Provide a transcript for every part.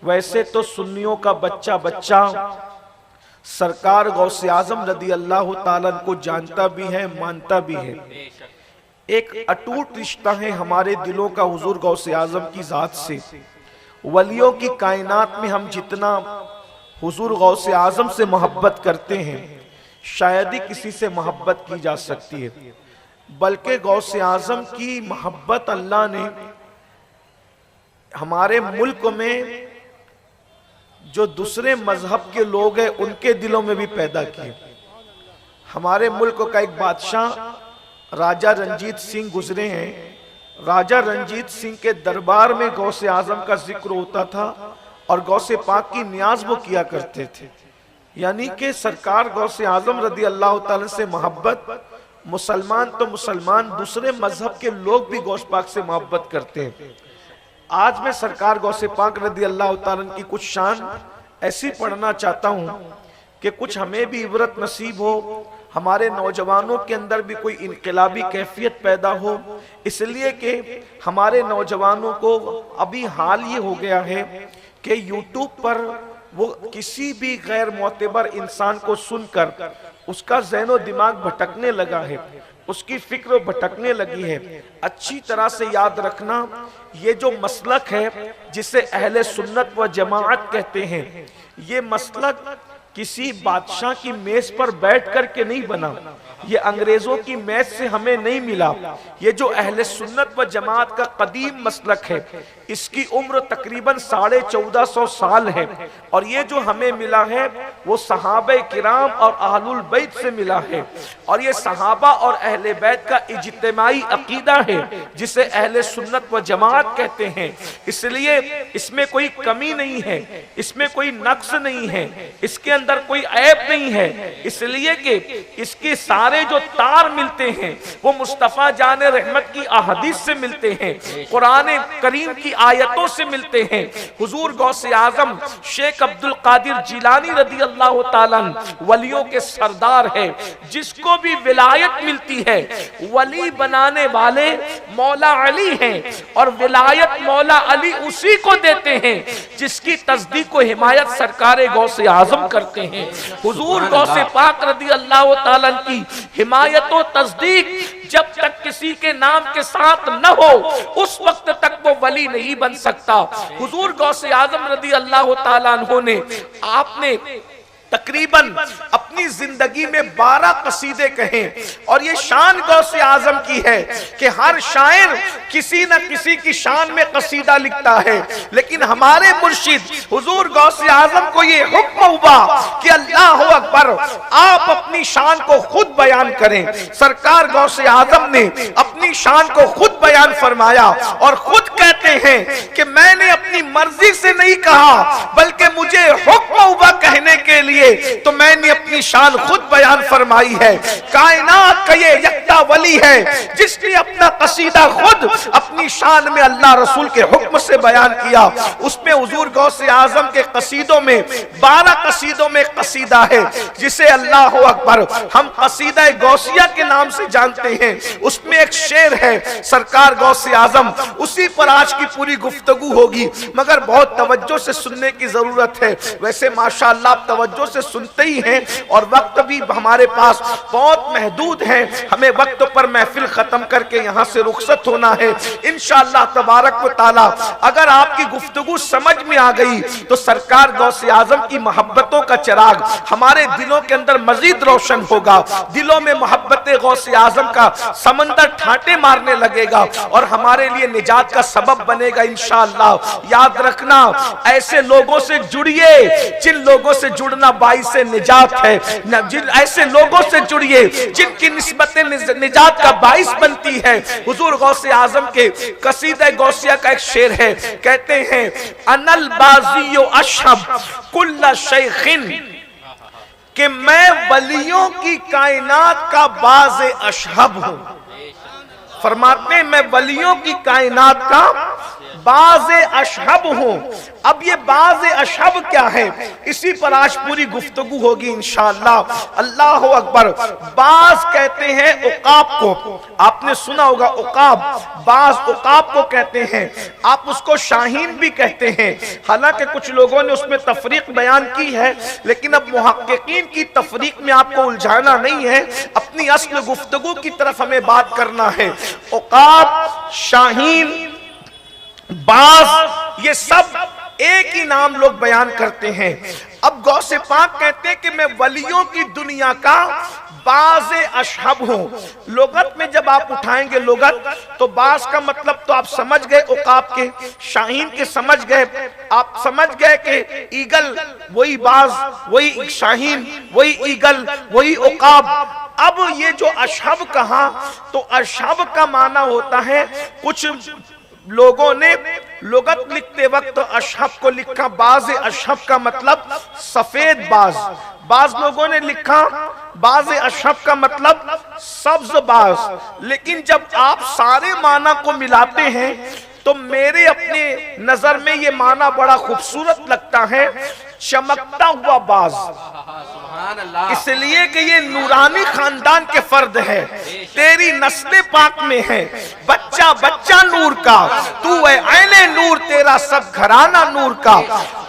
वैसे तो सुन्नियों का बच्चा बच्चा सरकार गौसे आजम रदी अल्लाह ताला को जानता भी है, मानता भी है। एक अटूट रिश्ता है हमारे दिलों का हुजूर गौसे आजम की जात से। वलियों की कायनात में हम जितना हुजूर गौसे आजम से मोहब्बत करते हैं शायद ही किसी से मोहब्बत की जा सकती है, बल्कि गौसे आजम की मोहब्बत अल्लाह ने हमारे मुल्क में जो दूसरे मजहब के लोग हैं उनके दिलों में भी पैदा किए। हमारे मुल्क का एक बादशाह राजा रंजीत सिंह गुजरे हैं। राजा रंजीत सिंह के दरबार में गौसे आजम का जिक्र होता था और गौसे पाक की नियाज वो किया करते थे। यानी कि सरकार गौसे आजम रदी अल्लाह ताला से मोहब्बत, मुसलमान तो मुसलमान, दूसरे मजहब के लोग भी गौस पाक से मोहब्बत करते हैं। आज मैं सरकार गौसे पाक रदी अल्लाह ताला की कुछ शान ऐसी पढ़ना चाहता हूँ कि कुछ हमें भी इबरत नसीब हो, हमारे नौजवानों के अंदर भी कोई इनकलाबी कैफियत पैदा हो। इसलिए कि हमारे नौजवानों को अभी हाल ये हो गया है कि यूट्यूब पर वो किसी भी गैर मोतबर इंसान को सुनकर उसका ज़हनो दिमाग भटकने लगा है, उसकी फिक्र भटकने लगी है। अच्छी तरह से याद रखना, ये जो मसलक है जिसे अहले सुन्नत व जमाअत कहते हैं, ये मसलक किसी बादशाह की मेज पर बैठ कर के नहीं बना, ये अंग्रेजों की मेज से हमें नहीं मिला। ये जो अहले सुन्नत व जमात का कदीम मसलक है, इसकी उम्र तकरीबन 1450 साल है और ये जो हमें मिला है वो सहाबे किराम और अहलुल बैत से मिला है। और ये सहाबा और अहले बैत का इज्तिमाई अकीदा है जिसे अहले सुन्नत व जमात कहते हैं। इसलिए इसमें कोई कमी नहीं है, इसमें कोई नक्स नहीं है, इसके अंदर कोई ऐब नहीं है। इसलिए कि इसके सारे जो तार मिलते हैं वो मुस्तफा जाने रहमत की अहदीस से मिलते हैं, कुरान करीम की आयतों से मिलते हैं। हुजूर गौसे आजम शेख अब्दुल कादिर जिलानी रदी अल्लाह ताला वलियों के सरदार है। जिसको भी विलायत मिलती है वली बनाने वाले मौला अली हैं और विलायत मौला अली उसी को देते हैं जिसकी तस्दीक व हिमायत सरकार गौसे आजम करते हैं। हुजूर गौसे पाक रदी अल्लाह ताला की हिमायत व तस्दीक जब तक किसी के नाम के साथ न हो उस वक्त तक वो वली नहीं बन सकता। हुजूर गौसे आजम रदी अल्लाह ताला अन्हु ने आपने तकरीबन अपनी जिंदगी में 12 कसीदे कहे और ये शान गौसे आजम की है कि हर शायर किसी न किसी की शान में कसीदा लिखता है, लेकिन हमारे मुर्शिद हुजूर गौसे आजम को ये हुक्म हुआ कि अल्लाह अकबर, आप अपनी शान को खुद बयान करें। सरकार गौसे आजम ने अपनी शान को खुद बयान फरमाया और खुद कहते हैं कि मैंने अपनी मर्जी से नहीं कहा बल्कि मुझे हुक्म हुआ कहने के लिए, तो मैंने अपनी शान खुद बयान फरमाई है। कायनात का ये यकता वली है जिसने अपना कसीदा खुद अपनी शान में अल्लाह रसूल के हुक्म से बयान किया। उसमें हुजूर गौसे आजम के कसीदों में 12 कसीदों में कसीदा है जिसे अल्लाह अकबर हम कसीदा गौसिया के नाम से जानते हैं। उसमें एक शेर है सरकार गौसे आजम, उसी पर आज की पूरी गुफ्तगू होगी मगर बहुत तवज्जो से सुनने की जरूरत है। वैसे माशाअल्लाह तवज्जो से सुनते ही हैं और वक्त भी हमारे पास बहुत महदूद है, हमें वक्त पर महफिल खत्म करके यहाँ से रुखसत होना है इंशाअल्लाह तबारक व ताला। अगर आपकी गुफ्तगू समझ में आ गई तो सरकार गौसे आजम की मोहब्बतों का चिराग हमारे दिलों के अंदर मजीद रोशन होगा। दिलों में मोहब्बत गौसे आजम का समंदर ठाटे मारने लगेगा और हमारे लिए निजात का सबब बनेगा इंशाअल्लाह। याद रखना, ऐसे लोगों से जुड़िए जिन लोगों से जुड़ना बाइस से निजात है, जिन ऐसे लोगों से जुड़िए जिनकी निस्बत निजात का बाइस बनती है। हुजूर गौसे आजम के कसीदा गौसिया का एक शेर है, कहते हैं अनल बाजियो अशहब कुल्ला शैखिन, कि मैं वलियों की कायनात का बाज अशहब हूं। फरमाते मैं वलियों की कायनात का बाज़ अशहब हूं। अब ये बाज़ अशहब क्या है, इसी पर आज पूरी गुफ्तगू होगी इंशाअल्लाह। अल्लाह अकबर। बाज़ कहते हैं उकाब को, आपने सुना होगा उकाब, बाज़ उकाब को कहते हैं, आप उसको शाहीन भी कहते हैं। हालांकि कुछ लोगों ने उसमें तफरीक बयान की है, लेकिन अब मुहक्किकीन की तफरीक में आपको उलझाना नहीं है, अपनी असल गुफ्तगू की तरफ हमें बात करना है। उकाब, शाहीन, बाज़, ये सब एक ही नाम लोग बयान करते हैं। अब गौसे पाक कहते हैं कि मैं वलियों की दुनिया का बाज़े अशहब हूं। लोगत में जब आप उठाएंगे लोगत, तो बाज़ का मतलब तो आप समझ गए उकाब के, शाहीन के समझ गए, आप समझ गए कि ईगल वही बाज़, वही शाहीन, वही ईगल, वही उकाब। अब ये जो अशहब कहा, तो अशहब का माना होता है, कुछ लोगों ने लुगत लिखते वक्त अशहब को लिखा बाज़, अशहब का मतलब सफेद बाज। बाज लोगों ने लिखा बाज़ अशहब का मतलब सब्ज बाज। लेकिन जब आप सारे माना को मिलाते हैं, तो मेरे अपने नजर में ये माना बड़ा खूबसूरत लगता है, चमकता हुआ बाज। इसलिए कि ये नूरानी खानदान के फर्द है, तेरी नस्ल पाक में है, बच्चा बच्चा नूर का, तू है ऐने नूर, तेरा सब घराना नूर का।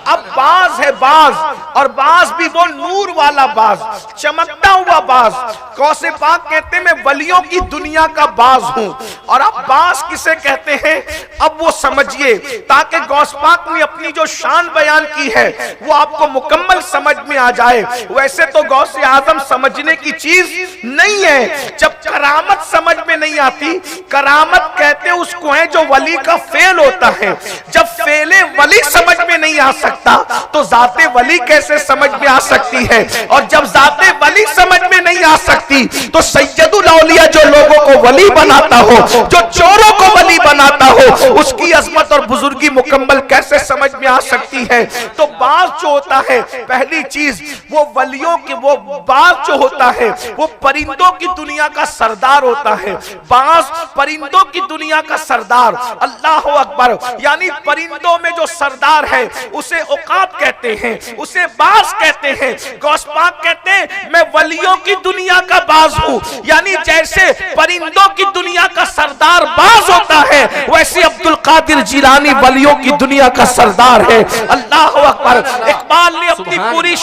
अब बाज है बाज, और बाज भी वो नूर वाला बाज, चमकता हुआ बाज। गौसे पाक कहते हैं मैं वलियों की दुनिया का बाज हूं। और अब बाज किसे कहते हैं, अब वो समझिए, ताकि गौस पाक ने अपनी जो शान बयान की है वो आपको मुकम्मल समझ में आ जाए। वैसे तो गौसे आजम समझने की चीज नहीं है, जब करामत समझ में नहीं आती, करामत कहते उसको है जो वली का फेल होता है। जब फेले वली समझ में नहीं आ सकता, तो जाते वली कैसे समझ में आ सकती है। और जब जाते वली समझ में नहीं आ सकती, तो सैयदुल औलिया जो लोगों को वली बनाता हो, जो चोरों को वली बनाता हो, उसकी अजमत और बुजुर्गी मुकम्मल कैसे समझ में आ सकती है। तो बाज जो होता है, पहली चीज वो वलियों के, वो बाज जो होता है वो परिंदों की दुनिया का सरदार होता है। बाज परिंदों की दुनिया का सरदार, अल्लाह अकबर। यानी परिंदों में जो सरदार है उसे उकाब कहते हैं, उसे बाज कहते हैं। गौस पाक कहते हैं मैं वलियों की दुनिया का बाज हूं। यानी जैसे परिंदों की दुनिया का सरदार बाज होता है, वैसे अब्दुल कादिर जिलानी वलियों की दुनिया का सरदार है। अल्लाह अकबर। इकबाल ने अपनी पूरी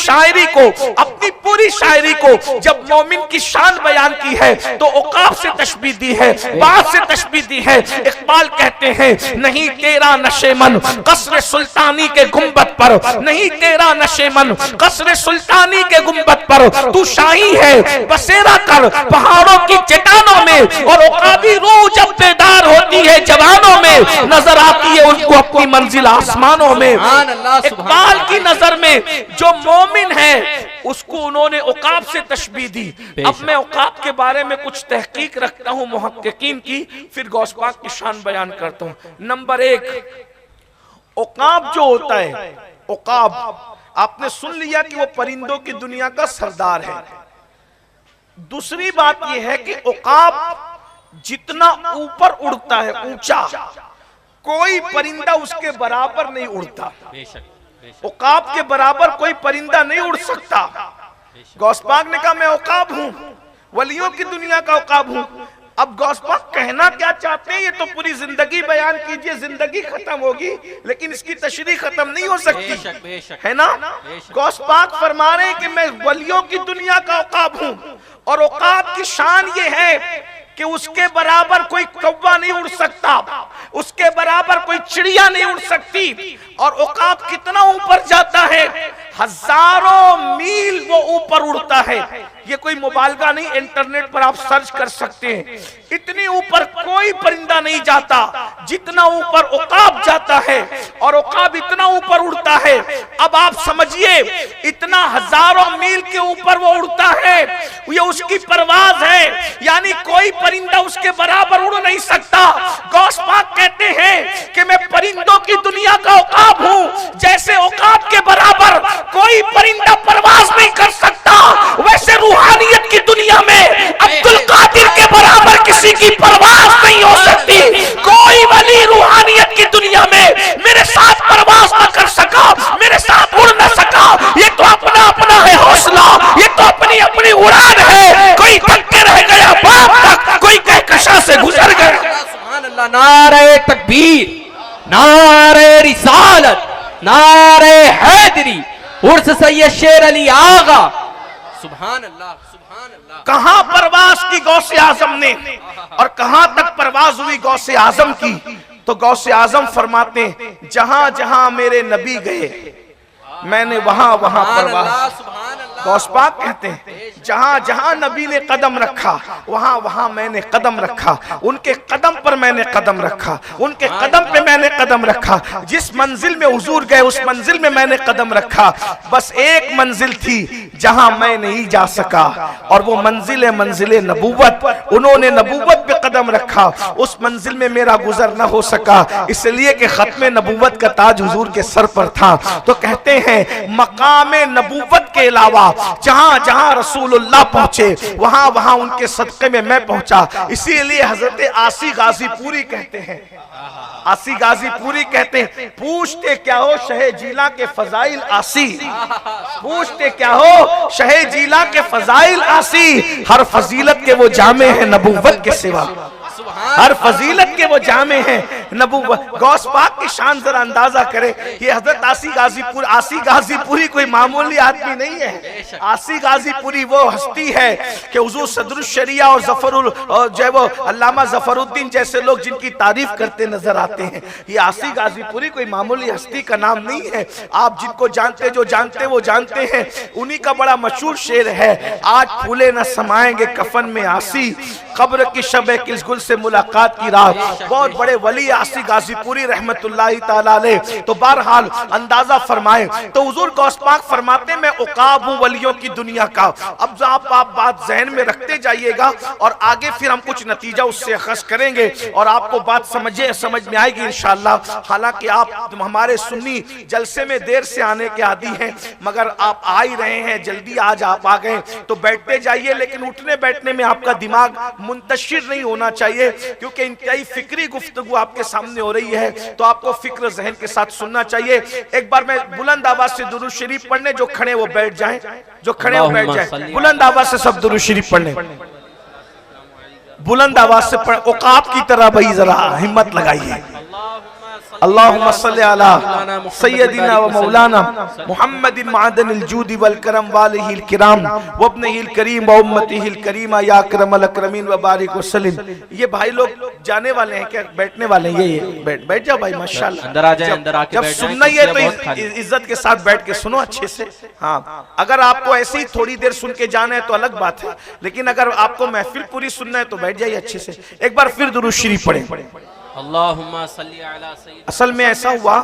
शायरी को जब मोमिन की शान बयान की है, तो उकाब से तशबीह दी है, बाज से तशबीह दी है। इकबाल कहते हैं नहीं तेरा नशेमन कसर सुल्तानी के गुंबद पर, नहीं तेरा नशेमन कसर सुल्तानी के गुंबद पर, तू शाही है बसेरा कर पहाड़ों की चट्टानों में। और उकाबी रूह जब बेदार होती है जवानों में, नजर आती है उनको अपनी मंजिल आसमानों में। इकबाल की नजर में जो मोमिन है उसको उन्होंने उकाब से तशबीह दी। अब मैं उकाब के बारे में कुछ तहकीक रखता हूं मुहक्किकीन की, फिर गौस पाक की शान बयान करता हूं। नंबर एक, उकाब जो होता है, उकाब आपने सुन लिया कि वो परिंदों की दुनिया का सरदार है। दूसरी बात यह है कि उकाब जितना ऊपर उड़ता है, ऊंचा, कोई परिंदा उसके बराबर नहीं उड़ता। उकाब के बराबर कोई परिंदा नहीं उड़ सकता। गौस पाक ने कहा मैं उकाब हूं, वलियों की दुनिया का उकाब हूं। अब गौस पाक कहना क्या चाहते हैं, ये तो पूरी जिंदगी बयान कीजिए, जिंदगी खत्म होगी लेकिन इसकी तशरीह खत्म नहीं हो सकती, है ना। गौस पाक फरमा रहे हैं कि मैं वलियों की दुनिया का उकाब हूं, और उकाब की शान ये है कि उसके बराबर कोई कौवा नहीं उड़ सकता, उसके बराबर कोई चिड़िया नहीं उड़ सकती। और उकाब कितना ऊपर जाता है, हजारों मील वो ऊपर उड़ता है। ये कोई मुबालगा नहीं, इंटरनेट पर आप सर्च कर सकते हैं। इतनी ऊपर कोई परिंदा नहीं जाता जितना ऊपर उकाब जाता है, और उकाब इतना ऊपर उड़ता है। अब आप समझिए, इतना हजारों मील के ऊपर वो उड़ता है, ये उसकी परवाज है, यानी कोई परिंदा उसके बराबर उड़ नहीं सकता। गौस पाक कहते हैं कि मैं परिंदों की दुनिया का उकाब हूं, जैसे उकाब के बराबर कोई परिंदा परवाज नहीं कर सकता, वैसे रूहानियत की दुनिया में अब्दुल कादिर के बराबर किसी की परवाज नहीं हो सकती। कोई वली रूहानियत की दुनिया में नारे तकबीर, नारे रिसालत, नारे हैदरी, उर्स सैयद शेर अली आगा। सुभान अल्लाह, सुभान अल्लाह। कहां परवाज की गौसे आजम ने और कहां तक परवाज हुई गौसे आजम की? तो गौसे आजम फरमाते जहां जहां मेरे नबी गए मैंने वहां वहां परवाज। गौस पाक कहते हैं जहां जहां नबी ने कदम रखा वहां वहां मैंने कदम रखा, उनके कदम पर मैंने कदम रखा, उनके कदम पे मैंने कदम रखा। जिस मंजिल में हुजूर गए उस मंजिल में मैंने कदम रखा। बस एक मंजिल थी जहां मैं नहीं जा सका और वो मंजिल है मंजिल नबूवत। उन्होंने नबूवत पे कदम रखा, उस मंजिल में मेरा गुजर न हो सका, इसलिए कि खत्मे नबूवत का ताज हुजूर के सर पर था। तो कहते हैं मकामे नबूवत के अलावा जहां जहां रसूलुल्लाह पहुंचे वहां वहां उनके सदक़े में मैं पहुंचा। इसीलिए हजरत आसी गाजीपुरी कहते हैं, आसी गाजीपुरी कहते हैं पूछते क्या हो शहे जीला के फजाइल आसी, पूछते क्या हो शहे जीला के फजाइल आसी। हर फजीलत के वो जामे हैं नबूवत के सिवा, हर फजीलत के वो जामे हैं नबूवत। गौस पाक की शान जरा अंदाजा करे। ये हजरत आसी गाजीपुरी कोई मामूली आदमी नहीं है। आसी गाजीपुरी वो हस्ती है कि हुजूर सदरुल शरिया और जफरुल जो है वो अल्लामा जफरुद्दीन जैसे लोग जिनकी तारीफ करते नजर आते हैं। ये आसी गाजीपुरी कोई मामूली हस्ती का नाम नहीं है। आप जिनको जानते जो जानते वो जानते हैं। उन्हीं का बड़ा मशहूर शेर है आज फूले न समाएंगे कफन में आसी, कब्र की शबे किस गुल से मुलाकात की रात। बहुत बड़े वली आसी गाजीपुरी रहमतुल्लाहि ताला अलैह। तो बहरहाल अंदाजा फरमाए तो हुजूर गौस पाक फरमाते मैं उकाब हूं वलियों की दुनिया का। अब जो आप बात जहन में रखते जाइएगा और आगे फिर हम कुछ नतीजा उससे अखज़ करेंगे और आपको बात समझ में आएगी इंशाअल्लाह। हालांकि आप हमारे सुन्नी जलसे में देर से आने के आदी हैं, मगर आप आ ही रहे हैं जल्दी, आज आप आ गए तो बैठते जाइए, लेकिन उठने बैठने में आपका दिमाग मुंतशिर नहीं होना चाहिए, क्योंकि इंतहाई फिक्री गुफ्तगू आपके सामने हो रही है तो आपको फिक्र जहन के साथ सुनना चाहिए। एक बार मैं बुलंद आवाज से दुरूद शरीफ पढ़ने, जो खड़े वो बैठ जाएं, जो खड़े वो बैठ जाएं। बुलंद आवाज से सब दुरूद शरीफ पढ़ने, बुलंद आवाज से पढ़, औकात की तरह भाई जरा हिम्मत लगाइए। अल्लाहुम्मा सल्ली अला सय्यदिना व मौलाना मुहम्मदिन मादनिल जूदी वल करम वालिहिल किराम व इब्निहिल करीम व उम्मतिहिल करीमा या अकरमल अकरमीन व बारिक वसल्लिम। ये भाई लोग जाने वाले हैं क्या? बैठने वाले हैं? ये बैठ जाओ भाई माशाल्लाह, अंदर आ जाए, अंदर आके जब सुनना ही है तो इज्जत के साथ बैठ के सुनो अच्छे से। हाँ, अगर आपको ऐसे ही थोड़ी देर सुन के जाना है तो अलग बात है, लेकिन अगर आपको महफिल पूरी सुनना है तो बैठ जाइए अच्छे से। एक बार फिर दुरूद शरीफ पढ़ें। अल्लाहुम्मा सल्ली अला सय्यद। असल में ऐसा हुआ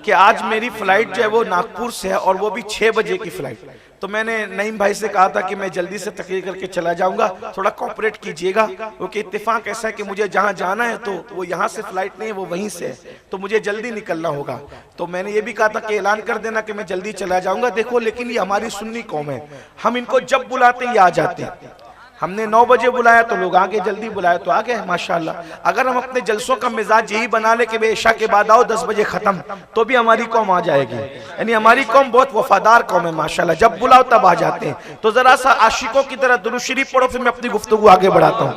कि आज मेरी फ्लाइट जो है वो नागपुर से है और वो भी 6 बजे की फ्लाइट। तो मैंने नईम भाई से कहा था कि मैं जल्दी से तकरीर करके चला जाऊंगा, थोड़ा कोऑपरेट कीजिएगा, क्योंकि इत्तेफाक ऐसा है कि मुझे जहां जाना है तो वो यहाँ से फ्लाइट नहीं है, वो वहीं से है, तो मुझे जल्दी निकलना होगा। तो मैंने ये भी कहा था कि ऐलान कर देना कि मैं जल्दी चला जाऊंगा। देखो, लेकिन ये हमारी सुन्नी कौम है, हम इनको जब बुलाते हैं ये आ जाते हैं। हमने 9 बजे बुलाया तो लोग आगे, जल्दी बुलाया तो आ गए माशाल्लाह। अगर हम अपने जलसों का मिजाज यही बना ले कि बेशा के बाद आओ 10 बजे खत्म, तो भी हमारी कौम आ जाएगी। यानी हमारी कौम बहुत वफादार कौम है माशाल्लाह, जब बुलाओ तब आ जाते हैं। तो जरा सा आशिकों की तरह दुरूद शरीफ पढ़ो, फिर मैं अपनी गुफ्तगू आगे बढ़ाता हूँ।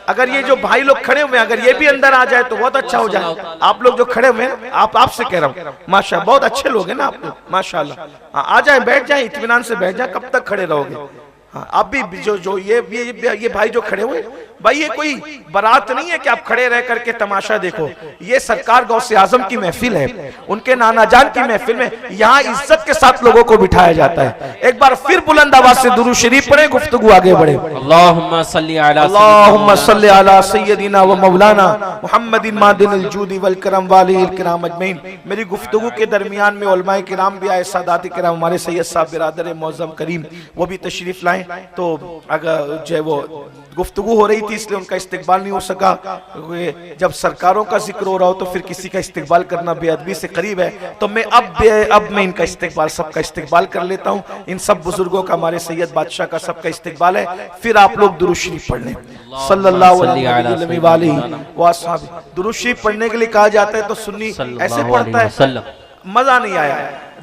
अगर ये जो भाई लोग खड़े हुए हैं अगर ये भी अंदर आ जाए तो बहुत अच्छा हो जाए। आप लोग जो खड़े हुए हैं, आपसे कह रहा हूँ माशा, बहुत अच्छे लोग हैं ना आप लोग माशाल्लाह। आ जाए, बैठ जाए, इत्मीनान से बैठ जाए, कब तक खड़े रहोगे? हाँ, आप भी जो ये भाई जो खड़े हुए, भाई ये कोई बारात नहीं है कि आप खड़े रह करके तमाशा देखो। ये सरकार गौसे आजम की महफिल है, उनके नाना जान की महफिल में यहाँ इज्जत के साथ लोगों को बिठाया जाता है। एक बार फिर बुलंद आवाज से दुरूद शरीफ पढ़े, गुफ्तगू आगे बढ़े। अल्लाहुम्मा सल्ली अला सय्यदिना व मौलाना मुहम्मदिन मादिनिल जूदी वल करम वालिहिल किराम अजमईन। मेरी गुफ्तगू के दरमियान में उलमाए किराम भी आए, सादात किराम, हमारे सैयद साहब बिरादर मौज़म करीम, वो भी तशरीफ लाए। तो अगर जो है वो गुफ्तगू हो रही थी इसलिए उनका इस्तिकबाल नहीं हो सका। जब सरकारों का जिक्र हो रहा हो तो फिर किसी का इस्तिकबाल करना बेअदबी से करीब है, तो मैं अब मैं इनका इस्तिकबाल, सबका इस्तिकबाल कर लेता हूँ। इन सब बुजुर्गों का, हमारे सैयद बादशाह का सबका इस्तिकबाल है। फिर आप लोग दुरूद शरीफ पढ़ लें। सल्लल्लाहु अलैहि वसल्लम। दुरूद शरीफ पढ़ने के लिए कहा जाता है तो सुन्नी ऐसे पढ़ता है, मजा नहीं आया।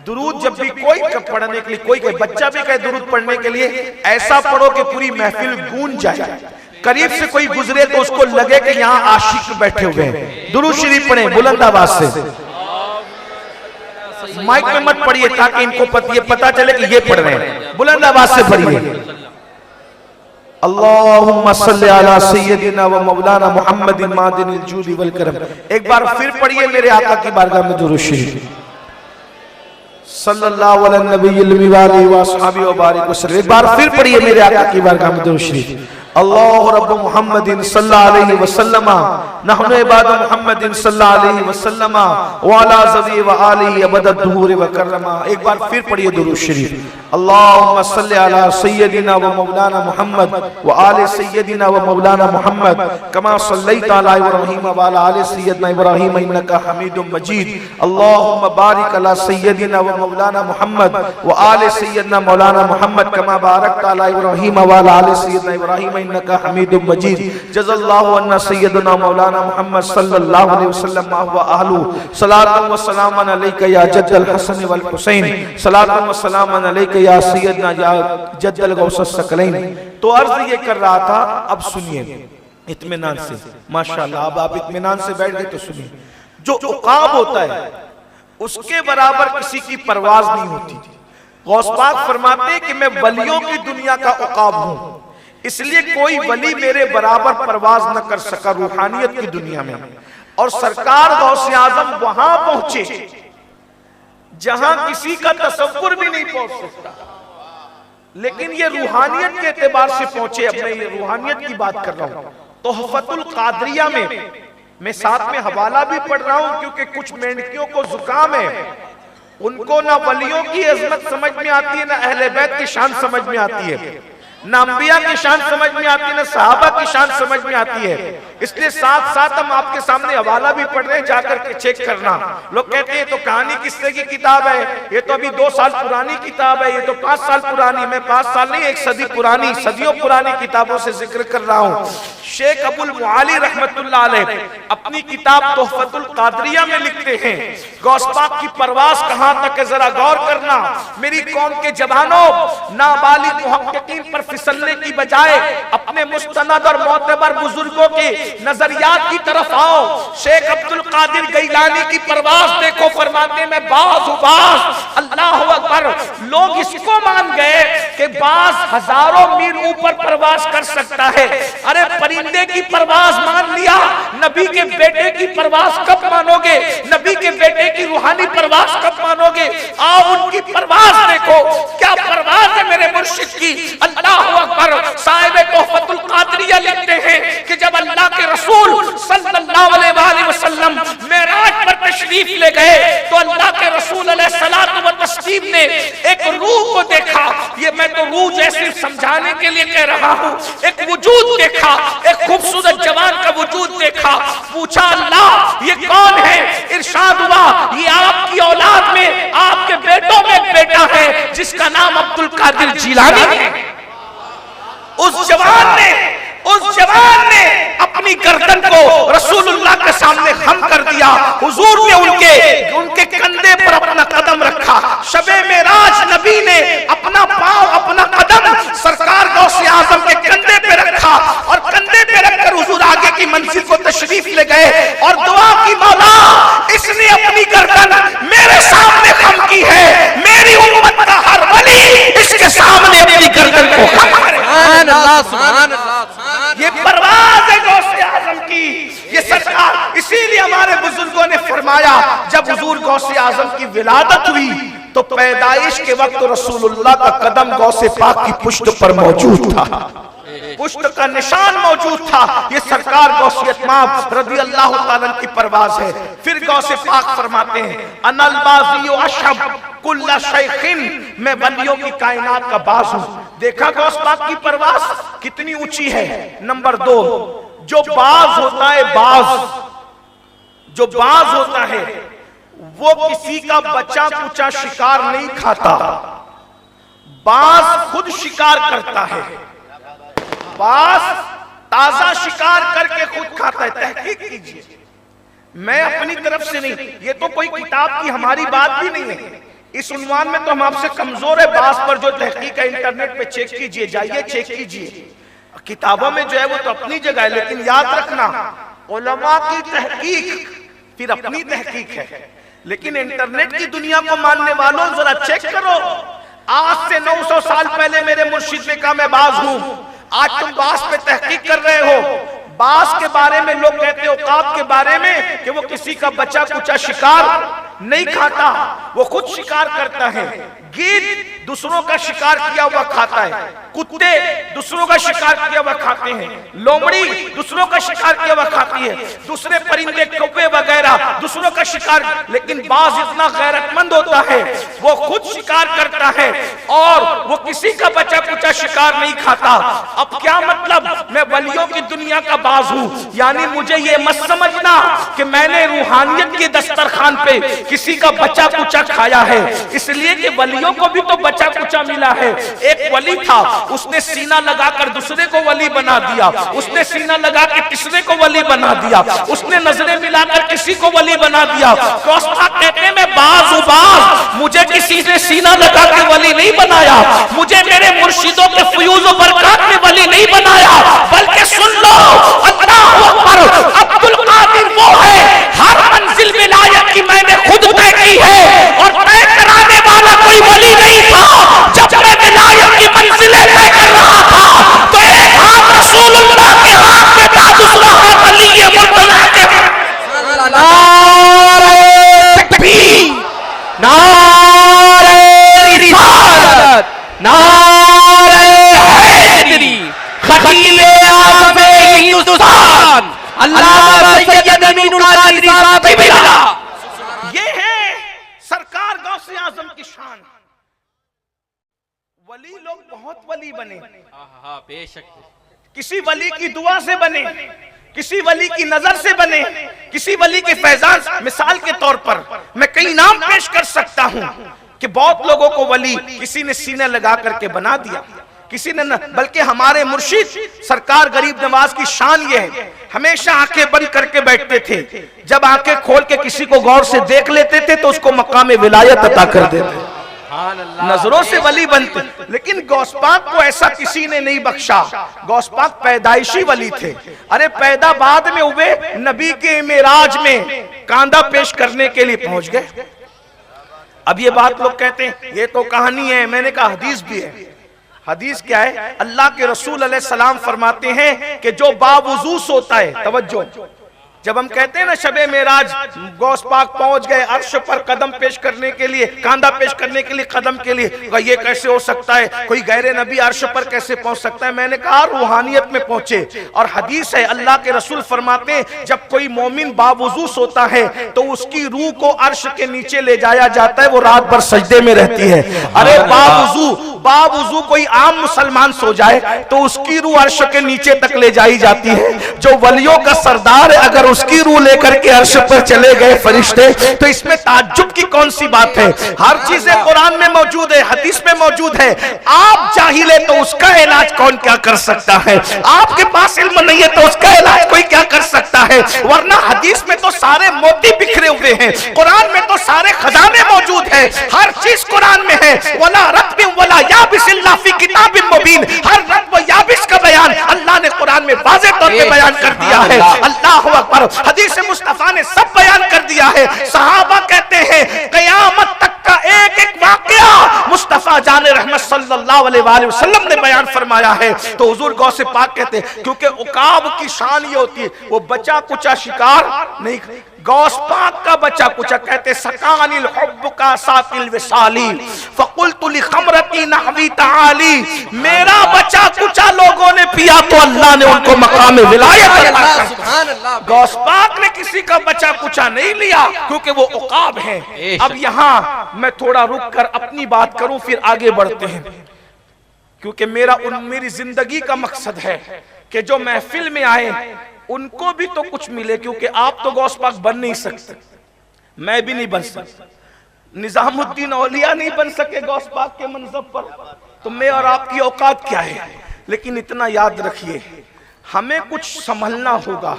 दुरूद जब भी कोई पढ़ने के लिए, कोई बच्चा भी कहे दुरूद पढ़ने के लिए, ऐसा पढ़ो कि पूरी महफिल गूंज जाए। करीब से कोई गुजरे तो उसको लगे कि यहाँ आशिक बैठे हुए हैं। दुरूद शरीफ पढ़े बुलंद आवाज से, माइक में मत पढ़िए ताकि इनको पता चले कि ये पढ़ रहे हैं। बुलंद आवाज से पढ़िए, अल्लाहुम्मा सल्ली अला सय्यदिना व मौलाना मुहम्मदिन मादिनिल जूदी वल करम। एक बार फिर पढ़िए मेरे आका की बारगाह में दुरूद शरीफ सल्लल्लाहु अलैहि नबी व अस्हाबी व बारिक वसल्लम। एक बार फिर पढ़िए मेरे आका की बारगाह में दुरूद शरीफ, अल्लाह रब्ब मुहम्मदिन सल्लल्लाहु अलैहि वसल्लम नहनु इबाद मुहम्मदिन सल्लल्लाहु अलैहि वसल्लम व अला ज़वी व आलिहि अबदद दुहूर व कररमा। एक बार फिर पढ़िए दुरूद शरीफ, अल्लाहुम्मा सल्ली अला सय्यदिना व मौलाना मुहम्मद व आले सय्यदिना व मौलाना मुहम्मद कमा सल्लैता अला इब्राहीम व अला आले सय्यदना इब्राहीम इन्नका हमीदुम मजीद। अल्लाहुम्मा बारिक अला सय्यदिना व मौलाना मुहम्मद व आले सय्यदना मौलाना मुहम्मद कमा बारकता अला इब्राहीम व अला आले सय्यदना इब्राहीम इन्नका हमीदुम मजीद। जज़ल्लाहु अन्ना सय्यदना मौलाना मुहम्मद सल्लल्लाहु अलैहि वसल्लम व अहलु सलातु व सलामन अलैका या जद्दल हसन वल हुसैन, सलातु व सलामन अलैका या सय्यदना या जद्दल गौसस सकलैन। तो अर्ज ये कर रहा था, अब सुनिए इत्मीनान से, माशाअल्लाह अब आप इत्मीनान से बैठ गए तो सुनिए। जो उकाब होता है उसके बराबर किसी की परवाज नहीं होती। गौस पाक फरमाते हैं कि मैं वलियों की दुनिया का उकाब हूं, इसलिए कोई वली मेरे बराबर परवाज न कर सका रूहानियत की दुनिया में। और सरकार गौसे आजम वहां पहुंचे जहां किसी का तसव्वुर भी नहीं पहुंच सकता, लेकिन ये रूहानियत के एतबार से पहुंचे। अब मैं ये रूहानियत की बात कर रहा हूं। तोहफतुल कादरिया में मैं साथ में हवाला भी पढ़ रहा हूं, क्योंकि कुछ मेंढकियों को जुकाम है, उनको ना वलियों की अजमत समझ में आती है, ना अहले बैत की शान समझ में आती है, ना अंबिया की शान समझ में आती है, ना सहाबा की शान समझ में आती है। इसलिए साथ साथ हम आपके सामने हवाला भी पढ़ रहे हैं, जाकर के चेक करना। लोग कहते हैं तो कहानी किस्से की किताब है, ये तो अभी 2 साल पुरानी किताब है, ये तो 5 साल पुरानी। मैं 5 साल नहीं, 1 सदी पुरानी, सदियों पुरानी किताबों से जिक्र कर रहा हूँ। शेख अबुल मुआली रहमतुल्लाह अलैह अपनी किताब तोहफतुल कादरिया में लिखते हैं, गौस पाक की परवास कहां तक है जरा गौर करना। मेरी कौम के जवानों, नाबालिग मुहक्किकीन पर फिसलने की बजाय अपने मुस्तनद और मोतबर बुजुर्गों के नजरियात की तरफ आओ। शेख अब्दुल कादिर गैलानी की परवास देखो, फरमाते में बाज अल्लाह अकबर। लोग इसको मान गए कि बाज हजारों मील ऊपर परवास कर सकता है। अरे परिंदे की परवास मान लिया, नबी के बेटे की परवास कब मानोगे? नबी के बेटे की रूहानी परवास कब मानोगे? आओ उनकी परवास देखो, क्या परवास है मेरे मुर्शिद की। अल्लाह अकबर। साहिब तोहफतुल कादरिया लिखते हैं कि जब अल्लाह के रसूल सल्लल्लाहु अलैहि वसल्लम मेराज पर तशरीफ ले गए तो अल्लाह के रसूल अलैहिस्सलातु व तस्लीम ने एक रूह को देखा। ये मैं तो रूह जैसे समझाने के लिए कह रहा हूँ। एक वजूद देखा, एक खूबसूरत जवान का वजूद देखा। पूछा अल्लाह ये कौन है? इरशाद हुआ ये आपकी औलाद में, आपके बेटों में एक बेटा है जिसका नाम अब्दुल कादिर जिलानी है। उस जवान ने अपनी गर्दन को रसूलुल्लाह के सामने खम कर दिया। हुजूर ने उनके कंधे पर अपना कदम रखा। शबे मेराज नबी ने अपना पांव, अपना कदम सरकार गौसे आजम के कंधे पे रखा और कंधे पे रखकर हुजूर आगे की मंजिल को तशरीफ ले गए और दुआ की, मौला इसने अपनी गर्दन मेरे सामने खम की है, मेरी उम्मत का हर वली इसके सामने अपनी गर्दन को खम करे। ये परवाज़ है गौसे आजम की, ये सरकार। इसीलिए हमारे बुजुर्गों ने फरमाया जब हुजूर गौसे आजम की विलादत हुई तो पैदाइश के वक्त रसूलुल्लाह का कदम गौसे पाक की पुश्त पर मौजूद था, पुश्त का निशान मौजूद था। ये सरकार गौसे अतमाम रज़ियल्लाहु ताला की परवाज़ है। फिर गौसे पाक फरमाते हैं अनल बाज़ी अशब कुल्ला शैखिन, मैं वलियों की कायनात का बाज हूं। देखा गौस पाक की परवास कितनी ऊंची है। नंबर 2, जो बाज होता है, जो बाज होता है वो किसी का बचा कुचा शिकार नहीं खाता, बाज खुद शिकार करता है। बाज ताजा शिकार करके खुद खाता है। तहकीक कीजिए, मैं अपनी तरफ से नहीं, ये तो कोई किताब की हमारी बात भी नहीं है। इस उन्वान में तो हम आपसे कमजोर है। बास पर जो तहकीक है इंटरनेट पे चेक कीजिए, जाइए चेक कीजिए। किताबों में जो है वो तो अपनी जगह है, लेकिन याद रखना उलमा की तहकीक फिर अपनी तहकीक है। लेकिन इंटरनेट की दुनिया को मानने वालों जरा चेक करो, आज से 900 साल पहले मेरे मुर्शिद ने कहा मैं बाज हूं, आज तुम बाज पे तहकीक कर रहे हो। बाज के बारे में लोग कहते हैं औकात के बारे में कि वो किसी का बचा कुचा शिकार नहीं खाता, वो खुद शिकार करता है। गीद दूसरों का शिकार किया हुआ खाता है, कुत्ते दूसरों का शिकार किया हुआ खाते हैं, लोमड़ी दूसरों का शिकार किया हुआ खाती है, दूसरे परिंदे कौवे वगैरह दूसरों का शिकार। लेकिन बाज इतना गैरतमंद होता है, वो खुद शिकार करता है और वो किसी का बचा कुचा शिकार नहीं खाता। अब क्या मतलब, मैं वलियों की दुनिया का बाज हूं, यानी मुझे ये मत समझना कि मैंने रूहानियत के दस्तरखान पे किसी का बचा कुचा खाया है, इसलिए कि वलियों को भी तो बचा कुचा मिला है। एक वली था, उसने सीना लगाकर दूसरे को वली बना दिया, उसने सीना लगा के तीसरे को वली बना दिया, उसने नजरें मिलाकर किसी को वली बना दिया। कोस्ता कहते मैं बाज हूं बाज, मुझे किसी ने सीना लगा के वली नहीं बनाया, मुझे मेरे मुर्शिदों के फ्यूज और बरकत ने वली नहीं बनाया, बल्कि सुन लो अल्लाहू अकबर, अब्दुल कादिर वो है, हर मंजिल विलायत की मैंने खुद तय की है और तय कराने वाला कोई वली नहीं था। जब मैं विलायत की मंजिलें तय कर रहा था तो एक हाथ रसूलुल्लाह के हाथ में था, दूसरा हाथ अली मुर्तजा के। नारे तकबीर, नारे रिसालत, नारे हैदरी, खलीले आज़म हिंदुस्तान, अल्लामा सैयद अमीनुल कादरी साहब बिला। ये है सरकार गौसे आजम की शान। वली लोग बहुत वली बने, बेशक किसी वली की दुआ से बने, किसी वली की नजर से बने, किसी वली के फैजान। मिसाल के तौर पर मैं कई नाम पेश कर सकता हूं कि बहुत लोगों को वली किसी ने सीने लगा करके बना दिया, किसी ने न, बल्कि हमारे मुर्शिद सरकार गरीब नवाज की शान ये है, हमेशा आंखें बंद करके बैठते थे, जब आंखें खोल के किसी को गौर से देख लेते थे तो उसको मकाम विलायत अता कर देते, नजरों से वली बनते। लेकिन गौसपाक को ऐसा किसी ने नहीं बख्शा, गौसपाक पैदाइशी वली थे। अरे पैदा बाद में हुए, नबी के मेराज में कांधा पेश करने के लिए पहुंच गए। अब ये बात लोग कहते हैं ये तो कहानी है, मैंने कहा हदीस भी है। हदीस क्या है, अल्लाह के रसूल अलैहिस्सलाम फरमाते हैं कि जो बावुजू सोता है, तवज्जो, जब हम कहते हैं ना शबे मेराज गौस पाक पहुंच गए अर्श पर कदम पेश करने के लिए, कांधा पेश करने के लिए, कदम के लिए, ये कैसे हो सकता है, कोई गैर नबी अर्श पर कैसे पहुंच सकता है? मैंने कहा रूहानियत में पहुंचे। और हदीस है, अल्लाह के रसूल फरमाते हैं जब कोई मोमिन बावुजू सोता है तो उसकी रूह को अर्श के नीचे ले जाया जाता है, वो रात भर सजदे में रहती है। अरे बावुजू कोई आम मुसलमान सो जाए तो उसकी रूह अर्श के नीचे तक ले जाई जाती है। जो वलियों का सरदार है अगर उसकी रूह लेकर के अर्श पर चले गए फरिश्ते, तो इसमें ताज्जुब की कौन सी बात है? हर चीजें कुरान में मौजूद है, हदीस में मौजूद है। आप जाहिल है तो उसका इलाज कौन क्या कर सकता है? आपके पास इल्म नहीं है तो उसका इलाज कोई क्या कर सकता है? वरना हदीस में तो सारे मोती बिखरे हुए हैं, कुरान में तो सारे खजाने मौजूद है, हर चीज कुरान में है। वला रत्बिन वला याबिस इल्ला फी किताबिन मुबीन, हर रत्ब व याबिस का बयान अल्लाह ने कुरान में वाज़ेह तौर पे बयान कर दिया है। अल्लाहु अकबर, हदीस मुस्तफा ने सब बयान कर दिया है। सहाबा कहते हैं क़यामत तक का एक एक वाकया मुस्तफा जाने रहमत सल्लल्लाहु अलैहि वसल्लम ने बयान फरमाया है। तो हुजूर गौसे पाक कहते हैं क्योंकि उकाब की शान ये होती है वो बचा कुचा शिकार नहीं। गौस पाक का बचा कुचा कहते सकानिल हुब्ब का सातिल विसाली फकुलतु ली खमरती नहवी ताली, मेरा बचा कुचा लोगों ने पिया तो अल्लाह ने उनको मकाम विलायत अता कर। गौस पाक ने किसी का बचा कुचा नहीं लिया क्योंकि वो उकाब है। अब यहाँ मैं थोड़ा रुक कर अपनी बात करूं फिर आगे बढ़ते हैं, क्योंकि मेरी जिंदगी का मकसद है कि जो महफिल में आए उनको भी तो कुछ मिले, क्योंकि आप तो गौस पाक बन नहीं सकते, मैं भी नहीं बन सकता, निजामुद्दीन औलिया नहीं बन सके गौस पाक के मंज़ब पर, तो मैं और आपकी औकात क्या है? लेकिन इतना याद रखिए हमें कुछ संभलना होगा।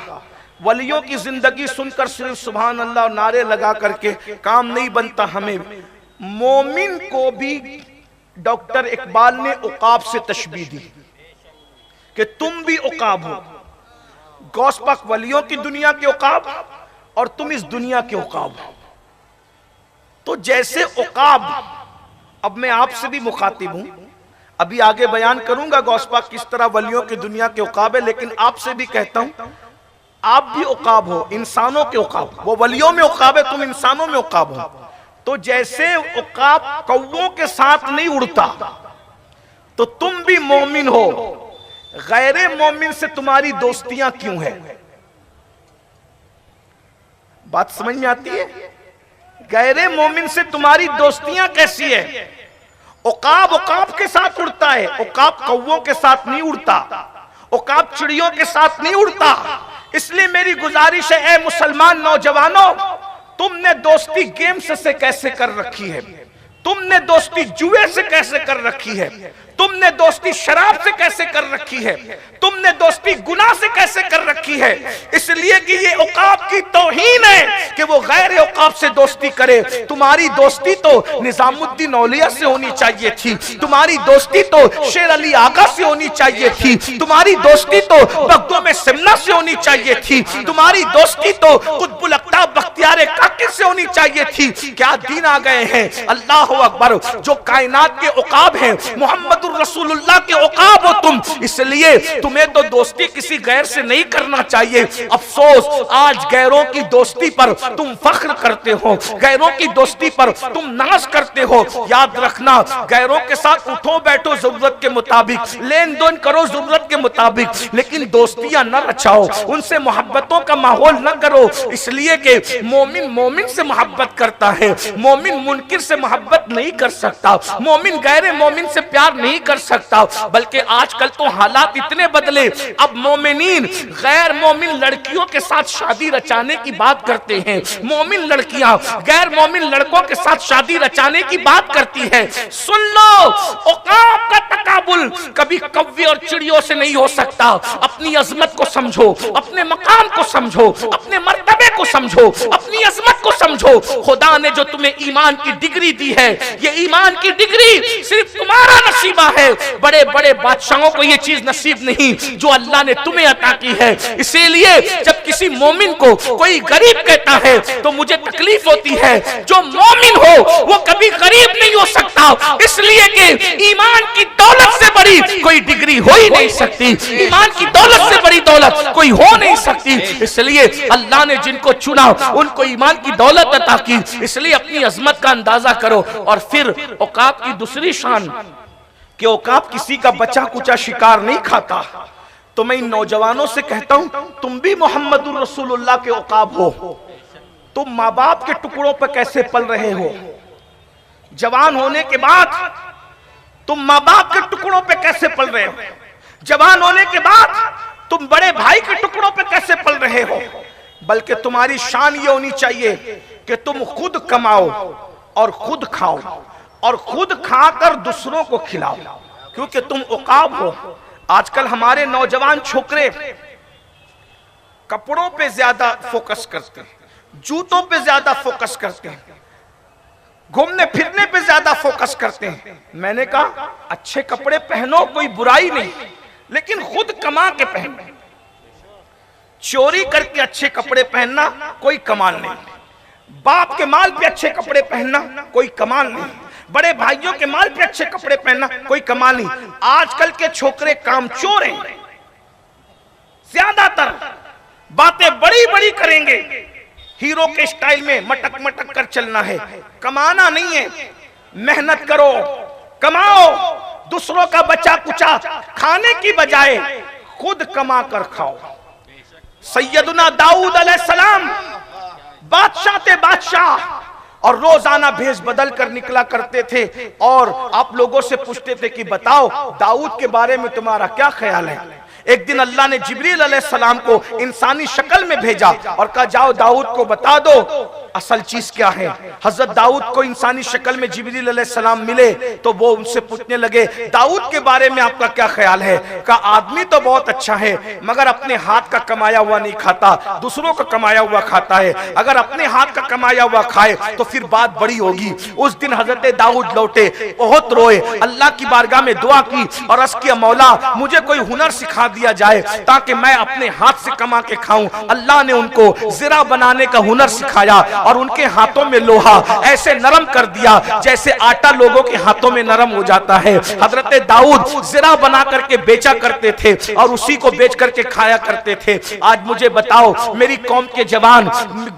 वलियों की जिंदगी सुनकर सिर्फ सुभान अल्लाह नारे लगा करके काम नहीं बनता। हमें मोमिन को भी डॉक्टर इकबाल ने उकाब से तशबीह दी कि तुम भी उकाब हो, गौस पाक वलियों की दुनिया के उकाब और तुम इस दुनिया के उकाब हो। तो जैसे उकाब, अब मैं आपसे भी मुखातिब हूं, अभी आगे बयान करूंगा गौस पाक किस तरह वलियों की दुनिया के उकाब है, लेकिन आपसे भी कहता हूं आप भी उकाब हो, इंसानों के उकाब। वो वलियों में उकाब है, तुम इंसानों में उकाब हो। तो जैसे उकाब कौवों के साथ नहीं उड़ता, तो तुम भी मोमिन हो, गैरे मोमिन से तुम्हारी दोस्तियां क्यों है? बात समझ में आती है? गैरे मोमिन से तुम्हारी दोस्तियां कैसी है? उकाब उकाब के साथ उड़ता है, उकाब कौवों के साथ नहीं उड़ता, उकाब चिड़ियों के साथ नहीं उड़ता। इसलिए मेरी गुजारिश है, ए मुसलमान नौजवानों, तुमने दोस्ती गेम्स से कैसे कर रखी है, तुमने दोस्ती जुए से कैसे कर रखी है, तुमने दोस्ती शराब से कैसे कर रखी है, तुमने दोस्ती गुनाह से कैसे कर रखी है। इसलिए कि ये उकाब की तौहीन है कि वो गैर उकाब से दोस्ती करे। तुम्हारी दोस्ती तो निजामुद्दीन औलिया से होनी चाहिए थी, तुम्हारी दोस्ती तो शेर अली आगा से होनी चाहिए थी, तुम्हारी दोस्ती तो बगदो में सिमना से होनी चाहिए थी, तुम्हारी दोस्ती तो कुतुबुल अक्ताब बख्तियार काकी से होनी चाहिए थी। क्या दिन आ गए हैं, अल्लाह अकबर। जो कायनात के उकाब हैं, मोहम्मद रसूलुल्लाह के औकाब हो तुम, इसलिए तुम्हें तो दोस्ती किसी गैर से नहीं करना चाहिए। अफसोस, आज गैरों की दोस्ती पर तुम फख्र करते हो, गैरों की दोस्ती पर तुम नाज करते हो। याद रखना, गैरों के साथ उठो बैठो जरूरत के मुताबिक, लेन देन करो जरूरत के मुताबिक, लेकिन दोस्तियां न रचाओ, उनसे मोहब्बतों का माहौल न करो। इसलिए कि मोमिन मोमिन से मोहब्बत करता है, मोमिन मुनकिर से मोहब्बत नहीं कर सकता, मोमिन गैर मोमिन से प्यार नहीं कर सकता। बल्कि आजकल तो हालात इतने बदले, अब मोमिनीन गैर मोमिन लड़कियों के साथ शादी रचाने की बात करते हैं, मोमिन लड़कियां गैर मोमिन लड़कों के साथ शादी रचाने की बात करती है। सुन लो, औकाब का तकाबुल कभी कौवे और चिड़ियों से नहीं हो सकता। अपनी अजमत को समझो, अपने मकाम को समझो, अपने मर्तबे को समझो, अपनी अजमत को समझो। खुदा ने जो तुम्हें ईमान की डिग्री दी है, ये ईमान की डिग्री सिर्फ तुम्हारा नसीबा है, बड़े बड़े बादशाहों को ये चीज नसीब नहीं जो अल्लाह ने तुम्हें अता की है। इसीलिए जब किसी मोमिन को कोई गरीब कहता है तो मुझे तकलीफ होती है। जो मोमिन हो वो कभी गरीब नहीं हो सकता, इसलिए कि ईमान की दौलत से बड़ी कोई डिग्री हो ही नहीं सकती, ईमान की दौलत से बड़ी दौलत कोई हो नहीं सकती। इसलिए अल्लाह ने जिनको चुना उनको ईमान की दौलत अता की। इसलिए अपनी अजमत का अंदाजा करो। और फिर औकाब की दूसरी शान कि औकाब किसी का बचा कुचा शिकार नहीं खाता। तो मैं इन नौजवानों से कहता हूं, तुम भी मोहम्मदुर रसूलुल्लाह के औकाब हो। तुम माँ बाप के टुकड़ों पर कैसे पल रहे हो? जवान होने के बाद तुम माँ बाप के टुकड़ों पे कैसे पल रहे हो? जवान होने के बाद तुम बड़े भाई के टुकड़ों पे कैसे पल रहे हो? बल्कि तुम्हारी शान ये होनी चाहिए कि तुम खुद कमाओ और खुद खाओ और खुद खाकर दूसरों को खिलाओ, क्योंकि तुम औकाब हो। आजकल हमारे नौजवान छोकरे कपड़ों पे ज्यादा फोकस करते हैं, जूतों पे ज्यादा फोकस करते हैं, घूमने फिरने पे ज्यादा फोकस करते हैं। मैंने कहा अच्छे कपड़े पहनो, कोई बुराई नहीं, लेकिन खुद कमा के पहनो। चोरी करके अच्छे कपड़े पहनना कोई कमाल नहीं, बाप के माल पे अच्छे कपड़े पहनना कोई कमाल नहीं, बड़े भाइयों के माल पे अच्छे कपड़े पहनना कोई कमाल नहीं। आजकल के छोकरे कामचोर हैं, ज्यादातर बातें बड़ी बड़ी करेंगे, हीरो के स्टाइल में मटक मटक कर चलना है। कमाना नहीं है, मेहनत करो, कमाओ, दूसरों का बचा कुचा खाने की बजाय खुद कमा कर खाओ। सैयदना दाऊद अलैहिस्सलाम बादशाह थे, बादशाह, और रोजाना भेष बदल कर निकला करते थे। और आप लोगों से पूछते थे कि बताओ दाऊद के बारे में तुम्हारा क्या ख्याल है? एक दिन अल्लाह ने जिब्रील अलैहिस्सलाम को इंसानी शक्ल में भेजा और कहा जाओ दाऊद को बता दो असल चीज क्या है। हजरत दाऊद को इंसानी शक्ल में जिब्रील अलैहिस्सलाम मिले तो वो उनसे पूछने लगे दाऊद के बारे में आपका क्या ख्याल है। कहा आदमी तो बहुत अच्छा है मगर अपने हाथ का कमाया हुआ नहीं खाता, दूसरों का कमाया हुआ खाता है। अगर अपने हाथ का कमाया हुआ खाए तो फिर बात बड़ी होगी। उस दिन हजरत दाऊद लौटे, बहुत रोए, अल्लाह की बारगाह में दुआ की और अर्ज़ किया मौला मुझे कोई हुनर सिखा दिया जाए ताकि मैं अपने हाथ से कमा के खाऊं। अल्लाह ने उनको ज़रा बनाने का हुनर सिखाया और उनके हाथों में लोहा ऐसे नरम कर दिया जैसे आटा लोगों के हाथों में नरम हो जाता है। हजरत दाऊद ज़रा बना करके बेचा करते थे और उसी को बेच करके खाया करते थे। आज मुझे बताओ मेरी कौम के जवान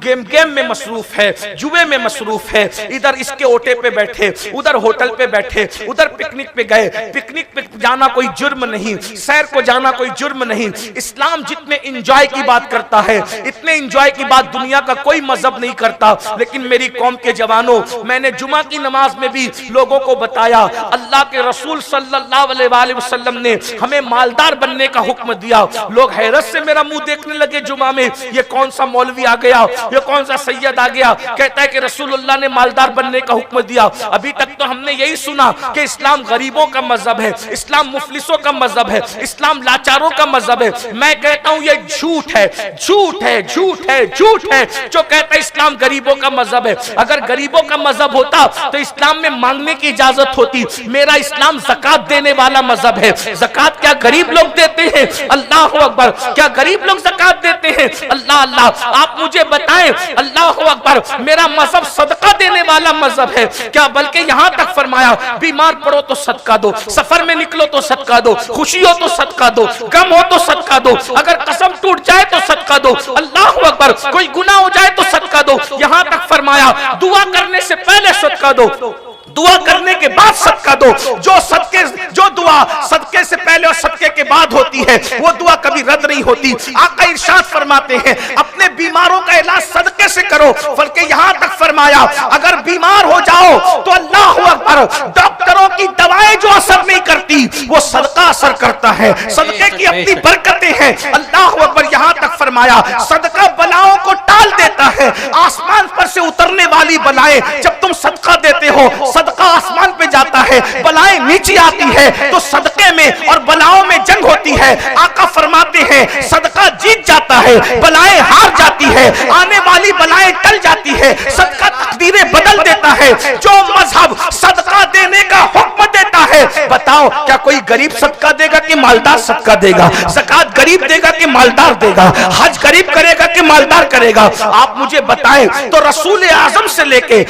गेम में मसरूफ है, जुए में मसरूफ है, इधर इसके ओटे पे बैठे, उधर होटल पे बैठे, उधर पिकनिक पे गए। पिकनिक पे जाना कोई जुर्म नहीं, सैर को जाना कोई जुर्म नहीं। इस्लाम जितने इंजॉय की बात करता है इतने इंजॉय की बात दुनिया का कोई मजहब नहीं करता। लेकिन मेरी कौम के जवानों, मैंने जुमा की नमाज में भी लोगों को बताया अल्लाह के रसूल सल्लल्लाहु अलैहि वसल्लम ने हमें मालदार बनने का हुक्म दिया। लोग हैरत से मेरा मुंह देखने लगे जुमा में, ये कौन सा मौलवी आ गया, ये कौन सा सैयद आ गया, कहता है कि रसूलुल्लाह ने मालदार बनने का हुक्म दिया। अभी तक तो हमने यही सुना कि इस्लाम गरीबों का मजहब है, इस्लाम मुफलिसों का मजहब है, इस्लाम लाचारों का मजहब है। मैं कहता हूं ये झूठ है, झूठ है, झूठ है, झूठ है जो कहता है इस्लाम गरीबों का मजहब है। अगर गरीबों का मजहब होता तो इस्लाम में मांगने की इजाजत होती। मेरा इस्लाम ज़कात देने वाला मजहब है। ज़कात क्या गरीब लोग देते हैं? अल्लाह अकबर, क्या गरीब लोग ज़कात देते हैं? अल्लाह अल्लाह, आप मुझे बताएं। अल्लाह अकबर, मेरा मजहब सदका देने वाला मजहब है। क्या बल्कि यहाँ तक फरमाया बीमार पड़ो तो सदका दो, सफर में निकलो तो सदका दो, खुशी हो तो सदका दो, गम हो तो सदका दो, अगर कसम टूट जाए तो सदका दो, अल्लाह अकबर, कोई गुनाह हो जाए तो सदका दो। यहाँ तक फरमाया दुआ करने से पहले सदका दो, दुआ करने के बाद सदका दो। जो दुआ सदके से पहले और सदके के बाद होती है वो दुआ कभी रद्द नहीं होती। आका इरशाद फरमाते हैं अपने बीमारों का इलाज सदके से करो। बल्कि यहाँ तक फरमाया अगर बीमार हो जाओ तो अल्लाह अकबर, डॉक्टरों की दवाएं जो असर नहीं करती वो सदका असर करता है। सदके की अपनी बरकतें हैं। अल्लाह अकबर, यहाँ तक फरमाया सदका बलाओं को टाल देता है। आसमान पर से उतरने वाली बलाएं जब तुम सदका देते हो, सदका आसमान पे जाता है, बलाएं नीचे आती है, तो सदके में और बलाओं में जंग होती है। आका फरमाते हैं सदका जीत जाता है, बलाएं हार जाती है, आने वाली बलाएं टल जाती है, सदका तकदीरें बदल देता है। जो मजहब सदका देने का हुक्म देता है, बताओ क्या कोई गरीब सदका देगा कि मालदार सदका देगा? ज़कात गरीब देगा कि मालदार देगा? हज गरीब करेगा कि मालदार करेगा? आप मुझे बताएं। तो रसूल आजम से लेके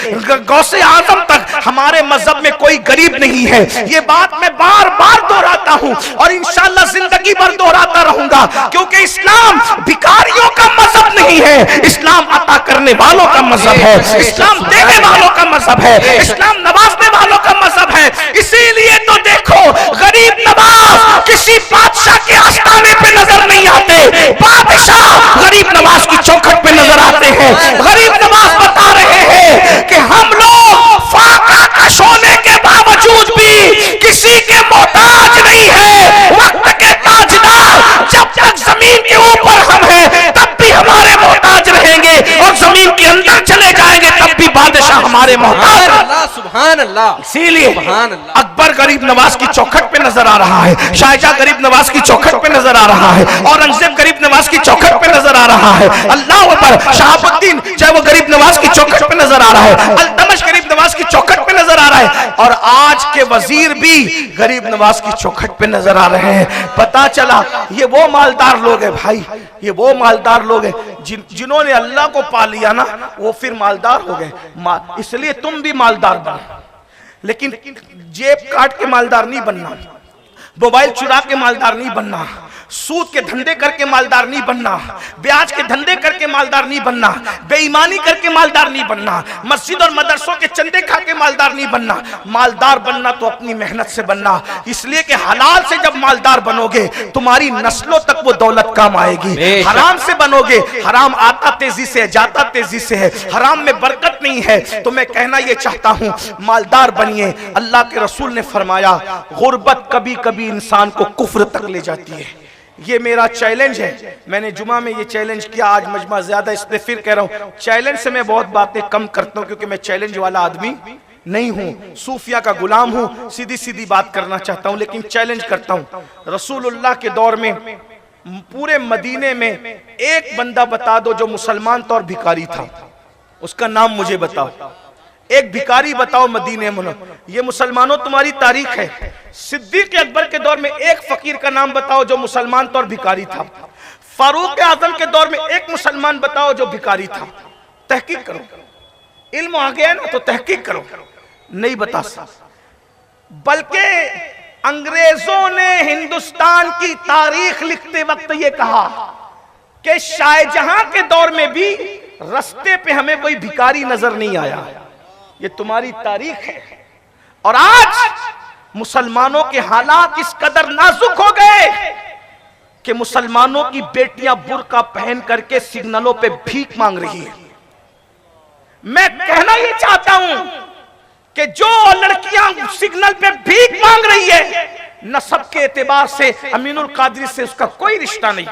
गौसे आजम तक हमारे मजहब में कोई गरीब नहीं है। ये बात मैं बार बार दोहराता हूँ और इंशाअल्लाह जिंदगी भर दोहराता रहूंगा, क्योंकि इस्लाम भिखारियों का मजहब नहीं है, इस्लाम अता करने वालों का मजहब है, इस्लाम देने वालों का मजहब है, इस्लाम नवाजने वालों का मजहब है। इसीलिए तो देखो गरीब नवाज किसी बादशाह के आस्थाने पे नजर नहीं आते, बादशाह गरीब नवाज की चौखट पे नजर आते हैं। गरीब नवाज बता रहे हैं कि हम लोग फाका कश होने के बावजूद भी किसी के मोहताज नहीं है, वक्त के ताजदार। जब तक जमीन के ऊपर हम हैं तब भी हमारे मोहताज रहेंगे और जमीन के अंदर चले जाएंगे तब भी बादशाह हमारे मोहताज। सुभान अल्लाह। इसीलिए अकबर गरीब नवाज की चौखट पे नजर आ रहा है, शाहजहां गरीब नवाज की चौखट पे नजर आ रहा है, औरंगजेब गरीब नवाज की चौखट पे नजर आ रहा है। अल्लाह अकबर, शहाबुद्दीन चाहे वो गरीब नवाज की चौखट पे नजर आ रहा है, अल्तमश गरीब नवाज की चौखट पे नजर आ रहा है, और आज के वजीर भी गरीब नवाज की चौखट पे नजर आ रहे हैं। पता चला ये वो मालदार लोग हैं भाई, ये वो मालदार लोग हैं जिन्होंने अल्लाह को पा लिया ना, वो फिर मालदार हो गए। इसलिए तुम भी मालदार बनो, लेकिन जेब काट के मालदार नहीं बनना, मोबाइल चुरा के मालदार नहीं बनना, सूद के धंधे करके मालदार नहीं बनना, ब्याज के धंधे करके मालदार नहीं बनना, बेईमानी करके मालदार नहीं बनना, मस्जिद और मदरसों के चंदे खा के मालदार नहीं बनना। मालदार बनना तो अपनी मेहनत से बनना, इसलिए कि हलाल से जब मालदार बनोगे तुम्हारी नस्लों तक वो दौलत काम आएगी। हराम से बनोगे, हराम आता तेजी से, जाता तेजी से है, हराम में बरकत नहीं है। तो मैं कहना ये चाहता हूँ मालदार बनिए। अल्लाह के रसूल ने फरमाया गुर्बत कभी कभी इंसान को कुफ्र तक ले जाती है। ये मेरा चैलेंज है। मैंने जुमा में ये चैलेंज किया, आज मजमा ज्यादा, इसलिए फिर कह रहा हूं चैलेंज से मैं बहुत बातें कम करता हूं, क्योंकि मैं चैलेंज वाला आदमी नहीं हूं, सूफिया का गुलाम हूं, सीधी सीधी बात करना चाहता हूं, लेकिन चैलेंज करता हूं। रसूलुल्लाह के दौर में पूरे मदीने में एक बंदा बता दो जो मुसलमान था और भिखारी था, उसका नाम मुझे बताओ। एक भिखारी बताओ मदीने में। ये मुसलमानों तुम्हारी तारीख है। सिद्दीक अकबर के दौर में एक फकीर का नाम बताओ जो मुसलमान था और भिखारी था। फारूक आजम के दौर में एक मुसलमान बताओ जो भिखारी था। तहकीक करो, इल्म आ गया ना तो तहकीक करो। नहीं बता सकते। बल्कि अंग्रेजों ने हिंदुस्तान की तारीख लिखते वक्त ये कहा कि शाहजहां के दौर में भी रास्ते पे हमें कोई भिखारी नजर नहीं आया। ये तुम्हारी तारीख है। और आज मुसलमानों के हालात इस कदर नाजुक हो गए कि मुसलमानों की बेटियां बुर्का पहन करके सिग्नलों पे भीख मांग रही है। मैं कहना ये चाहता हूं कि जो लड़कियां सिग्नल पे भीख मांग रही है, नस्ब के एतबार से अमीनुल कादरी से उसका कोई रिश्ता नहीं,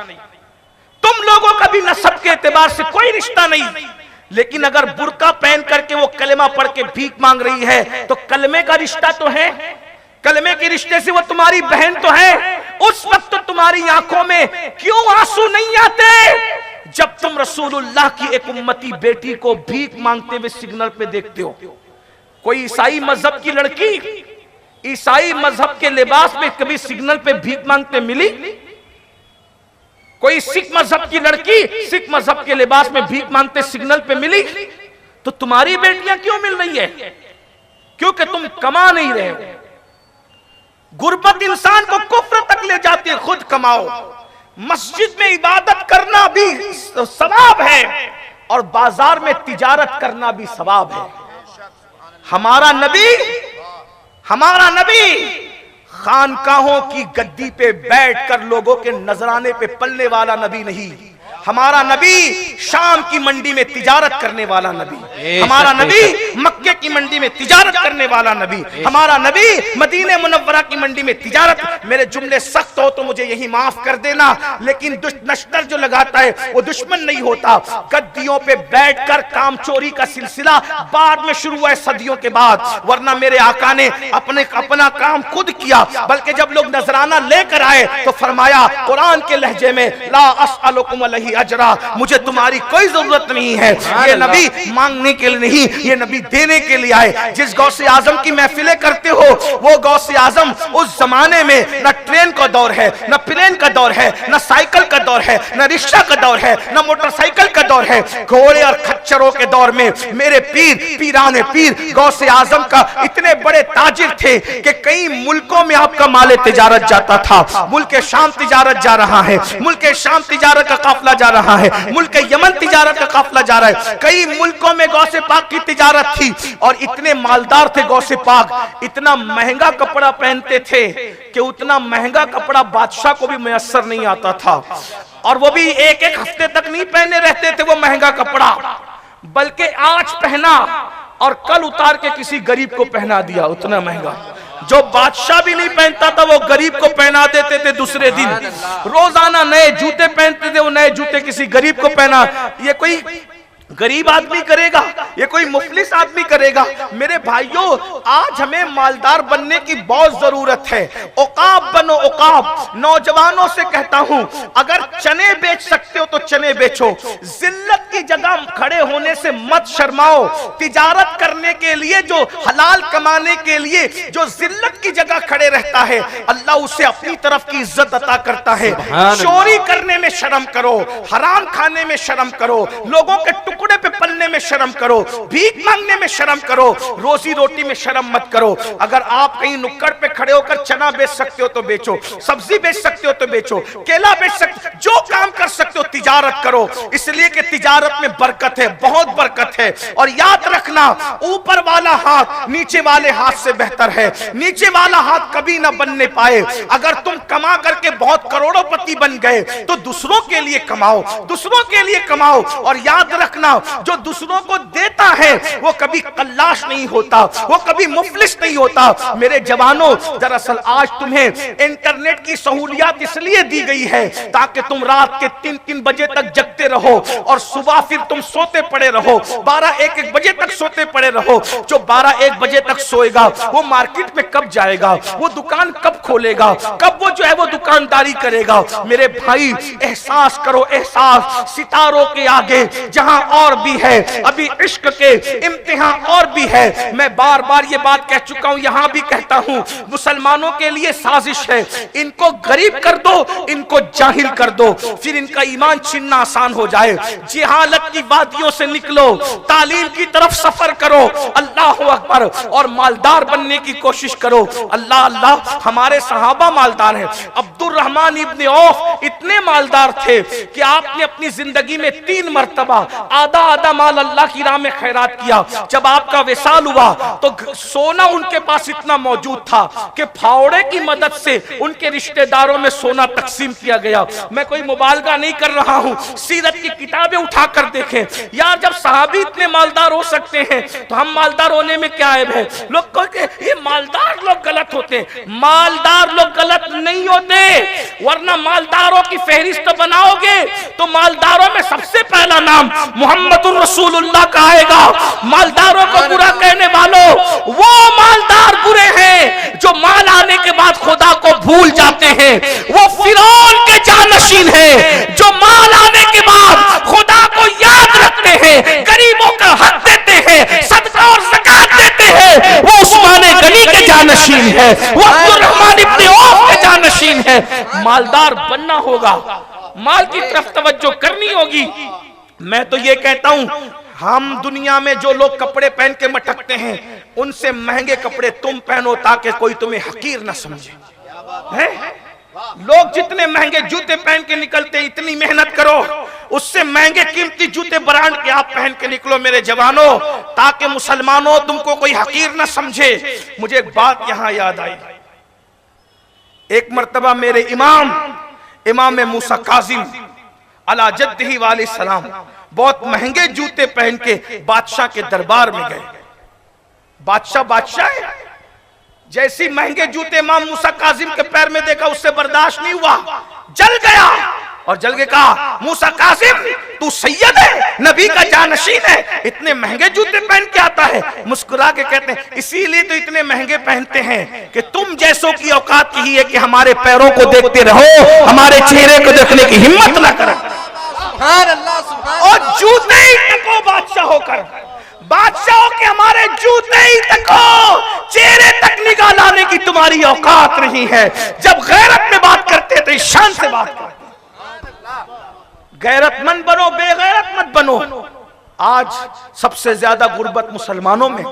तुम लोगों का भी नस्ब के एतबार से कोई रिश्ता नहीं। लेकिन अगर बुर्का पहन करके वो कलमा पढ़ के भीख मांग रही है तो कलमे का रिश्ता तो है, कलमे के रिश्ते से वो तुम्हारी बहन तो है। उस वक्त तो तुम्हारी आंखों में क्यों आंसू नहीं आते जब तुम रसूलुल्लाह की एक उम्मती बेटी को भीख मांगते हुए सिग्नल पे देखते हो? कोई ईसाई मजहब की लड़की ईसाई मजहब के लिबास में कभी सिग्नल पे भीख मांगते मिली? कोई सिख मजहब की लड़की सिख मजहब के लिबास में भीख मांगते सिग्नल पे मिली? तो तुम्हारी बेटियां क्यों मिल रही है? क्योंकि तुम कमा नहीं रहे हो। गुर्बत इंसान को कुफ्र तक ले जाती है। खुद कमाओ। मस्जिद में इबादत करना भी सवाब है और बाजार में तिजारत करना भी सवाब है। हमारा नबी खानकाहों की गद्दी पे बैठकर लोगों के नजराने पे पलने वाला नबी नहीं। हमारा नबी शाम की मंडी में तिजारत करने वाला नबी। हमारा नबी मक्के की मंडी में तिजारत करने वाला नबी। हमारा नबी मदीने मुनव्वरा की मंडी में तिजारत। मेरे जुमले सख्त हो तो मुझे यही माफ कर देना, लेकिन नश्तर जो लगाता है वो दुश्मन नहीं होता। गद्दियों पे बैठकर काम चोरी का सिलसिला बाद में शुरू हुआ है, सदियों के बाद, वरना मेरे आका ने अपना काम खुद किया। बल्कि जब लोग नजराना लेकर आए तो फरमाया कुरान के लहजे में, ला अस्अलुकुम अलैहि अजरा, मुझे तुम्हारी कोई जरूरत नहीं है। ये नबी मांगने के लिए नहीं, ये नबी देने के लिए आए। जिस गौसे आजम की महफिलें करते हो वो गौसे आजम उस जमाने में न ट्रेन का दौर है, न प्लेन का दौर है, न साइकिल का दौर है, न रिक्शा का दौर है, न मोटरसाइकिल का दौर है। घोड़े और खच्चरों के दौर में मेरे पीराने पीर गौसे आजम का इतने बड़े ताजिर थे कि कई मुल्कों में आपका माले तिजारत जाता था। मुल्क शाम तिजारत जा रहा है, मुल्क शाम तिजारत का काफिला जा रहा है, मुल्क यमन तिजारत का काफिला जा रहा है। कई मुल्कों में गौसे पाक की तिजारत थी और इतने मालदार थे गौसे पाक, इतना महंगा कपड़ा पहनते थे कि उतना महंगा कपड़ा बादशाह को भी मुयस्सर नहीं आता था। और वो भी एक एक हफ्ते तक नहीं पहने रहते थे वो महंगा कपड़ा, बल्कि आज पहना और कल उतार के किसी गरीब को पहना दिया। उतना महंगा जो बादशाह भी नहीं पहनता था वो गरीब को पहना देते थे। दूसरे दिन रोजाना नए जूते पहनते थे, वो नए जूते किसी गरीब को पहना। ये कोई गरीब आदमी करेगा? ये कोई मुफलिस आदमी करेगा? मेरे भाइयों, आज हमें मालदार बनने की बहुत जरूरत है। औकाब बनो, औकाब। नौजवानों से कहता हूं, अगर चने बेच सकते हो तो चने बेचो। जिल्लत की जगह खड़े होने से मत शर्माओ। तिजारत करने के लिए, जो हलाल कमाने के लिए जो जिल्लत की जगह खड़े रहता है, अल्लाह उसे अपनी तरफ की इज्जत अता करता है। चोरी करने में शर्म करो, हराम खाने में शर्म करो, लोगों के टुकड़े पे पलने में शर्म करो, भीख मांगने में शर्म करो, रोजी रोटी में शर्म मत करो। अगर आप कहीं नुक्कड़ पे खड़े होकर चना बेच सकते हो तो बेचो, सब्जी बेच सकते हो तो बेचो, केला बेच सकते हो, जो काम कर सकते हो तिजारत करो। इसलिए कि तिजारत में बरकत है, बहुत बरकत है। और याद रखना, ऊपर वाला हाथ नीचे वाले हाथ से बेहतर है। नीचे वाला हाथ कभी ना बनने पाए। अगर तुम कमा करके बहुत करोड़ोंपति बन गए तो दूसरों के लिए कमाओ, दूसरों के लिए कमाओ। और याद रखना, रखना, जो दूसरों को देता है वो कभी कल्लाश नहीं होता, वो कभी मुफलिस नहीं होता। मेरे जवानों, दरअसल आज तुम्हें इंटरनेट की सहूलियत इसलिए दी गई है ताकि तुम रात के 3-3 बजे तक जगते रहो और सुबह फिर तुम सोते पड़े रहो, 12-1 बजे तक सोते पड़े रहो। जो 12-1 बजे तक सोएगा वो मार्केट में कब जाएगा, वो दुकान कब खोलेगा, कब वो जो है वो दुकानदारी करेगा। मेरे भाई एहसास करो, एहसास सितारों के आगे जहां और भी है अभी इश्क के इम्तिहान और भी है। मैं बार बार ये बात कह चुका हूं, यहां भी कहता हूं, मुसलमानों के लिए साजिश है, इनको गरीब कर दो, इनको जाहिल कर दो, फिर इनका ईमान छीनना आसान हो जाए। जिहालत की वादियों से निकलो, तालीम की तरफ सफर करो, अल्लाह अकबर, और मालदार बनने की कोशिश करो। अल्लाह अल्लाह, हमारे सहाबा मालदार हैं। अब्दुल रहमान इब्ने औफ इतने मालदार थे कि आपने अपनी जिंदगी में 3 मरतबा आधा आधा माल अल्लाह की राह में खैरात किया। जब आपका विसाल हुआ तो सोना उनके पास इतना मौजूद था कि फावड़े की मदद से उनके रिश्तेदारों में सोना तकसीम किया गया। मैं कोई मुबालगा नहीं कर रहा हूं, सीरत की किताबें उठाकर देखें यार। जब सहाबी इतने मालदार हो सकते हैं तो हम मालदार होने में क्या ऐब है? लोग कहते ये मालदार लोग गलत होते हैं, मालदार लोग गलत नहीं होते, वरना मालदारों की फहरिस्त बनाओगे तो मालदारों में सबसे पहला नाम मोहम्मदुर रसूलुल्लाह का आएगा। मालदारों को बुरा कहने वालों, वो मालदार बुरे हैं जो माल आने के बाद खुदा को भूल जाते हैं। वो फिरौन के जानशीन हैं जो माल आने के बाद खुदा को याद रखते हैं, गरीबों का हक देते हैं, सदका और ज़कात देते हैं। वो उस्मान गनी के जानशीन है, वो अब्दुल रहमान इब्ने औफ के जानशीन है। मालदार बनना होगा, माल की तरफ तवज्जो करनी होगी। मैं तो ये कहता हूं, हम दुनिया में जो लोग कपड़े पहन के मटकते हैं उनसे महंगे कपड़े तुम पहनो ताकि कोई तुम्हें हकीर ना समझे। है? लोग जितने महंगे जूते पहन के निकलते, इतनी मेहनत करो, उससे महंगे कीमती जूते ब्रांड के आप पहन के निकलो मेरे जवानों, ताकि मुसलमानों तुमको कोई हकीर ना समझे। मुझे एक बात यहां याद आई। एक मर्तबा मेरे इमाम मूसा काजिम अला जद्दिही वाले सलाम बहुत महंगे जूते पहन के बादशाह के दरबार में गए। बादशाह है, जैसी महंगे जूते इमाम मूसा काजिम के पैर में देखा उससे बर्दाश्त नहीं हुआ, जल गया और जल के कहा, मूसा काजिम तू सैयद है, नबी का जानशीन है, इतने महंगे जूते पहन के आता है। मुस्कुरा के कहते हैं इसीलिए तो इतने महंगे पहनते हैं कि तुम जैसों की औकात यही है कि हमारे पैरों को देखते रहो, हमारे चेहरे को देखने की हिम्मत ना करें। और जूते ही तको बादशाह होकर, बादशाहों के हमारे जूते ही तको, चेहरे तक निगाह लाने की तुम्हारी औकात नहीं है। जब गैरत में बात करते तो शान से बात करते, गैरतमंद बनो, बेगैरत मत बनो। आज सबसे ज्यादा गुर्बत मुसलमानों में।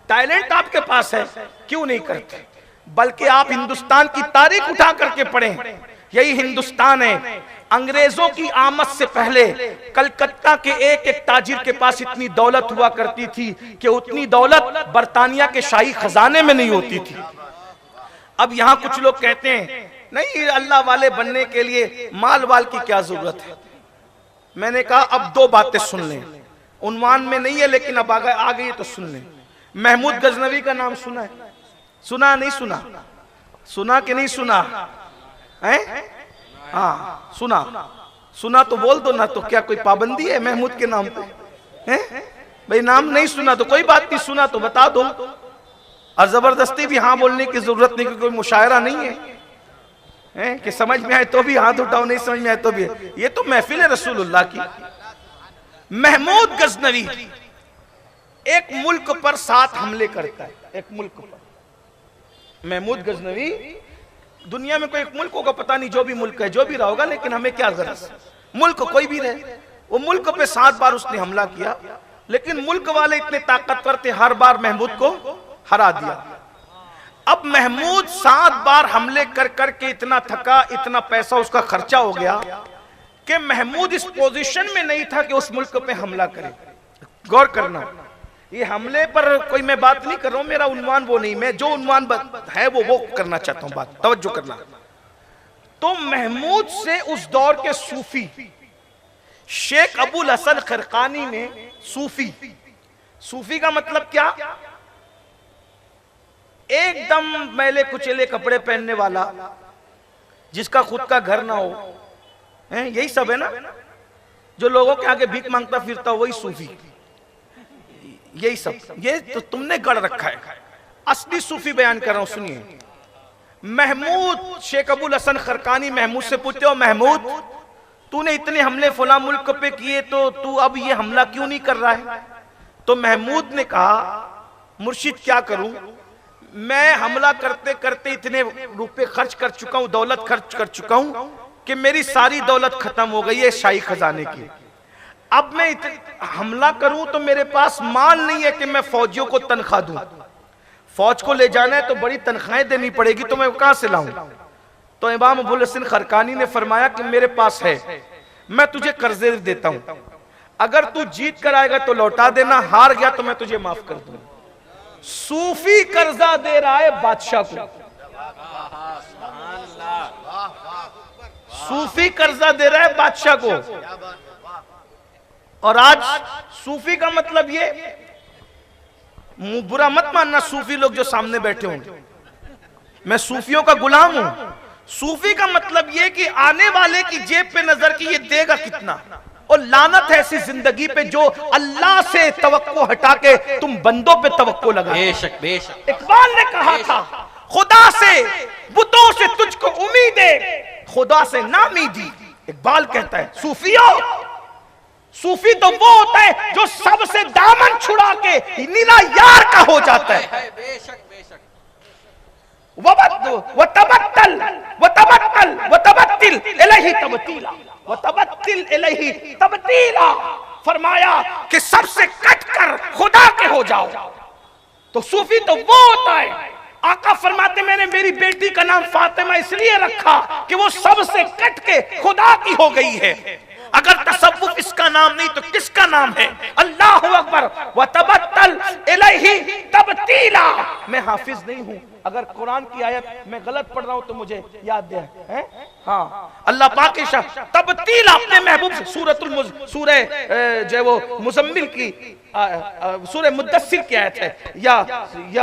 टैलेंट आपके पास है, क्यों नहीं करते? बल्कि आप हिंदुस्तान की तारीख उठा करके पढ़ें, यही हिंदुस्तान है। अंग्रेजों की आमद से पहले कलकत्ता के एक एक ताजिर के पास इतनी दौलत हुआ करती थी कि उतनी दौलत बरतानिया के शाही खजाने में नहीं होती थी। अब यहां कुछ लोग कहते हैं नहीं, अल्लाह वाले बनने के लिए माल वाल की क्या जरूरत है। मैंने कहा अब 2 बातें सुन लें, उन्वान में नहीं है लेकिन अब आ गई तो सुन लें। महमूद गजनवी का नाम सुना है? सुना नहीं सुना? सुना कि नहीं सुना है? हाँ सुना तो बोल दो ना, तो क्या कोई पाबंदी है महमूद के नाम पे? हैं भाई, नाम नहीं सुना तो कोई बात नहीं, सुना तो बता दो। और जबरदस्ती भी हाँ बोलने की जरूरत नहीं, कोई मुशायरा नहीं है कि समझ में आए तो भी हाथ उठाओ, नहीं समझ में आए तो भी। ये तो महफिल है रसूलुल्लाह की। महमूद गजनवी एक मुल्क पर 7 हमले करता है, एक मुल्क पर। महमूद गजनवी, दुनिया में कोई एक मुल्क होगा, पता नहीं, जो भी मुल्क है, जो भी रहा होगा, लेकिन हमें क्या गरज, मुल्क कोई भी रहे, वो मुल्क पे 7 बार उसने हमला किया, लेकिन मुल्क वाले इतने ताकतवर थे, हर बार महमूद को हरा दिया। अब महमूद 7 बार हमले कर करके इतना थका, इतना पैसा उसका खर्चा हो गया कि महमूद इस पोजीशन में नहीं था कि उस मुल्क पे हमला करे। गौर करना, ये हमले पर कोई मैं बात नहीं कर रहा हूं, मेरा उन्वान वो नहीं, मैं जो उन्वान है वो करना चाहता हूं, बात तवज्जो करना। तो महमूद से उस दौर के सूफी शेख अबुल हसन खरकानी ने सूफी, सूफी का मतलब क्या? एकदम मैले कुचले कपड़े पहनने वाला, जिसका खुद का घर ना हो, यही सब है ना, जो लोगों के आगे भीख मांगता फिरता, वही सूफी। यही सब, ये तो तुमने गढ़ रखा है। असली सूफी बयान कर रहा हूं, सुनिए। महमूद, शेख अबुल हसन खरकानी महमूद से पूछते हो, महमूद तूने इतने हमले फला मुल्क पे किए, तो तू अब ये हमला क्यों नहीं कर रहा है? तो महमूद ने कहा, मुर्शिद क्या करूं, मैं हमला करते करते इतने रुपए खर्च कर चुका हूं, दौलत खर्च कर चुका हूं कि मेरी सारी दौलत खत्म हो गई है शाही खजाने की। अब मैं हमला करूं तो मेरे पास माल नहीं है कि मैं फौजियों को तनख्वाह दूं। फौज को ले जाना है तो बड़ी तनख्वाहें देनी पड़ेगी, तो मैं कहां से लाऊं? तो इमाम अबुल हसन खरकानी ने फरमाया कि मेरे पास है, मैं तुझे कर्जे देता हूं, अगर तू जीत कर आएगा तो लौटा देना, हार गया तो मैं तुझे माफ कर दूंगा। सूफी कर्जा दे रहा है बादशाह को, सूफी कर्जा दे रहा है बादशाह को। और आज सूफी का मतलब ये, बुरा मत मानना सूफी लोग जो सामने बैठे होंगे, मैं सूफियों का गुलाम हूं। सूफी का मतलब ये कि आने वाले की जेब पे नजर की ये देगा कितना, और लानत है ऐसी जिंदगी पे जो अल्लाह से तवक्को हटा के तुम बंदों पे तवक्को लगा। बेशक बेशक। इकबाल ने कहा था, खुदा से बुतों से तुझको उम्मीद है, खुदा से नामीदी। इकबाल कहता है, सूफियों, सूफी तो वो होता है जो सबसे दामन छुड़ा के नीला यार का हो जाता है। बेशक बेशक। फरमाया कि सबसे कट कर खुदा के हो जाओ। तो सूफी तो वो होता है, आका फरमाते मैंने मेरी बेटी का नाम फातिमा इसलिए रखा कि वो सबसे कट के खुदा की हो गई है। अगर तसव्वुफ इसका नाम नहीं तो किसका नाम है? अल्लाहु अकबर व तबत्तल इलैहि तबतीला। मैं हाफिज नहीं हूं, अगर कुरान की आयत मैं गलत पढ़ रहा हूं तो मुझे याद दे। हाँ, अल्लाह पाक के तबतीला अपने महबूब से, सूरह जो वो मुजम्मिल की, सूरह मुद्दस्सिर की आयत है, या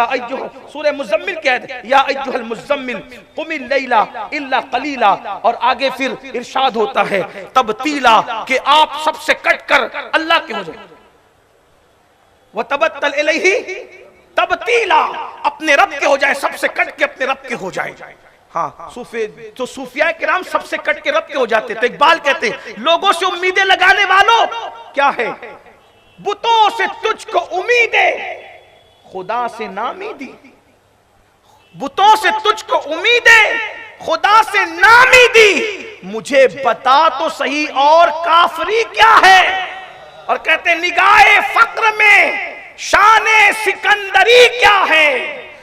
अय्युहा, सूरह मुजम्मिल की आयत है, या अय्युहल मुजम्मिल कुमिल लैला इल्ला कलीला। और आगे फिर इरशाद होता है तबतीला कि आप सबसे कट कर अल्लाह के हो जाए। व तबत्तल इलैहि तबतीला, अपने रब के हो जाए, सबसे कट के अपने रब के हो जाए। हाँ, सूफी तो सूफिया किराम सबसे कट के रब के हो जाते। तो इकबाल कहते लोगों से उम्मीदें लगाने वालों क्या है, बुतों से तुझको उम्मीदें, खुदा से नामीदी। बुतों से तुझको उम्मीदें, खुदा से नामीदी। मुझे बता तो सही और काफरी क्या है? और कहते निगाहे फक्र में शाने सिकंदरी क्या है?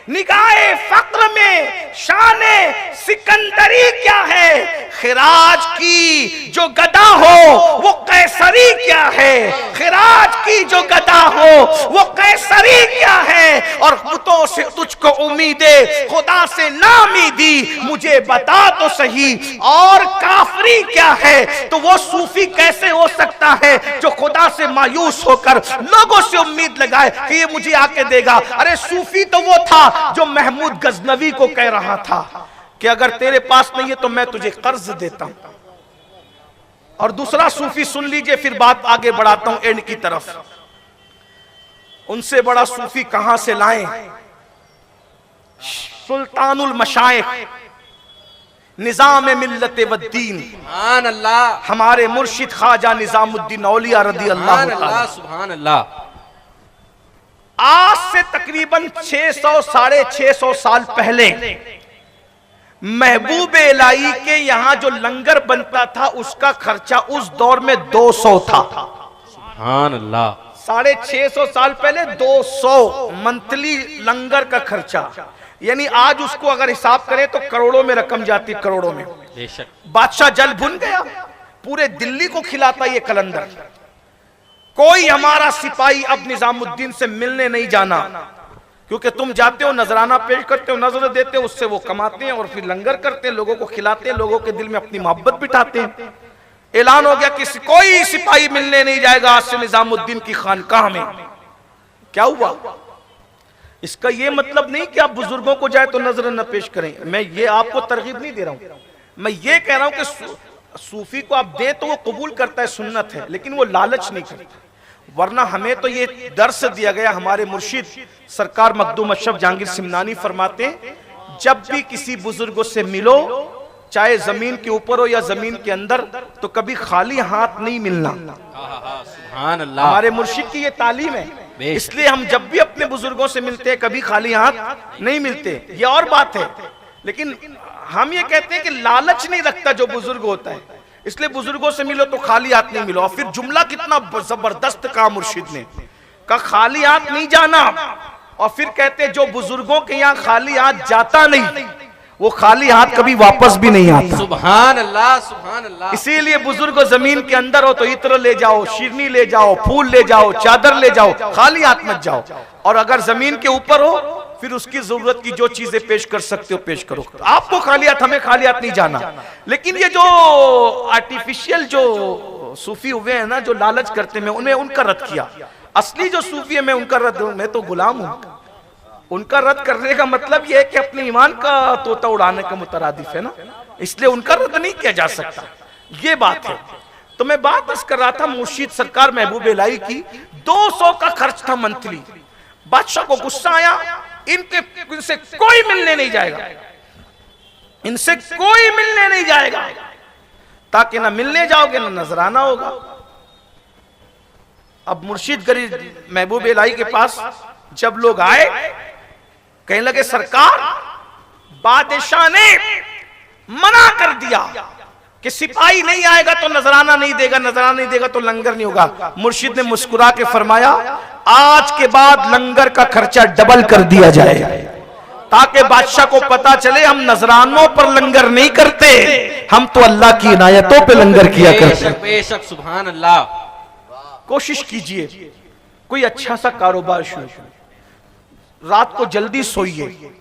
निगाहे फक्र में शाने सिकंदरी क्या है? खिराज की जो गदा हो वो कैसरी क्या है? खिराज की जो गदा हो वो कैसरी क्या है? और बुतों से तुझको उम्मीदें, खुदा से नामीदी। मुझे बता तो सही और काफरी क्या है? तो वो सूफी कैसे हो सकता है जो खुदा से मायूस होकर लोगों से उम्मीद लगाए कि ये मुझे आके देगा? अरे सूफी तो वो था जो महमूद गजनवी को कह रहा था कि अगर तेरे पास नहीं है तो मैं तुझे कर्ज देता हूं। और दूसरा सूफी सुन लीजिए, फिर बात आगे बढ़ाता हूं एंड की तरफ। उनसे बड़ा सूफी कहां से लाएं? सुल्तानुल मशाइख, निजाम मिल्लत वद्दीन, सुभान अल्लाह, हमारे मुर्शिद ख्वाजा निजामुद्दीन औलिया रदी अल्लाह ताला। सुभान अल्लाह। आज से तकरीबन 600 साढ़े 600 साल पहले महबूब इलाही के यहां जो लंगर बनता था उसका खर्चा उस दौर में 200 था। सुभान अल्लाह। 650 साल पहले 200 मंथली लंगर का खर्चा, यानी आज उसको अगर हिसाब करें तो करोड़ों में रकम जाती, करोड़ों में। बेशक। बादशाह जल भुन गया, पूरे दिल्ली को खिलाता ये कलंदर। कोई हमारा सिपाही अब निजामुद्दीन से मिलने नहीं जाना, क्योंकि तुम जाते हो नजराना पेश करते हो, नजर देते हो, उससे वो कमाते हैं और फिर लंगर करते हैं, लोगों को खिलाते हैं, लोगों के दिल में अपनी मोहब्बत बिठाते हैं। ऐलान हो गया कि कोई सिपाही मिलने नहीं जाएगा आज से निजामुद्दीन की खानकाह में। क्या हुआ? इसका यह मतलब नहीं कि आप बुजुर्गों को जाए तो नजर न पेश करें। मैं ये आपको तरगीब नहीं दे रहा हूं, मैं ये कह रहा हूं कि सूफी को आप दे तो वो कबूल करता है, सुन्नत है, लेकिन वो लालच नहीं करता। वरना हमें तो ये दर्स दिया गया, हमारे मुर्शिद सरकार मखदूम अशरफ जहांगीर सिमनानी फरमाते हैं, जब भी किसी बुजुर्गों से मिलो, चाहे जमीन के ऊपर हो या जमीन के अंदर, तो कभी खाली हाथ नहीं मिलना। सुभान अल्लाह। हमारे मुर्शिद की ये तालीम है, इसलिए हम जब भी अपने बुजुर्गों से मिलते हैं कभी खाली हाथ नहीं मिलते। ये और बात है, लेकिन हम ये कहते हैं कि लालच नहीं रखता जो बुजुर्ग होता है, इसलिए बुजुर्गों से मिलो तो खाली हाथ नहीं मिलो। और फिर जुमला कितना जबरदस्त कहा मुर्शिद ने, कहा खाली हाथ नहीं जाना, और फिर कहते जो बुजुर्गों के यहाँ खाली हाथ जाता नहीं, वो खाली हाथ कभी वापस भी नहीं आता। सुभान अल्लाह, सुभान अल्लाह। इसीलिए बुजुर्ग जमीन के अंदर हो तो इत्र ले जाओ, शिरनी ले जाओ, फूल ले जाओ, चादर ले जाओ, खाली हाथ मत जाओ। और अगर जमीन के ऊपर हो फिर उसकी जरूरत की जो चीजें पेश कर सकते हो पेश करो। आपको खाली हाथ, हमें खाली हाथ नहीं जाना। लेकिन ये जो आर्टिफिशियल जो सूफी हुए हैं ना, जो लालच करते हैं, उन्हें उनका रद्द किया। असली जो सूफी है मैं उनका रद्द, मैं तो गुलाम हूं। उनका रद्द करने का मतलब यह है कि अपने ईमान का तोता उड़ाने का मुतरादिफ है ना, इसलिए उनका रद्द नहीं किया जा सकता। ये बात है। तो मैं बात बस कर रहा था मुर्शिद सरकार महबूब इलाही की, 200 का खर्च था मंथली। बादशाह को गुस्सा आया, इनसे कोई मिलने नहीं जाएगा, इनसे कोई मिलने नहीं जाएगा, ताकि ना मिलने जाओगे ना नजराना होगा। अब मुर्शिद गरीब महबूब इलाही के पास जब लोग आए, कहने लगे सरकार, बादशाह ने मना कर दिया कि सिपाही नहीं आएगा तो नजराना नहीं देगा, नजराना नहीं देगा तो लंगर नहीं होगा। मुर्शिद ने मुस्कुरा के फरमाया, आज के बाद लंगर का खर्चा डबल कर दिया जाए, ताकि बादशाह को पता चले हम नजरानों पर लंगर नहीं करते, हम तो अल्लाह की इनायतों पे लंगर किया करते। बेशक, सुभान अल्लाह। कोशिश कीजिए कोई अच्छा सा कारोबार शुरू, रात को जल्दी सोइए,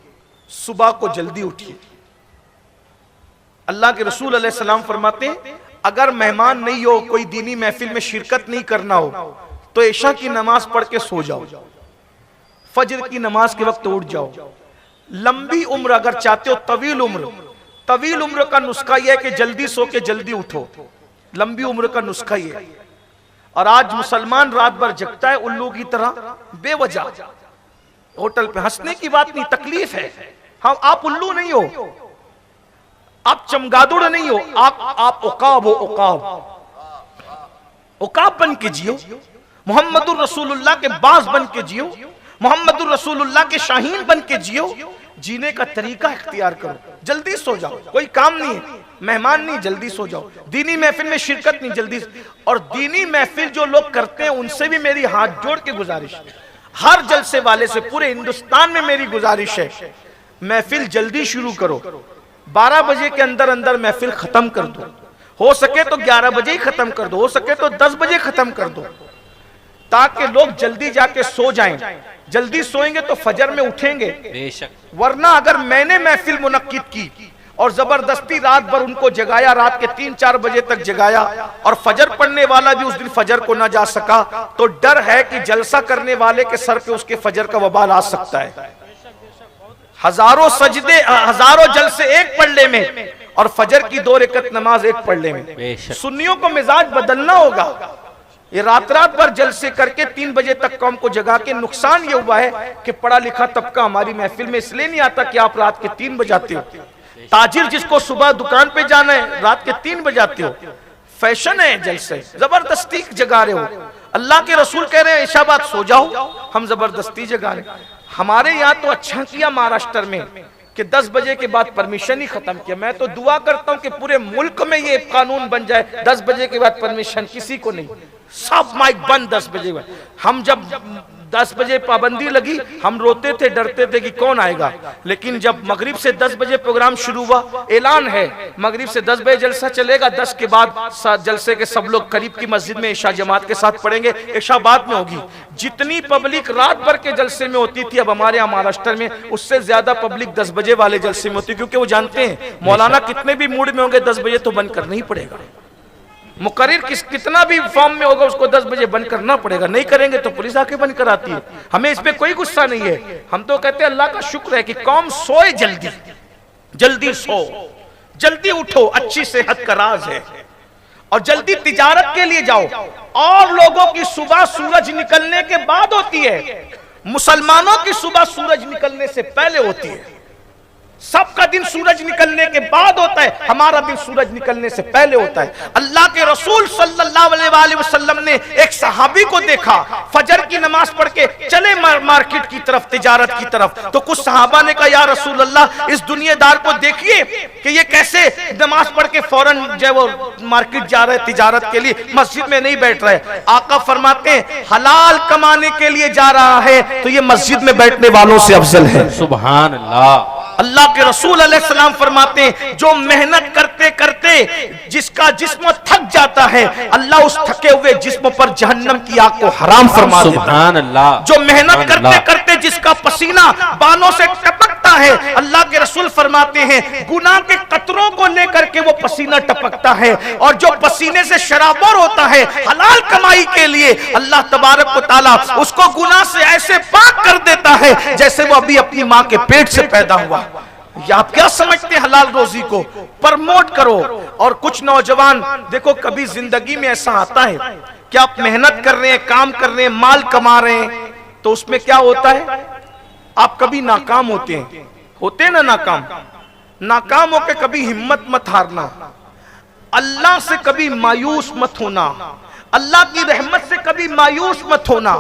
सुबह को जल्दी उठिए। अल्लाह के रसूल अलैहि सलाम फरमाते हैं, अगर मेहमान नहीं हो, कोई दीनी महफिल में शिरकत नहीं करना हो, तो इशा की नमाज पढ़ के सो जाओ, फजर की नमाज के वक्त उठ जाओ। लंबी उम्र अगर चाहते हो, तवील उम्र का नुस्खा यह है कि जल्दी सो के जल्दी उठो, लंबी उम्र का नुस्खा यह है। और आज मुसलमान रात भर जगता है उल्लू की तरह बेवजह। होटल पे हंसने की बात नहीं, तकलीफ है। हाँ, आप उल्लू नहीं हो, आप चमगादड़ नहीं हो, आप उकाब हो, उकाब बन के जियो, मोहम्मदुर रसूलुल्लाह के बाज बन के जियो, मोहम्मदुर रसूलुल्लाह के शाहीन बन के जियो। जीने का तरीका इख्तियार करो, जल्दी सो जाओ, कोई काम नहीं है, मेहमान नहीं, जल्दी सो जाओ। दीनी महफिल में शिरकत नहीं, जल्दी। और दीनी महफिल जो लोग करते हैं उनसे भी मेरी हाथ जोड़ के गुजारिश है, हर जलसे वाले से पूरे हिंदुस्तान में मेरी गुजारिश है, महफिल जल्दी शुरू करो, 12 बजे के अंदर अंदर महफिल खत्म कर दो, हो सके तो 11 बजे ही खत्म कर दो, हो सके तो 10 बजे खत्म कर दो, ताकि लोग जल्दी जाके सो जाएं। जल्दी सोएंगे तो फजर में उठेंगे। बेशक। वरना अगर मैंने महफिल मुनक्किद की और जबरदस्ती रात भर उनको जगाया, रात के 3-4 बजे तक जगाया, और फजर पढ़ने वाला भी उस दिन फजर को ना जा सका, तो डर है कि जलसा करने वाले के सर पे उसके फजर का वबाल आ सकता है। हजारों सजदे, हजारों जलसे एक पढ़ने में, और फजर की 2 रकअत नमाज एक पढ़ने में। सुन्नियों को मिजाज बदलना होगा। ये रात भर जलसे करके 3 बजे तक कौम को जगा के नुकसान ये हुआ है कि पढ़ा लिखा तबका हमारी महफिल में इसलिए नहीं आता कि आप रात के 3 बजे आते हो। ताजिर जिसको सुबह दुकान पे जाना है रात के 3 बजे आते हो। फैशन है जलसे, जबरदस्ती जगा रहे हो। अल्लाह के रसूल कह रहे हैं इशा बाद सो जाओ, हम जबरदस्ती जगा रहे। हमारे यहाँ तो अच्छा किया महाराष्ट्र में कि 10 बजे के बाद परमिशन ही खत्म किया। मैं तो दुआ करता हूं कि पूरे मुल्क में ये कानून बन जाए, 10 बजे के बाद परमिशन किसी को नहीं, सब माइक बंद 10 बजे बाद। हम जब 10 बजे पाबंदी लगी हम रोते थे, डरते थे कि कौन आएगा, लेकिन जब मगरिब से 10 बजे प्रोग्राम शुरू हुआ, ऐलान है मगरिब से 10 बजे जलसा चलेगा, 10 के बाद जलसे के सब लोग करीब की मस्जिद में इशा जमात के साथ पढ़ेंगे, इशा बाद में होगी। जितनी पब्लिक रात भर के जलसे में होती थी अब हमारे यहाँ महाराष्ट्र में उससे ज्यादा पब्लिक 10 बजे वाले जलसे में होती, क्योंकि वो जानते हैं मौलाना कितने भी मूड में होंगे 10 बजे तो बंद करना ही पड़ेगा। मुकर्रिर कितना भी फॉर्म में होगा उसको 10 बजे बंद करना पड़ेगा, नहीं करेंगे तो पुलिस आके बंद कराती है। हमें इस पे कोई गुस्सा नहीं है, हम तो कहते हैं अल्लाह का शुक्र है कि कौम सोए, जल्दी जल्दी सो, जल्दी उठो, अच्छी सेहत का राज है, और जल्दी तिजारत के लिए जाओ। और लोगों की सुबह सूरज निकलने के बाद होती है, मुसलमानों की सुबह सूरज निकलने से पहले होती है। सबका दिन सूरज निकलने के बाद होता है, हमारा दिन सूरज निकलने से पहले होता है। अल्लाह के रसूल सल्लल्लाहु अलैहि वसल्लम ने एक सहाबी को देखा, फजर की नमाज पढ़ के चले मार्केट की तरफ, तिजारत की तरफ। तो कुछ सहाबा ने कहा, या रसूल अल्लाह, इस दुनियादार को देखिए कि ये कैसे नमाज पढ़ के फौरन जो है वो मार्केट जा रहे, तिजारत के लिए, मस्जिद में नहीं बैठ रहे। आका फरमाते हैं, हलाल कमाने के लिए जा रहा है तो ये मस्जिद में बैठने वालों से अफजल है। सुभान अल्लाह। अल्लाह के रसूल अलैहिस्सलाम फरमाते हैं, जो मेहनत करते करते जिसका जिस्म थक जाता है, अल्लाह उस थके हुए जिस्म पर जहन्नम की आग को हराम फरमा देता है। सुभान अल्लाह। जो मेहनत करते करते जिसका पसीना बालों से टपकता है, अल्लाह के रसूल फरमाते हैं, गुनाह के कतरों को लेकर के वो पसीना टपकता है। और जो पसीने से शराबोर होता है हलाल कमाई के लिए, अल्लाह तबारक व तआला उसको गुनाह से ऐसे पाक कर देता है जैसे वो अभी अपनी माँ के पेट से पैदा हुआ। या आप क्या समझते हैं, हलाल रोजी को प्रमोट करो। और कुछ नौजवान देखो, कभी जिंदगी में ऐसा आता है कि आप मेहनत कर रहे हैं, काम कर रहे हैं, माल कमा रहे हैं, तो उसमें क्या होता है, आप कभी नाकाम होते हैं ना, नाकाम होकर कभी हिम्मत मत हारना, अल्लाह से कभी मायूस मत होना, अल्लाह की रहमत से कभी मायूस मत होना।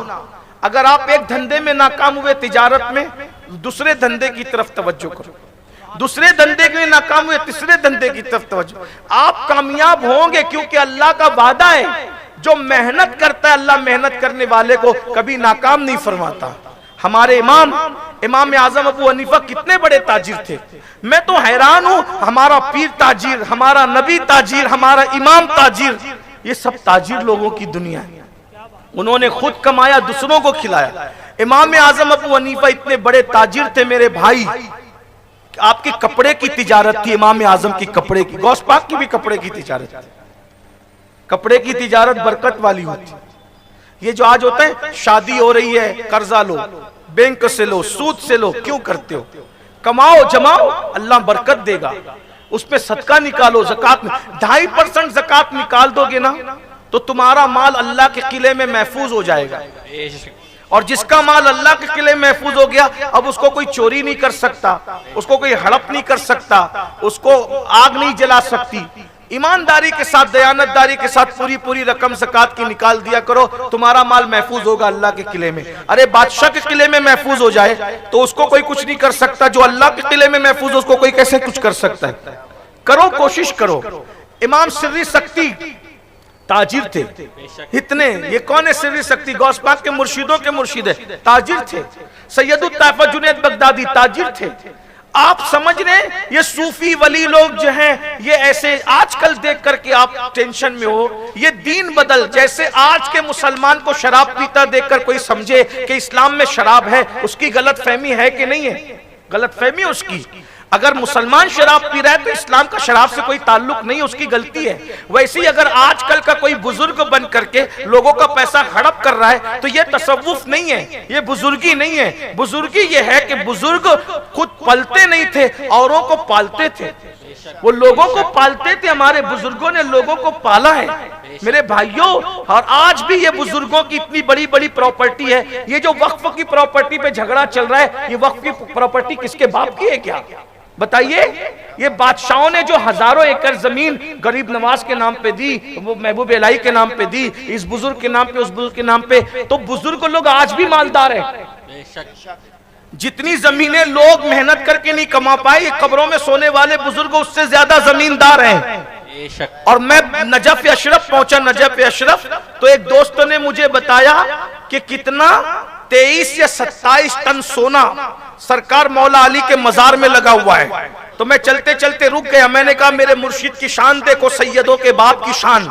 अगर आप एक धंधे में नाकाम हुए, तिजारत में, दूसरे धंधे की तरफ तवज्जो करो, दूसरे धंधे में नाकाम हुए, तीसरे धंधे की तरफ तवज्जो, आप कामयाब होंगे। क्योंकि अल्लाह का वादा है, जो मेहनत करता है अल्लाह मेहनत करने वाले को कभी नाकाम नहीं फरमाता। हमारे इमाम आजम अबू हनीफा कितने बड़े ताजिर थे, मैं तो हैरान हूं। हमारा पीर ताजिर, हमारा नबी ताजिर, हमारा इमाम ताजिर, ये सब ताजिर लोगों की दुनिया है। उन्होंने खुद कमाया, दूसरों को खिलाया। इमाम आजम अबू हनीफा इतने बड़े ताजिर थे मेरे भाई, आपके कपड़े की तिजारत थी इमाम आजम की, कपड़े की, गौस पाक की भी कपड़े की तिजारत थी। कपड़े की तिजारत बरकत वाली होती। ये जो आज होता है, शादी हो रही है, कर्जा लो, बैंक से लो, सूद से लो, क्यों करते हो? कमाओ, जमाओ, अल्लाह बरकत देगा, उसमें सदका निकालो, ज़कात में 2.5% ज़कात निकाल दोगे ना तो तुम्हारा माल अल्लाह के किले में महफूज हो जाएगा। और जिसका माल अल्लाह के किले में महफूज हो गया, अब उसको कोई चोरी नहीं कर सकता, उसको कोई हड़प नहीं कर सकता, उसको आग नहीं जला सकती। ईमानदारी के साथ, दयानतदारी के साथ पूरी रकम ज़कात की निकाल दिया करो, तुम्हारा माल महफूज होगा अल्लाह के किले में। अरे बादशाह के किले में महफूज हो जाए तो उसको कोई कुछ नहीं कर सकता, जो अल्लाह के किले में महफूज, उसको कोई कैसे कुछ कर सकता है? करो, कोशिश करो। इमाम सिर्री सक्ती ताजिर थे इतने, ये कौन है सिर्री सक्ती? गौस पाक के मुर्शिदों के मुर्शिद है, ताजिर थे। सैयदुत ताइफा जुनैद बगदादी ताजिर थे। आप समझ रहे हैं, ये सूफी वली लोग जो हैं, ये ऐसे आजकल देख करके आप टेंशन में हो, ये दीन बदल। जैसे आज के मुसलमान को शराब पीता देखकर कोई समझे कि इस्लाम में शराब है, उसकी गलत फहमी है कि नहीं है? गलत फहमी उसकी। अगर मुसलमान शराब पी रहा है तो इस्लाम का शराब से कोई ताल्लुक नहीं, उसकी गलती है। वैसे ही अगर आजकल का कोई बुजुर्ग बन करके लोगों का पैसा हड़प कर रहा है तो ये तसव्वुफ नहीं है, ये बुजुर्गी नहीं है। बुजुर्गी ये है कि बुजुर्ग खुद पलते नहीं थे, औरों को पालते थे, वो लोगों को पालते थे। हमारे बुजुर्गों ने लोगों को पाला है मेरे भाइयों। और आज भी ये बुजुर्गों की इतनी बड़ी बड़ी प्रॉपर्टी है। ये जो वक्फ की प्रॉपर्टी पे झगड़ा चल रहा है, ये वक्फ की प्रॉपर्टी किसके बाप की है क्या? बताइए। ये बादशाहों ने जो हजारों एकड़ जमीन गरीब नवाज के नाम पे दी, वो महबूब इलाही के नाम पे दी, इस बुजुर्ग के नाम पे, उस बुजुर्ग के नाम पे, तो बुजुर्ग लोग आज भी मालदार हैं। जितनी जमीनें लोग मेहनत करके नहीं कमा पाए, ये कब्रों में सोने वाले बुजुर्ग उससे ज्यादा जमींदार हैं। और मैं नजफ अशरफ पहुंचा, नजफ अशरफ, तो एक दोस्त ने मुझे बताया कि कितना 23 या 27 टन सोना सरकार मौला अली के मजार में लगा हुआ है। तो मैं चलते चलते रुक गया। मैंने कहा मेरे मुर्शिद की शान देखो, सैयदों के बाप की शान,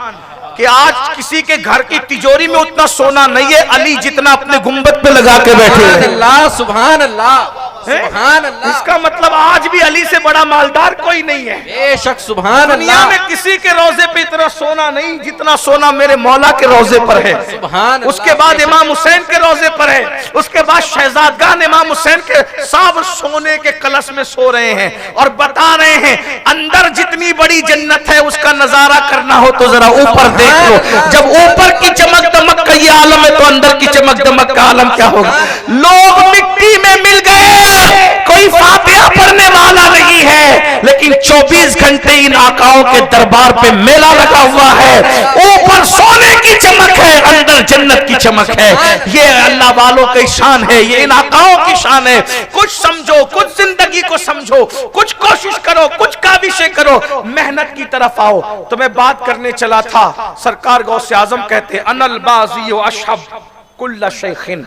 कि आज किसी के घर की तिजोरी में उतना सोना नहीं है अली जितना अपने गुंबद पे लगा के बैठे हैं। सुभान अल्लाह। सुभान अल्लाह। इसका मतलब आज भी अली से बड़ा मालदार कोई नहीं है। बेशक सुभान दुनिया अल्लाह। में किसी के रोजे पे इतना सोना नहीं जितना सोना मेरे मौला के रोजे पर है। सुभान उसके अल्लाह। बाद इमाम हुसैन के रोजे पर है, उसके बाद शहजादगान इमाम हुसैन के सब सोने के कलश में सो रहे हैं और बता रहे हैं अंदर जितनी बड़ी जन्नत है उसका नजारा करना हो तो जरा ऊपर देख लो। जब ऊपर की चमक दमक का ये आलम है तो अंदर की चमक दमक का आलम क्या होगा। लोग मिट्टी में मिल गए, कोई फातिहा पढ़ने वाला नहीं है, लेकिन 24 घंटे इन आकाओं के दरबार पे मेला लगा हुआ है। ऊपर सोने की चमक है, अंदर जन्नत की चमक है। ये अल्लाह वालों की शान है, ये इन आकाओं की शान है। कुछ समझो, कुछ जिंदगी को समझो, कुछ कोशिश करो, कुछ काविशें करो, मेहनत की तरफ आओ। तो मैं बात करने चला था, सरकार गौसे आजम कहते हैं अनल बाजी अशहब कुल्ला शेखिन,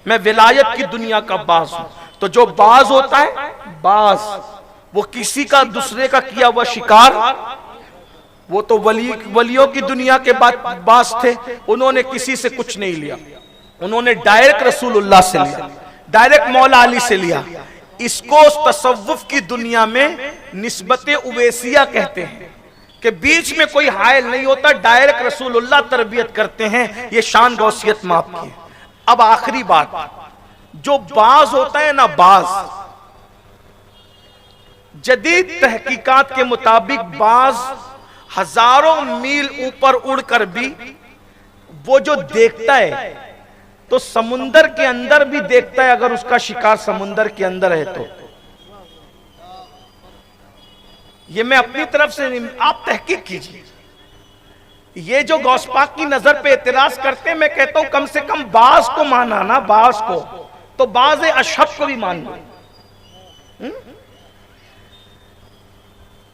मैं विलायत की दुनिया का बाज हूं। तो जो बाज होता है, बाज वो किसी का दूसरे का किया हुआ शिकार, वो तो वलियों की दुनिया के बाज थे। उन्होंने किसी से कुछ नहीं लिया, उन्होंने डायरेक्ट रसूलुल्लाह से लिया, डायरेक्ट मौला अली से लिया। इसको तसव्वुफ की दुनिया में निस्बते उवैसिया कहते हैं कि बीच में कोई हायल नहीं होता, डायरेक्ट रसूलुल्लाह तरबियत करते हैं। ये शान गौसियत माफ की। अब आखिरी बात, जो बाज होता है ना, बाज जदीद तहकीकात के मुताबिक बाज हजारों मील ऊपर उड़कर भी वो जो देखता है तो समुंदर के अंदर भी देखता है, अगर उसका शिकार समुंदर के अंदर है तो। ये मैं अपनी तरफ से नहीं, आप तहकीक कीजिए। ये जो गौस पाक की नजर पे एतराज करते हैं, मैं कहता हूं कम से कम बाज को माना ना, बाज को तो बाज अशहब को भी मान लो।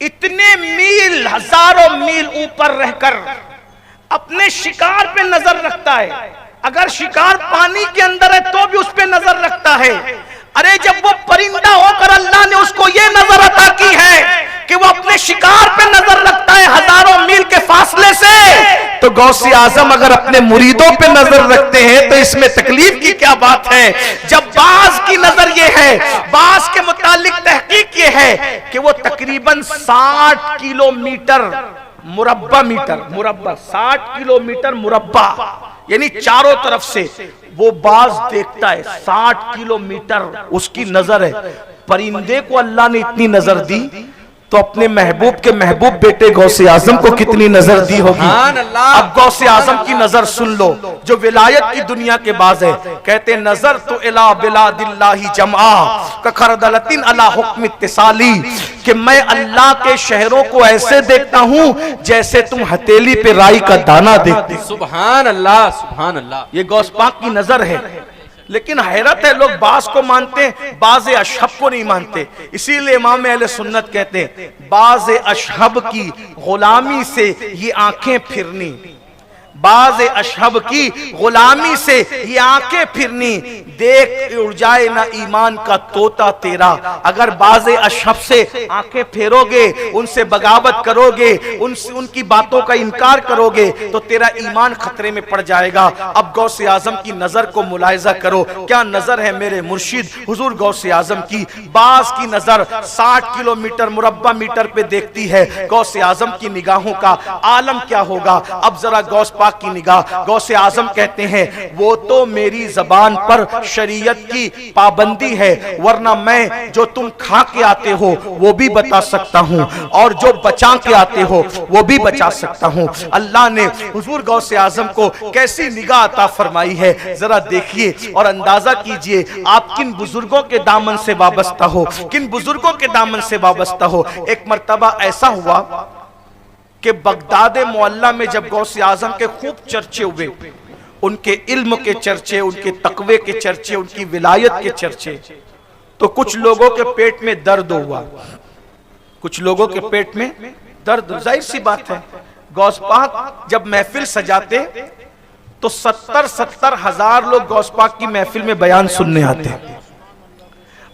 इतने मील, हजारों मील ऊपर रहकर अपने शिकार पे नजर रखता है। अगर शिकार पानी के अंदर है तो भी उस पे नजर रखता है। अरे जब वो परिंदा होकर अल्लाह ने उसको ये नजर अता की है कि वो अपने शिकार पे नजर रखता है हजारों मील के फासले से, तो गौसे आजम अगर अपने मुरीदों पे नजर रखते हैं तो इसमें तकलीफ की क्या बात है। जब बाज की नजर ये है, बाज के मुतालिक तहकीक ये है कि वो तकरीबन 60 किलोमीटर मुरब्बा मीटर, मुरब्बा 60 किलोमीटर मुरब्बा, यानी चारों तरफ से वो बाज देखता है। 60 किलोमीटर उसकी नजर है। परिंदे को अल्लाह ने इतनी नजर दी तो अपने महबूब के महबूब बेटे गौसे आजम को कितनी नजर दी होगी। अब गौसे आजम की नजर सुन लो, जो विलायत की दुनिया के बाज है। कहते नजर तो इला बिलादिल्लाहि जमा कखरदलतिन अला हुक्म इत्तिसाली, कि मैं अल्लाह के शहरों को ऐसे देखता हूं जैसे तुम हथेली पे राई का दाना देखते। सुभान अल्लाह, सुभान अल्लाह। ये गौस पाक की नजर है। लेकिन हैरत है, लोग बाज को मानते हैं, बाज अशहब को नहीं मानते। इसीलिए इमाम अहले सुन्नत कहते हैं बाज अशहब की गुलामी से ये आंखें फिरनी, बाज अशहब की गुलामी से ये आंखें फिरनी, देख उड़ जाए ना ईमान का तोता तेरा। अगर बाज अशहब से आंखें फेरोगे, उनसे बगावत करोगे, उनकी बातों का इनकार करोगे तो तेरा ईमान खतरे में पड़ जाएगा। अब गौसे आजम की नजर को मुलाहिजा करो, क्या नजर है मेरे मुर्शिद हुजूर गौसे आजम की। बाज की नजर 60 किलोमीटर मुरब्बा मीटर पे देखती है, गौसे आजम की निगाहों का आलम क्या होगा। अब जरा गौस की निगाह, गौसे आजम कहते हैं वो तो मेरी जबान पर शरीयत की पाबंदी है, वरना मैं जो तुम खा के आते हो वो भी बता सकता हूं और जो बचा के आते हो वो भी बचा सकता हूं। अल्लाह ने हुजूर गौसे आजम को कैसी निगाह अता फरमाई है, जरा देखिए और अंदाजा कीजिए आप किन बुजुर्गों के दामन से वाबस्ता हो, किन बुजुर्गों के दामन से वाबस्ता हो। एक मर्तबा ऐसा हुआ कि बगदाद मोहल्ला में जब गौसे आजम के खूब चर्चे हुए, उनके इल्म के चर्चे, उनके तकवे के चर्चे, उनकी विलायत के चर्चे, तो कुछ लोगों के पेट में दर्द हुआ, कुछ लोगों के पेट में दर्द। जाहिर सी बात है, गौस पाक जब महफिल सजाते तो 70-70 हजार लोग गौस पाक की महफिल में बयान सुनने आते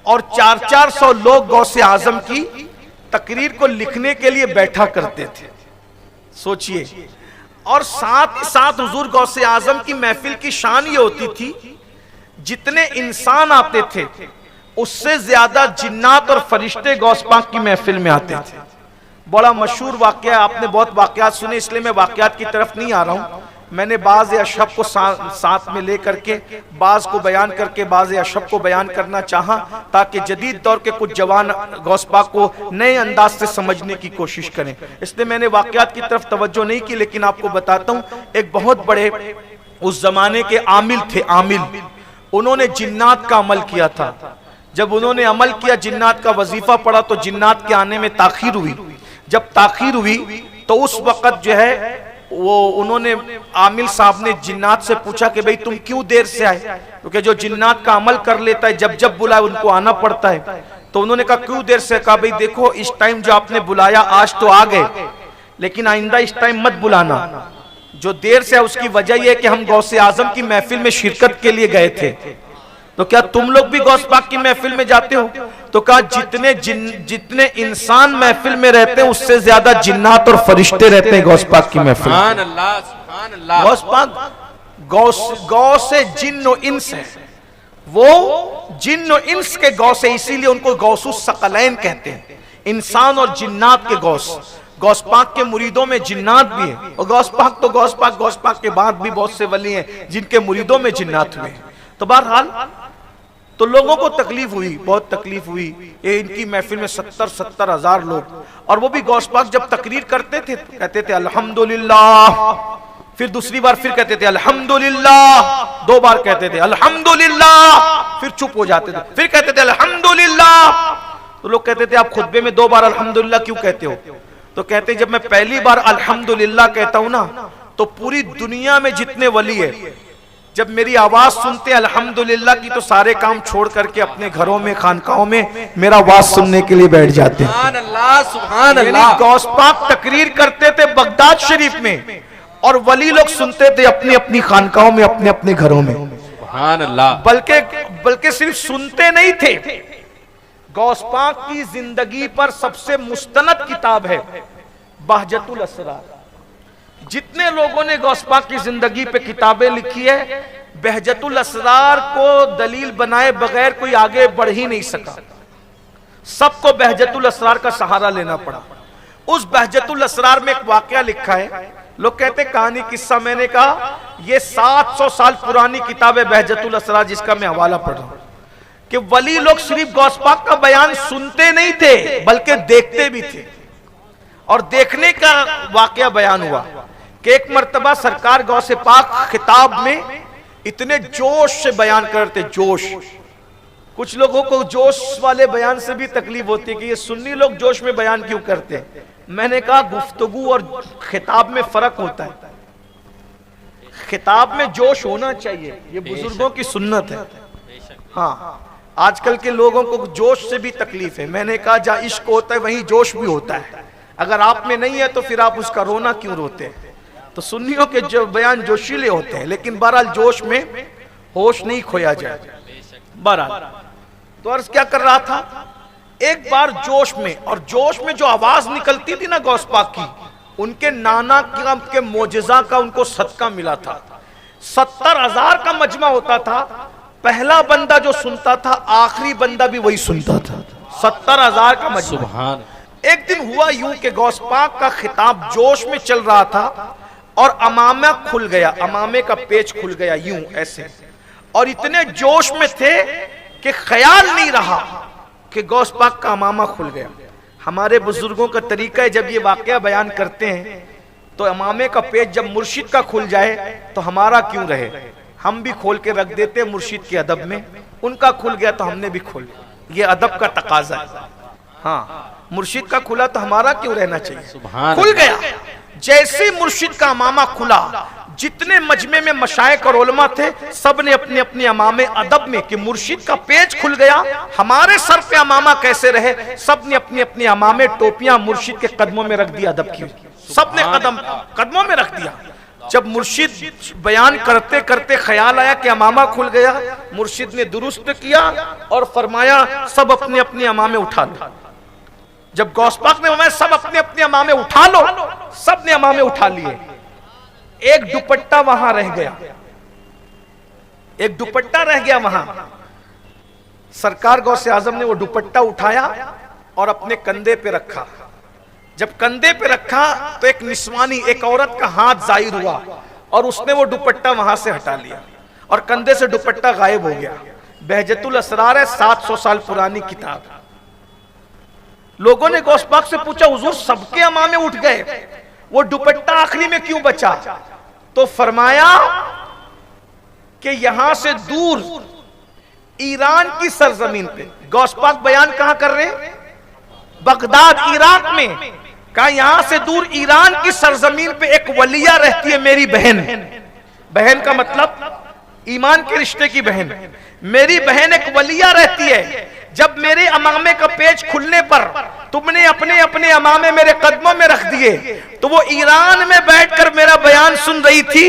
और 400-400 लोग गौसे आजम की तकरीर को लिखने के लिए बैठा करते थे। सोचिए, और साथ ही साथ हुजूर गौसे आजम की महफिल की शान ये होती थी, जितने इंसान आते थे उससे ज्यादा जिन्नात और फरिश्ते गौस पाक की महफिल में आते थे। बड़ा मशहूर वाकया, आपने बहुत वाकयात सुने, इसलिए मैं वाकयात की तरफ नहीं आ रहा हूं। मैंने बाज़ अशरफ को साथ में लेकर के बाज़ को बयान करके बाज़ अशरफ को बयान करना चाहा, ताकि जदीद दौर के कुछ जवान गौस पाक को नए अंदाज से समझने की कोशिश करें। इसलिए मैंने वाकयात की तरफ तवज्जो नहीं की, लेकिन आपको बताता हूं, एक बहुत बड़े उस जमाने के आमिल थे, आमिल, उन्होंने जिन्नात का अमल किया था। जब उन्होंने अमल किया, जिन्नात का वजीफा पड़ा, तो जिन्नात के आने में ताखीर हुई। जब ताखीर हुई तो उस वक्त जो है वो उन्होंने आमिल साहब ने जिन्नात से पूछा कि भाई तुम क्यों देर से आए, क्योंकि जो जिन्नात का अमल कर लेता है जब जब बुलाए उनको आना पड़ता है। तो उन्होंने कहा क्यों देर से? कहा भाई देखो, इस टाइम जो आपने बुलाया आज तो आ गए, लेकिन आइंदा इस टाइम मत बुलाना। जो देर से है उसकी वजह यह है कि हम गौसे आजम की महफिल में शिरकत के लिए गए थे। तो क्या तुम लोग भी गौस पाक की महफिल में जाते हो? तो कहा जितने इंसान महफिल में रहते हैं उससे ज्यादा जिन्नात और फरिश्ते रहते हैं गौस पाक की महफिल में। सुभान अल्लाह, सुभान अल्लाह। गौस पाक गौसे जिन्न और इंस है, वो जिन्न और इंस के गौस है, इसीलिए उनको गौसुस सकलैन कहते हैं, इंसान और जिन्नात के गौस। गौस पाक के मुरीदों में जिन्नात भी है, और गौस पाक के बाद भी बहुत से वली हैं जिनके मुरीदों में जिन्नात हुए। तो बहरहाल तो लोगों को तकलीफ हुई, बहुत तकलीफ हुई। ये इनकी महफिल में 70-70 हजार लोग, और वो भी गौस पाक जब तकरीर करते थे तो कहते थे अल्हम्दुलिल्लाह, फिर दूसरी बार फिर कहते थे अल्हम्दुलिल्लाह, 2 बार कहते थे अल्हम्दुलिल्लाह, फिर चुप हो जाते थे, फिर कहते थे अल्हम्दुलिल्लाह। तो लोग कहते थे आप खुतबे में 2 बार अल्हम्दुलिल्लाह क्यों कहते हो? तो कहते जब मैं पहली बार अल्हम्दुलिल्लाह कहता हूं ना, तो पूरी दुनिया में जितने वली है जब मेरी आवाज सुनते हैं अल्हम्दुलिल्लाह की, तो सारे काम छोड़ करके अपने घरों में, खानकाहों में मेरा आवाज सुनने के लिए बैठ जाते हैं। सुभान अल्लाह, सुभान अल्लाह। गौस पाक तकरीर करते थे बगदाद शरीफ में, और वली लोग सुनते थे अपनी अपनी खानकाहों में, अपने अपने घरों में। सुभान अल्लाह। बल्कि सिर्फ सुनते नहीं थे, गौस पाक की जिंदगी पर सबसे मुस्तनद किताब है बहजतुल असरार। जितने लोगों ने गौस पाक की जिंदगी पे किताबें लिखी है, बहजतुल असरार को दलील बनाए बगैर कोई आगे बढ़ ही नहीं सका। सबको बहजतुल असरार का सहारा लेना पड़ा। उस बहजतुल असरार में एक वाकया लिखा है, लोग कहते कहानी किस्सा, मैंने कहा ये 700 साल पुरानी किताब है बहजतुल असरार, जिसका मैं हवाला पढ़ रहा हूं, कि वली लोग सिर्फ गौस पाक का बयान सुनते नहीं थे बल्कि देखते भी थे। और देखने का वाकया बयान हुआ कि एक मर्तबा सरकार गौसे पाक खिताब में इतने जोश से बयान करते, जोश। कुछ लोगों को जोश वाले बयान से भी तकलीफ होती है कि ये सुन्नी लोग जोश में बयान क्यों करते हैं। मैंने कहा गुफ्तगू और खिताब में फर्क होता है। खिताब में जोश होना चाहिए, ये बुजुर्गों की सुन्नत है। हाँ, आजकल के लोगों को जोश से भी तकलीफ है। मैंने कहा जहाँ इश्क होता है वहीं जोश भी होता है। अगर आप में नहीं है तो फिर आप उसका रोना क्यों रोते हैं? तो सुन्नियों के जो बयान जोशीले होते हैं, लेकिन बहरहाल जोश में होश नहीं खोया जाए। बहरहाल तो अर्ज क्या कर रहा था, एक बार जोश में, और जोश में जो आवाज निकलती थी ना गौस पाक की, उनके नाना के मोजज़ा का उनको सदका मिला था। 70,000 का मजमा होता था, पहला बंदा जो सुनता था आखिरी बंदा भी वही सुनता था। 70,000 का मजमा। एक दिन हुआ यूं कि गौस पाक का खिताब जोश में चल रहा था और अमामा खुल गया, अमामे का पेच खुल गया यूं ऐसे, और इतने जोश में थे कि ख्याल नहीं रहा कि गौस पाक का अमामा खुल गया। हमारे बुजुर्गों का तरीका है, जब ये वाकया बयान करते हैं तो अमामे का पेच जब मुर्शिद का खुल जाए तो हमारा क्यों रहे, हम भी खोल के रख देते हैं मुर्शिद के अदब में। उनका खुल गया तो हमने भी खोल, ये अदब का तकाजा है। हाँ, मुर्शिद का खुला तो हमारा क्यों रहना चाहिए। खुल गया, जैसे मुर्शिद का अमामा खुला, जितने मजमे में मशाइख और उलमा थे सब ने अपने अपने अमामे अदब में कि मुर्शिद का पेच खुल गया, हमारे सर पे अमामा कैसे रहे, सब ने अपने अपने अमामे टोपियां मुर्शिद के कदमों में रख दिया, अदब की सब ने कदमों में रख दिया। जब मुर्शिद बयान करते करते ख्याल आया कि अमामा खुल गया, मुर्शिद ने दुरुस्त किया और फरमाया सब अपने अपने अमामे उठा लो। जब गौस पाक ने फरमाया सब अपने अपने अमामे उठा लो, सब ने अमामे उठा लिए। एक दुपट्टा वहां रह गया, एक दुपट्टा रह गया वहां। सरकार गौसे आजम ने वो दुपट्टा उठाया और अपने कंधे पे रखा। जब कंधे पे रखा तो एक निस्वानी, एक औरत का हाथ जाहिर हुआ और उसने वो दुपट्टा वहां से हटा लिया और कंधे से दुपट्टा गायब हो गया। बहजतुल असरार है, 700 साल पुरानी किताब। लोगों ने गौस पाक से पूछा, हुजूर सबके अमामे उठ गए, वो दुपट्टा आखिरी में क्यों बचा? तो फरमाया कि यहां से दूर ईरान की सरजमीन पे, गौस पाक बयान कहां कर रहे हैं? बगदाद इराक में। कहा यहां से दूर ईरान की सरजमीन पे एक वलिया रहती है, मेरी बहन। बहन का मतलब ईमान के रिश्ते की बहन। मेरी बहन एक वलिया रहती है। जब मेरे अमामे का पेज खुलने पर तुमने अपने अपने अमामे मेरे कदमों में रख दिए, तो वो ईरान में बैठकर मेरा बयान सुन रही थी,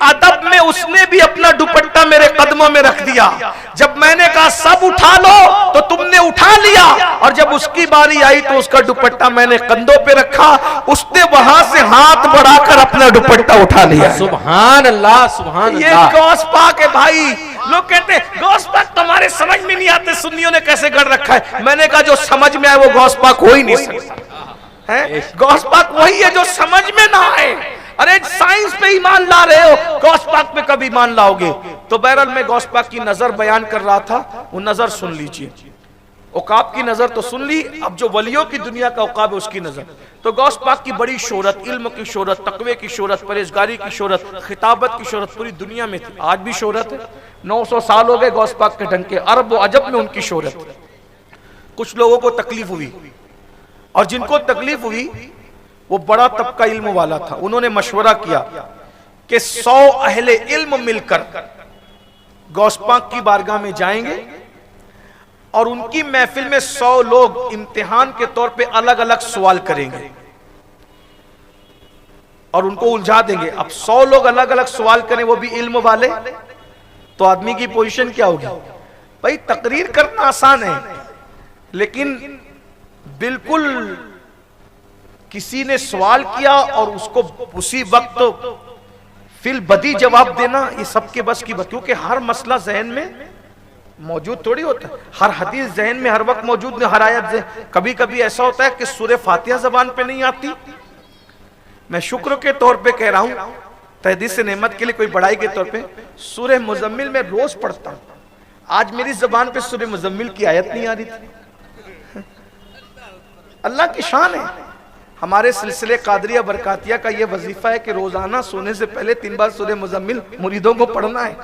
अदब में उसने भी अपना दुपट्टा मेरे कदमों में रख दिया। जब मैंने कहा सब उठा लो तो तुमने उठा लिया, और जब उसकी बारी आई तो उसका दुपट्टा मैंने कंधों पे रखा, उसने वहां से हाथ बढ़ाकर अपना दुपट्टा उठा लिया। सुभान अल्लाह, सुभान ये अल्लाह। गौस पाक है भाई। लोग कहते हैं गौस पाक तुम्हारे समझ में नहीं आते, सुन्नियों ने कैसे गढ़ रखा है। मैंने कहा जो समझ में आए वो गौस पाक हो ही नहीं सकता है। गौस पाक वही है जो समझ में ना आए। अरे साइंस पे ईमान ला रहे हो, गौस पाक पे कभी ईमान लाओगे? तो बहरहाल मैं गौस पाक की नजर बयान कर रहा था, वो नजर सुन लीजिए। औकाब की नजर तो सुन ली, अब जो वलियों की दुनिया का औकाब है उसकी नजर। तो गौस पाक की बड़ी शोहरत, इल्म की शोहरत, तकवे की शोहरत, परहेजगारी की शोहरत, खिताबत की शोहरत पूरी दुनिया में थी। आज भी शोहरत है। 900 साल हो गए गौस पाक के ढंग के, अरब व अजब में उनकी शोहरत। कुछ लोगों को तकलीफ हुई, और जिनको तकलीफ हुई वो बड़ा तबका इल्म वाला था। उन्होंने मशवरा किया कि 100 अहले इल्म मिलकर गौस पाक की बारगाह में जाएंगे और उनकी महफिल में 100 लोग इम्तिहान के तौर पे अलग अलग सवाल करेंगे और उनको उलझा देंगे। अब 100 लोग अलग अलग सवाल करें, वो भी इल्म वाले, तो आदमी की पोजीशन क्या होगी? भाई तकरीर करना आसान है, लेकिन बिल्कुल किसी ने सवाल किया और उसको उसी वक्त फिल बदी जवाब देना, ये सबके बस की बात। क्योंकि हर मसला जहन में मौजूद थोड़ी होता है, हर हदीस जहन में हर वक्त मौजूद नहीं, हर आयत। कभी कभी ऐसा होता है कि सूरह फातिहा जबान पे नहीं आती। मैं शुक्र के तौर पे कह रहा हूं, तहदीस नेमत के लिए कोई बड़ाई के तौर पे, सूरह मुजम्मिल में रोज पढ़ता हूं। आज मेरी जबान पे सूरह मुजम्मिल की आयत नहीं आ रही थी। अल्लाह की शान है। हमारे सिलसिले कादरिया बरकातिया का यह वजीफा है कि रोजाना सोने से पहले 3 बार सूरह मुजम्मिल मुरीदों को पढ़ना है।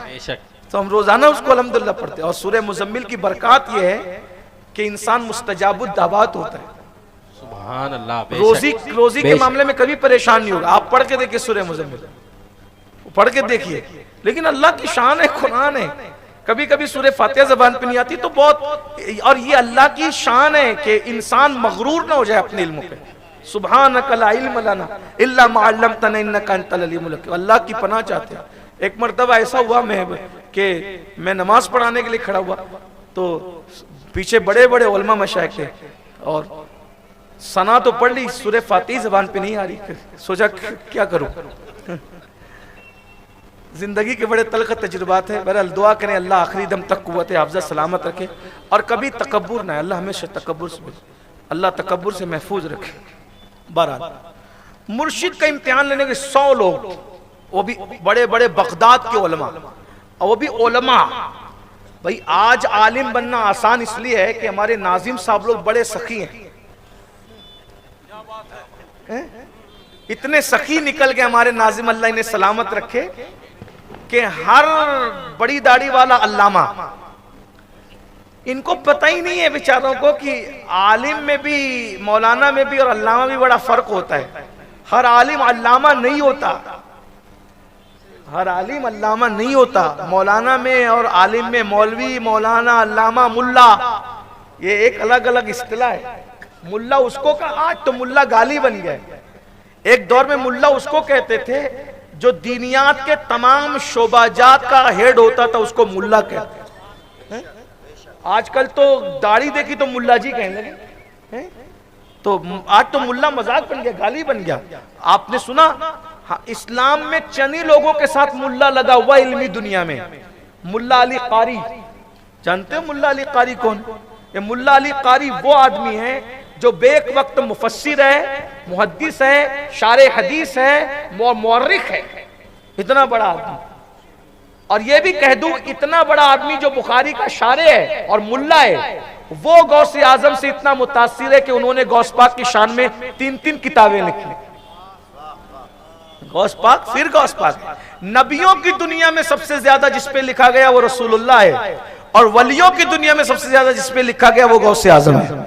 तो हम रोजाना उसको अल्हम्दुलिल्लाह पढ़ते हैं। और सूरह मुजम्मिल की बरकत यह है कि इंसान मुस्तजाबुद दावत होता है। सुभान अल्लाह। रोजी के मामले में कभी परेशान नहीं होगा। आप पढ़ के देखिए सूरह मुजम्मिल, पढ़ के देखिए। लेकिन अल्लाह की शान है, कुरान है। कभी कभी सूरह फातिहा जबान पे नहीं आती तो बहुत, और ये अल्लाह की शान है कि इंसान मगरूर ना हो जाए अपने इल्म पे। सुब्हानक ला इल्म लना इल्ला मा अल्लमतना इन्नका अंतल अलीमुल हकीम। अल्लाह की पनाह चाहते हैं। एक मर्तबा ऐसा हुआ मैं नमाज पढ़ाने के लिए खड़ा हुआ, तो पीछे बड़े बड़े उलमा मशाइख थे, और सना तो पढ़ ली, सूरह फातिहा जबान पे नहीं आ रही। सोचा क्या करूं। जिंदगी के बड़े तलख तजुर्बात है। बहरहाल दुआ करें अल्लाह आखिरी दम तक कुव्वत हाफ़िज़ा सलामत रखे, और कभी तकब्बुर ना, अल्लाह हमेशा तकब्बुर से, अल्लाह तकब्बुर से महफूज रखे। बहरहाल मुर्शिद का इम्तिहान लेने के 100 लोग, वो भी बड़े बड़े बगदाद के उलमा, और वो भी उलमा। भाई आज आलिम बनना आसान इसलिए है कि हमारे नाजिम साहब लोग बड़े सखी हैं। इतने सखी निकल गए हमारे नाजिम, अल्लाह इन्हें सलामत रखे, कि हर बड़ी दाढ़ी वाला अल्लामा, इनको पता ही नहीं है बेचारों को कि आलिम में भी, मौलाना में भी और अल्लामा भी बड़ा फर्क होता है। हर आलिम अल्लामा नहीं होता, हर आलिम अल्लामा नहीं होता। मौलाना में और आलिम में मौलवी, मौलाना, अल्लामा, मुल्ला, ये एक अलग अलग इस्तिलाह है। मुल्ला उसको का, आज तो मुल्ला गाली बन गया। एक दौर में मुल्ला उसको कहते थे जो दीनियात के तमाम शोबाजात का हेड होता था, उसको मुल्ला कहते। आजकल तो दाढ़ी देखी तो मुल्ला जी कहने लगे। तो आज तो मुल्ला मजाक बन गया, गाली बन गया। आपने सुना, हाँ, इस्लाम में चंद लोगों के साथ मुल्ला लगा हुआ इल्मी दुनिया में। मुल्ला अली कारी जानते हो मुल्ला अली कारी कौन? ये मुल्ला अली कारी वो आदमी है जो बेक वक्त मुफस्सिर है, मुहद्दिस है, शारे हदीस है, मुअर्रिख है। इतना बड़ा आदमी, और ये भी कह दूं इतना बड़ा आदमी जो बुखारी का शारे है और मुल्ला है, वो गौसे आजम से इतना मुतासिर है कि उन्होंने गौस पाक की शान में 3-3 किताबें लिखी। गौस पाक फिर गौस पाक। नबियों की दुनिया में सबसे ज्यादा जिस पे लिखा गया वो रसूलुल्लाह है, और वलियों की दुनिया में सबसे ज्यादा जिस पे लिखा गया वो गौसे आजम है।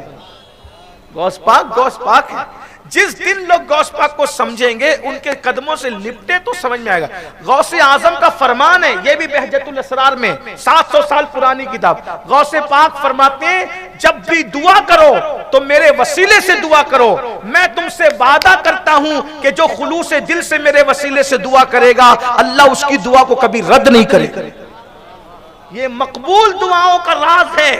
गौस पाक है। जिस दिन लोग गौस पाक को समझेंगे, उनके कदमों से लिपटे तो समझ में आएगा। गौसे आजम का फरमान है, यह भी बहजतुल असरार में 700 साल पुरानी किताब। गौसे पाक फरमाते हैं जब भी दुआ करो तो मेरे वसीले से दुआ करो, मैं तुमसे वादा करता हूं कि जो खुलूस दिल से मेरे वसीले से दुआ करेगा, अल्लाह उसकी दुआ को कभी रद्द नहीं करेगा। ये मकबूल दुआओं का राज है,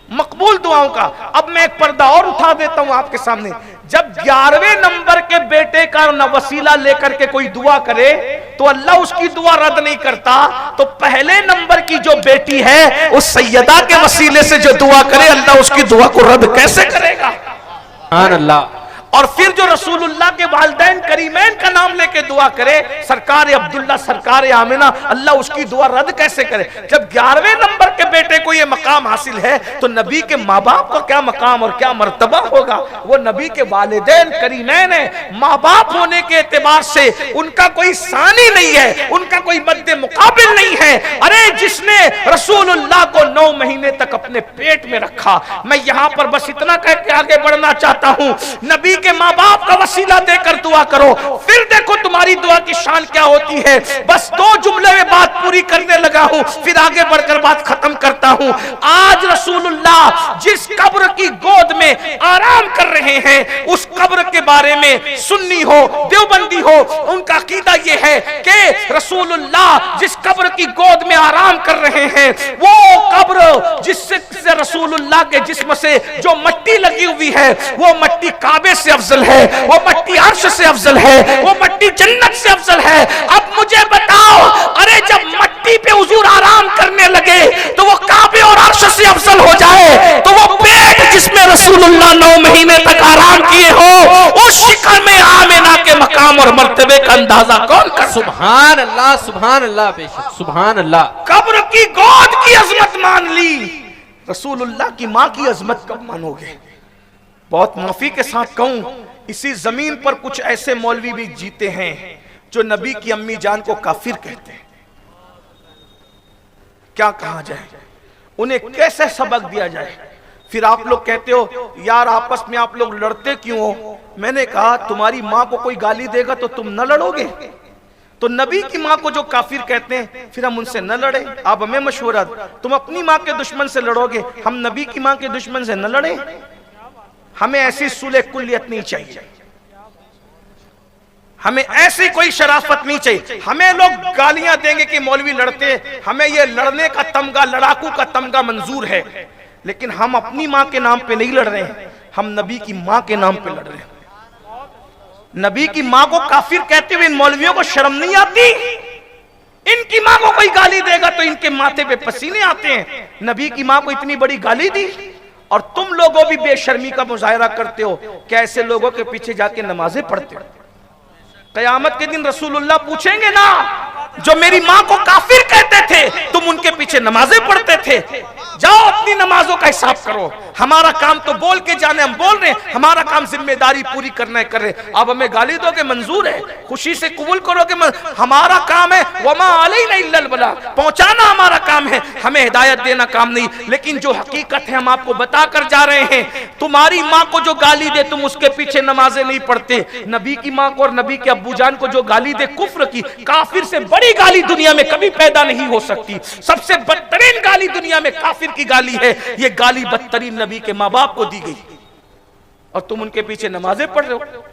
मकबूल दुआओं का। अब मैं एक पर्दा और उठा देता हूं आपके सामने। जब 11वें नंबर के बेटे का न वसीला लेकर के कोई दुआ करे तो अल्लाह उसकी दुआ रद्द नहीं करता, तो पहले नंबर की जो बेटी है उस सैयदा के वसीले से जो दुआ करे, अल्लाह उसकी दुआ को रद्द कैसे करेगा? सुभान अल्लाह। और फिर जो रसूलुल्लाह के वालिदैन करीमैन का नाम लेके दुआ करे, सरकार अब्दुल्ला, सरकार आमिना, अल्लाह उसकी दुआ रद्द कैसे करे? जब 11वें नंबर के बेटे को ये मकाम हासिल है, तो नबी के माँ बाप का क्या मकाम और क्या मर्तबा होगा? वो नबी के वालिदैन करीमैन है, माँ बाप होने के एतबार से उनका कोई सानी नहीं है, उनका कोई मद्दे मुकाबिल नहीं है। अरे जिसने रसूलुल्लाह को 9 महीने तक अपने पेट में रखा। मैं यहां पर बस इतना कह के आगे बढ़ना चाहता हूं, नबी के माँ बाप का वसीला देकर दुआ करो, फिर देखो तुम्हारी दुआ की शान क्या होती है। बस 2 जुमले में बात पूरी करने लगा हूं, फिर आगे बढ़कर बात खत्म करता हूं। आज रसूलुल्लाह जिस कब्र की गोद में आराम कर रहे हैं, उस कब्र के बारे में सुन्नी हो, देवबंदी हो, उनका अकीदा यह है कि रसूलुल्लाह जिस कब्र की गोद में आराम कर रहे हैं, वो कब्र जिससे रसूलुल्लाह के जिस्म से जो मट्टी लगी हुई है, वो मट्टी काबे से अफजल है, वो मट्टी अर्श से अफजल है, वो मट्टी जन्नत से अफजल है। अब मुझे बताओ, अरे जब मट्टी पे हुजूर आराम करने लगे तो वो काबे और अर्श से अफजल हो जाए, तो वो पेट जिसमें रसूलुल्लाह 9 महीने तक आराम किए हो, उस शिखर में आमिना के मकाम और मर्तबे का अंदाजा कौन कर? सुभान अल्लाह, सुभान अल्लाह, बेशक सुभान अल्लाह। कब्र की गोद की अजमत मान ली, रसूलुल्लाह की माँ की अजमत कब मानोगे? बहुत माफी के साथ कहूं, इसी जमीन पर कुछ ऐसे मौलवी भी जीते हैं जो नबी की अम्मी जान को काफिर कहते हैं। क्या कहा जाए, उन्हें कैसे सबक दिया जाए? फिर आप लोग कहते हो यार आपस में आप लोग लड़ते क्यों हो? मैंने कहा तुम्हारी माँ को कोई गाली देगा तो तुम न लड़ोगे, तो नबी की माँ को जो काफिर कहते हैं फिर हम उनसे न लड़े। आप हमें मशवरा, तुम अपनी माँ के दुश्मन से लड़ोगे, हम नबी की माँ के दुश्मन से न लड़े। हमें ऐसी सुलह कुल्लियत नहीं चाहिए, हमें ऐसी कोई शराफत नहीं चाहिए। हमें लोग गालियां देंगे कि मौलवी लड़ते, हमें ये लड़ने का तमगा, लड़ाकू का तमगा मंजूर है, लेकिन हम अपनी माँ के नाम पे नहीं लड़ रहे हैं, हम नबी की माँ के नाम पे लड़ रहे हैं। नबी की माँ को काफिर कहते हुए इन मौलवियों को शर्म नहीं आती? इनकी माँ को कोई गाली देगा तो इनके माथे पे पसीने आते हैं। नबी की माँ को इतनी बड़ी गाली दी, और तुम लोगों भी बेशर्मी का मुजाहरा करते हो कि ऐसे लोगों के पीछे जाके नमाजें पढ़ते हो। कयामत के दिन रसूलुल्लाह पूछेंगे ना, जो मेरी माँ को काफिर कहते थे तुम उनके पीछे नमाजें पढ़ते थे, जाओ अपनी नमाजों का हिसाब करो। हमारा काम तो बोल के जाने, हम बोल रहे हैं, हमारा काम जिम्मेदारी पूरी करना है, कर रहे। अब हमें गाली दोगे मंजूर है, खुशी से कबूल करोगे, हमारा काम है वमा अलैना इल्लल बलाग, पहुंचाना हमारा काम है, हमें हिदायत देना काम नहीं। लेकिन जो हकीकत है हम आपको बता कर जा रहे हैं। तुम्हारी माँ को जो गाली दे तुम उसके पीछे नमाजें नहीं पढ़ते, नबी की माँ को और नबी के अब्बू जान को जो गाली दे कुफ्र की, काफिर से बड़ी गाली दुनिया में कभी पैदा नहीं हो सकती। सबसे बदतरीन गाली दुनिया में काफिर की गाली है। ये गाली बदतरीन नबी के माँ बाप को दी गई, और तुम उनके पीछे नमाजें पढ़ रहे हो।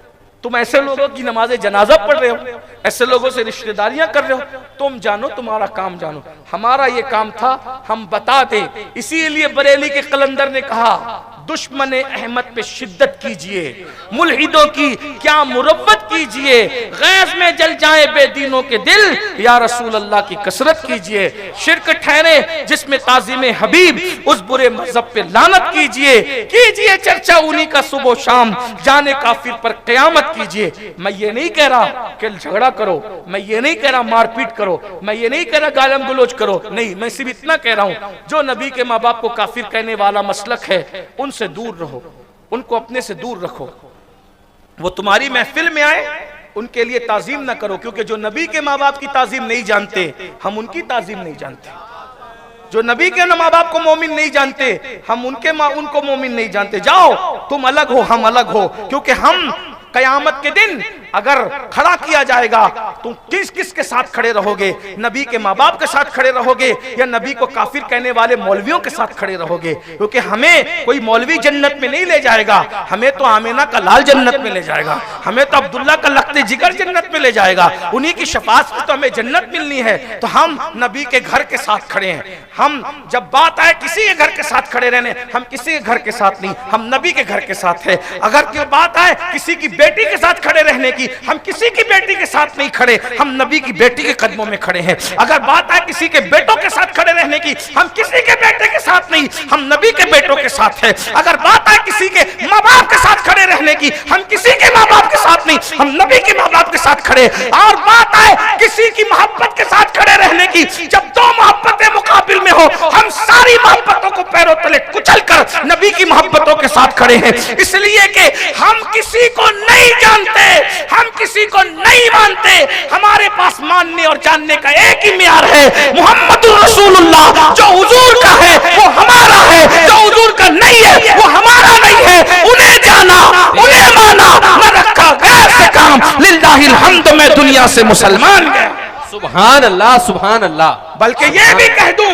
तुम ऐसे लोगों की नमाजें जनाजा पढ़ रहे हो, ऐसे लोगों से रिश्तेदारियां कर रहे हो। तुम जानो, तुम्हारा काम जानो, हमारा ये काम था हम बता दें। इसीलिए बरेली के कलंदर ने कहा दुश्मन अहमद पे शिद्दत कीजिए, मुल्हिदों की क्या मुरव्वत कीजिए, गैज़ में जल जाए बेदीनों के दिल, या रसूल अल्लाह की कसरत कीजिए। शिर्क ठहरे जिसमें ताज़ीम हबीब, उस बुरे मजहब पे लानत कीजिए चर्चा उन्हीं का सुबह शाम, जाने काफिर पर क़यामत कीजिए। मैं ये नहीं कह रहा कि झगड़ा करो, मैं ये नहीं कह रहा मारपीट करो, मैं ये नहीं कह रहा गालम गलोच करो, नहीं, मैं सिर्फ इतना कह रहा हूं, जो नबी के माँ बाप को काफिर कहने वाला मसलक है उनसे दूर रहो, उनको अपने से दूर रखो। वो तुम्हारी महफिल में आए, उनके लिए ताजीम ना करो, क्योंकि जो नबी के माँ बाप की ताजीम नहीं जानते, हम उनकी ताजीम नहीं जानते। जो नबी के माँ बाप को मोमिन नहीं जानते, हम उनको मोमिन नहीं जानते। जाओ, तुम अलग हो, हम अलग हो, क्योंकि हम कयामत के दिन अगर खड़ा किया जाएगा, तुम किस किस के साथ खड़े रहोगे? नबी के माँ बाप के साथ खड़े रहोगे, या नबी को काफिर कहने वाले मौलवियों के साथ खड़े रहोगे? क्योंकि हमें कोई मौलवी जन्नत में नहीं ले जाएगा, हमें तो आमिना का लाल जन्नत में ले जाएगा, हमें तो अब्दुल्ला का लख्ते जिगर जन्नत में ले जाएगा, उन्हीं की शफाअत से तो हमें जन्नत मिलनी है। तो हम नबी के घर के साथ खड़े हैं। हम जब बात आए किसी के घर के साथ खड़े रहने, हम किसी के घर के साथ नहीं, हम नबी के घर के साथ है। अगर कोई बात आए किसी की बेटी के साथ खड़े रहने की, हम किसी की बेटी के साथ नहीं खड़े, हम नबी की बेटी के कदमों में खड़े हैं। अगर बात आए किसी के बेटों के साथ खड़े रहने की, हम किसी के बेटे के साथ नहीं, हम नबी के बेटों के साथ हैं। अगर बात आए किसी के माँ बाप के साथ खड़े रहने की, हम किसी के माँ बाप के साथ नहीं, हम नबी के माँ बाप के साथ खड़े। और बात आए किसी की मोहब्बत के साथ खड़े रहने की, जब दो मोहब्बतें मुकाबिल में हो, हम सारी मोहब्बतों को पैरों तले कुचल कर नबी की मोहब्बतों के साथ खड़े हैं। इसलिए कि हम किसी को नहीं जानते, हम किसी को नहीं मानते, हमारे पास मानने और जानने का एक ही मियार है, मुहम्मदुर रसूलुल्लाह। जो हुजूर का है वो हमारा है, जो हुजूर का नहीं है वो हमारा नहीं है। उन्हें जाना, उन्हें माना, न रखा गैर से काम। लिल्लाहिल हम्द, मैं दुनिया से मुसलमान गया। सुभान अल्लाह, सुभान अल्लाह। बल्कि ये भी कह दूं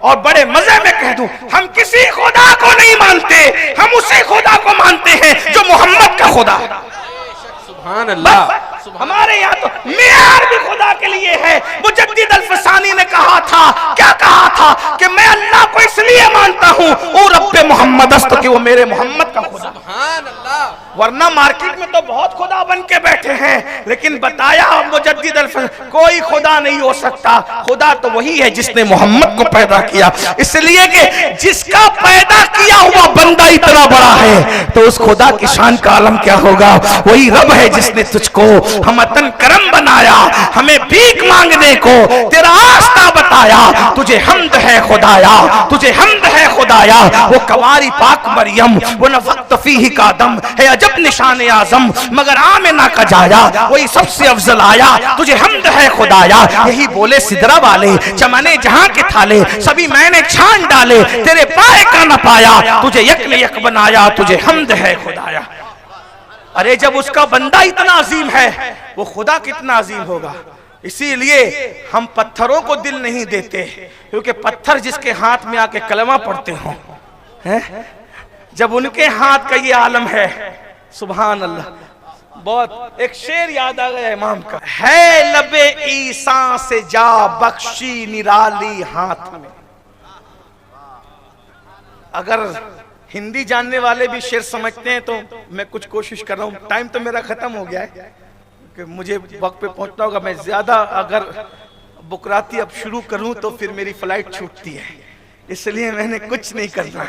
और बड़े मजे में कह दूं, हम किसी खुदा को नहीं मानते, हम उसी खुदा को मानते हैं जो मोहम्मद का खुदा। सुभान अल्लाह। हमारे यहाँ तो मियार भी खुदा के लिए है। मुजद्दिद अल-फसानी ने कहा था, क्या कहा था, कि मैं अल्लाह को इसलिए मानता हूँ ओ रब्बे मोहम्मद अस्त, कि वो मेरे मोहम्मद का खुदा। सुभान अल्लाह। वरना मार्केट में तो बहुत खुदा बन के बैठे हैं, लेकिन बताया मुजद्दिद अल-फसानी, कोई खुदा नहीं हो सकता। खुदा तो वही है जिसने मोहम्मद को पैदा किया। इसलिए कि जिसका पैदा किया हुआ बंदा इतना बड़ा है, तो उस खुदा की शान का आलम क्या होगा? वही रब है जिसने तुझको हमतन करम बनाया, हमें भीख मांगने को तेरा आस्था बताया। तुझे हमद है खुदाया, तुझे हमद है खुदाया। वो कवारी पाक मरियम, वो नफख्त फीही का दम है अजब निशान आजम, मगर आमिना का जाया वही सबसे अफजल आया। तुझे हमद है खुदाया, यही बोले सिदरा वाले, चमने जहां के थाले सभी मैंने छान डाले, तेरे पाए का न पाया, तुझे यक ने यक बनाया। तुझे हमद है खुदाया। अरे जब उसका बंदा इतना अजीम है, वो खुदा कितना अजीम होगा। इसीलिए हम पत्थरों को दिल नहीं देते, क्योंकि पत्थर जिसके हाथ में आके कलमा पढ़ते हो, जब उनके हाथ का ये आलम है, सुभान अल्लाह। बहुत एक शेर याद आ गया इमाम का, है लबे ईसा से जा बख्शी निराली हाथ में। अगर हिंदी जानने वाले भी शेर समझते हैं तो मैं कुछ कोशिश कर रहा हूँ। टाइम तो मेरा खत्म हो गया है कि मुझे वक्त पे पहुंचना होगा। मैं ज्यादा अगर बुकराती अब शुरू करूं तो फिर मेरी फ्लाइट छूटती है, इसलिए मैंने कुछ नहीं करना।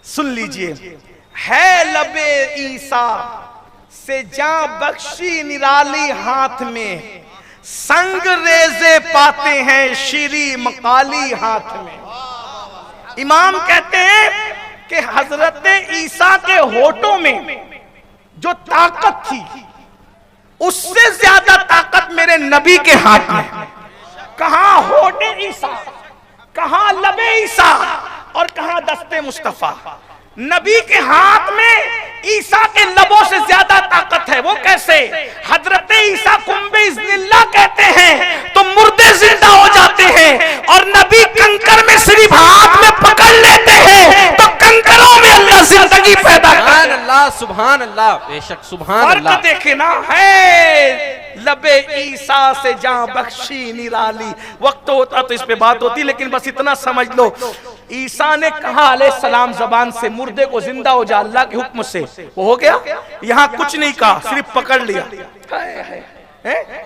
सुन लीजिए, है लबे ईसा से जा बख्शी निराली हाथ में, संग रेजे पाते हैं शीरी मकाली हाथ में। इमाम कहते हैं कि हजरत ईसा के होठों में जो ताकत थी, उससे ज्यादा ताकत मेरे नबी के हाथ में। कहां होठे ईसा, कहां लबे ईसा, और कहां दस्ते मुस्तफा। नबी के हाथ में ईसा के लबों से ज्यादा ताकत है। वो कैसे? हजरत ईसा कुंबे इज़्निल्लाह कहते हैं तो मुर्दे जिंदा हो जाते हैं, और नबी कंकर में सिर्फ हाथ में पकड़ लेते हैं तो कंकरों में अल्लाह जिंदगी पैदा करता है। अल्लाह, सुभान अल्लाह, बेशक सुभान अल्लाह। फर्क देखे ना, है लबे ईसा से जा बख्शी निराली। वक्त होता तो इस पे बात होती, लेकिन बस इतना समझ लो, ईसा ने कहा अलैहिस्सलाम जबान से, मुर्दे को जिंदा हो जा अल्लाह के हुक्म से, वो हो गया। यहाँ कुछ नहीं कहा, सिर्फ पकड़ लिया,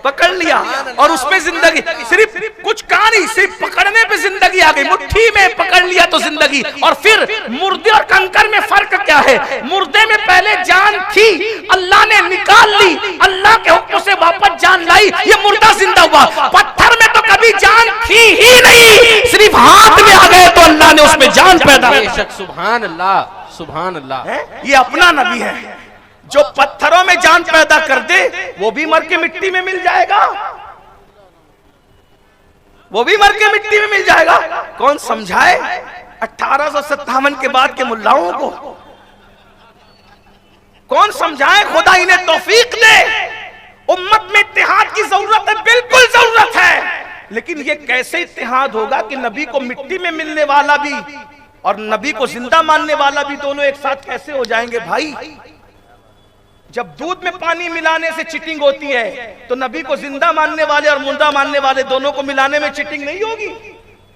पकड़ लिया और उसमें जिंदगी, सिर्फ कुछ कहा नहीं, सिर्फ पकड़ने पे जिंदगी आ गई। मुट्ठी में पकड़ लिया तो जिंदगी। और फिर मुर्दे और कंकर में फर्क क्या है? मुर्दे में पहले जान थी, अल्लाह ने निकाल ली, अल्लाह के हुक्म से वापस जान लाई, ये मुर्दा जिंदा हुआ। पत्थर में तो कभी जान थी ही नहीं, सिर्फ हाथ में आ गए तो अल्लाह ने उसमें जान पैदा की। सुभान अल्लाह, सुभान अल्लाह। ये अपना नबी है जो पत्थरों में जान पैदा कर दे, वो भी मर के मिट्टी में मिल जाएगा, वो भी मर के मिट्टी में मिल जाएगा। कौन समझाए 1857 के बाद के मुल्लाओं को? कौन समझाए? खुदा इन्हें तौफीक दे। उम्मत में इत्तेहाद की जरूरत है, बिल्कुल जरूरत है, लेकिन ये कैसे इत्तेहाद होगा कि नबी को मिट्टी में मिलने वाला भी और नबी को जिंदा मानने वाला भी दोनों एक साथ कैसे हो जाएंगे भाई? जब दूध में पानी मिलाने से चीटिंग होती है, तो नबी को जिंदा मानने वाले और मुर्दा मानने वाले दोनों को मिलाने में चीटिंग नहीं होगी?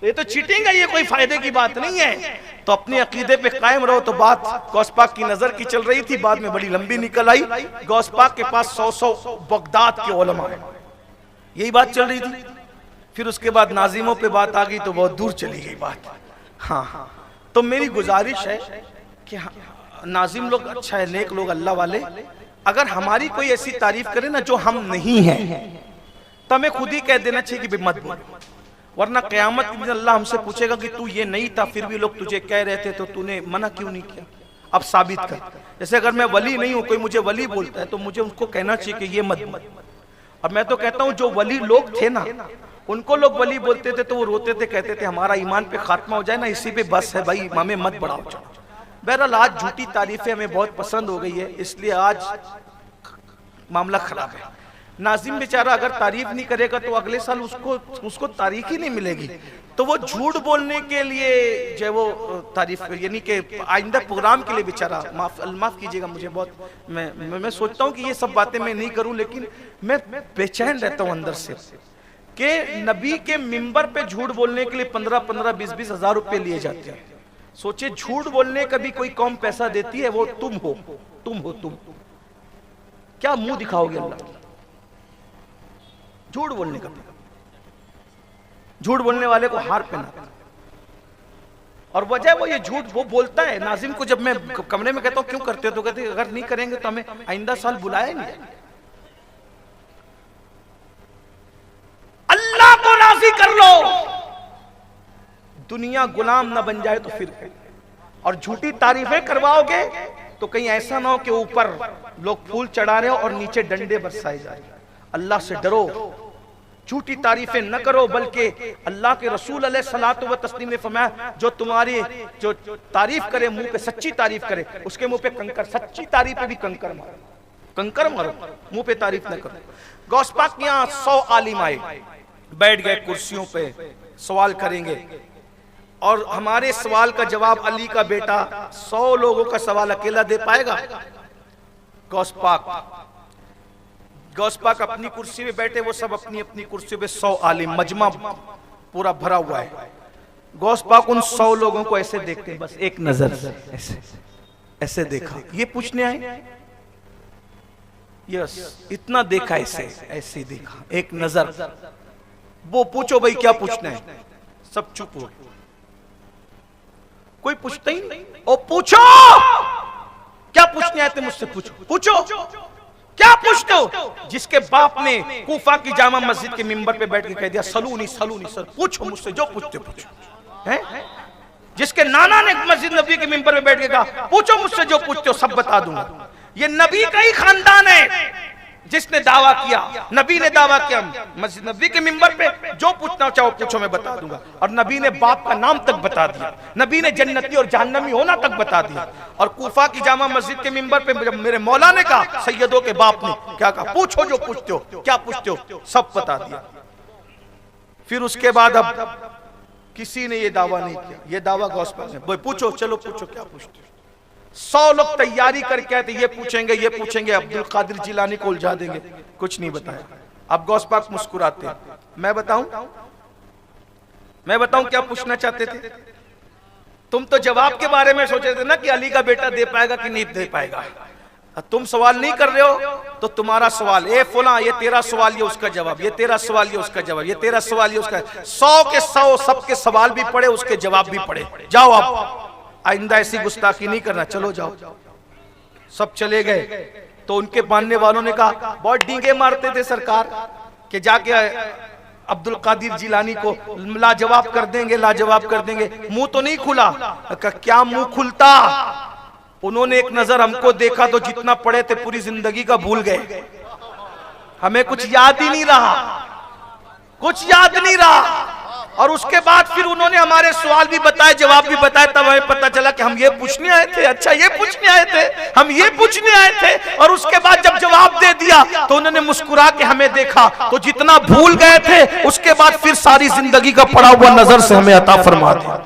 ये तो चीटिंग है, ये कोई फायदे की बात नहीं है। तो अपने अकीदे पे कायम रहो। तो बात गौस पाक की नजर की चल रही थी, बाद में बड़ी लंबी निकल आई। गौस पाक के पास 100 बगदाद के उलमा है, यही बात चल रही थी। फिर उसके बाद नाजिमों पे बात आ गई तो बहुत दूर चली गई बात। हाँ, तो मेरी गुजारिश है कि नाजिम लोग अच्छा है, नेक लोग, अल्लाह वाले, अगर हमारी कोई ऐसी तारीफ करे ना जो हम नहीं हैं, तो हमें खुद ही कह देना चाहिए कि मत बोल, वरना क़यामत के दिन अल्लाह हमसे पूछेगा कि तू ये नहीं था, फिर भी लोग तुझे कह रहे थे, तो तूने मना क्यों नहीं किया? अब साबित कर। जैसे अगर मैं वली नहीं हूं, कोई मुझे वली बोलता है, तो मुझे उनको कहना चाहिए कि ये मत बोल। अब मैं तो कहता हूं जो वली लोग थे ना, उनको लोग वली बोलते थे तो वो रोते थे, कहते थे हमारा ईमान पे खात्मा हो जाए ना, इसी पे बस है भाई, हमें मत बढ़ाओ। बहरहाल आज झूठी तारीफें हमें बहुत पसंद हो गई है, इसलिए आज मामला खराब है। नाजिम बेचारा अगर तारीफ नहीं करेगा तो अगले साल उसको तारीफ ही नहीं मिलेगी। तो वो झूठ बोलने के लिए जो वो तारीफ, यानी कि आइंदा प्रोग्राम के लिए बेचारा, माफ कीजिएगा मुझे, बहुत मैं सोचता हूँ कि ये सब बातें मैं नहीं करूँ, लेकिन मैं बेचैन रहता हूँ अंदर से कि नबी के मिंबर पे झूठ बोलने के लिए 15-15, 20-20 हजार रुपए लिए जाते हैं। सोचे झूठ बोलने का भी कोई कौम पैसा देती है, वो तुम हो। क्या मुंह दिखाओगे अल्लाह? झूठ बोलने का, झूठ बोलने वाले को हार पहना। और वजह वो ये झूठ वो बोलता है। नाजिम को जब मैं कमरे में कहता हूं क्यों करते हो, तो कहते अगर नहीं करेंगे तो हमें आइंदा साल बुलाया नहीं। अल्लाह को राजी कर लो, दुनिया गुलाम ना बन जाए तो फिर। और झूठी तारीफें करवाओगे तो कहीं ऐसा ना हो कि ऊपर लोग फूल चढ़ा रहे हो और नीचे डंडे बरसाए जा रहे। अल्लाह से डरो, झूठी तारीफें न करो, बल्कि अल्लाह के रसूल अलैहिस्सलातु व तस्लीम ने फरमाया जो तुम्हारी जो तारीफ करे, मुंह पे सच्ची तारीफ करे, उसके मुंह पे कंकर, सच्ची तारीफ पे भी कंकर मारो, कंकर मारो, मुंह पे तारीफ न करो। गौस पाक के यहाँ 100 आलिम आए, बैठ गए कुर्सियों पे, सवाल करेंगे और हमारे सवाल का जवाब अली का बेटा 100 लोगों का सवाल अकेला दे पाएगा? गौस पाक अपनी कुर्सी पे बैठे, वो सब अपनी अपनी कुर्सी पे, 100 आलिम, मजमा पूरा भरा हुआ है। गौस पाक उन 100 लोगों को ऐसे देखते, बस एक नजर ऐसे देखा, ये पूछने आए, यस इतना देखा, ऐसे देखा, एक नजर। वो पूछो भाई क्या पूछना है, सब चुप हो, कोई पूछता ही नहीं। ओ पूछो क्या पूछने आए थे, मुझसे पूछो क्या पूछते हो? जिसके बाप ने कूफा की जामा मस्जिद के मिंबर पे बैठ के कह दिया सलूनी सर, पूछो मुझसे जो पूछते पूछो। हैं? जिसके नाना ने मस्जिद नबी के मिंबर पे बैठ के कहा पूछो मुझसे जो पूछते हो सब बता दूंगा। ये नबी का ही खानदान है जिसने दावा किया, नबी ने दावा किया मस्जिद नबी के मिंबर पे जो पूछना चाहो पूछो मैं बता दूंगा। और नबी ने बाप का नाम तक बता दिया, नबी ने जन्नती और जहन्नमी होना तक बता दिया। और कूफा की जामा मस्जिद के मिंबर पे जब मेरे मौला ने कहा, सैयदों के बाप ने क्या कहा, पूछो जो पूछते हो, क्या पूछते हो, सब बता दिया। फिर उसके बाद अब किसी ने ये दावा नहीं किया, ये दावा गौस पाक ने, पूछो चलो पूछो क्या पूछते हो। 100 लोग तैयारी करके आए थे, ये पूछेंगे, अब्दुल कादिर जिलानी को उलझा देंगे, कुछ नहीं बताया। अब गौस पाक मुस्कुराते हैं। मैं बताऊं क्या पूछना चाहते थे? तुम तो जवाब के बारे में सोच रहे थे ना कि अली का बेटा दे पाएगा कि नहीं दे पाएगा। तुम सवाल नहीं कर रहे हो तो तुम्हारा सवाल ए फुला, ये तेरा सवाल, ये उसका जवाब, ये तेरा सवाल, ये उसका जवाब, ये तेरा सवाल, ये उसका, 100 के 100 सबके सवाल भी पढ़े, उसके जवाब भी पढ़े। जाओ आप, आइंदा ऐसी गुस्ताखी नहीं करना, चलो जाओ। सब चले गए तो उनके मानने वालों ने कहा, बहुत डींगे मारते थे सरकार कि जाके अब्दुल कादिर जिलानी को लाजवाब कर देंगे, लाजवाब कर देंगे। मुंह तो नहीं खुला, क्या मुंह खुलता। उन्होंने एक नजर हमको देखा तो जितना पढ़े थे पूरी जिंदगी का भूल गए, हमें कुछ याद ही नहीं रहा, कुछ याद नहीं रहा। और उसके बाद फिर उन्होंने हमारे सवाल भी बताए, जवाब भी बताए, तब हमें पता चला कि हम ये पूछने आए थे। अच्छा ये पूछने आए थे, हम ये पूछने आए थे। और उसके बाद जब जवाब दे दिया तो उन्होंने मुस्कुरा के हमें देखा, तो जितना भूल गए थे उसके बाद फिर सारी जिंदगी का पड़ा हुआ नजर से हमें अता फरमा दिया।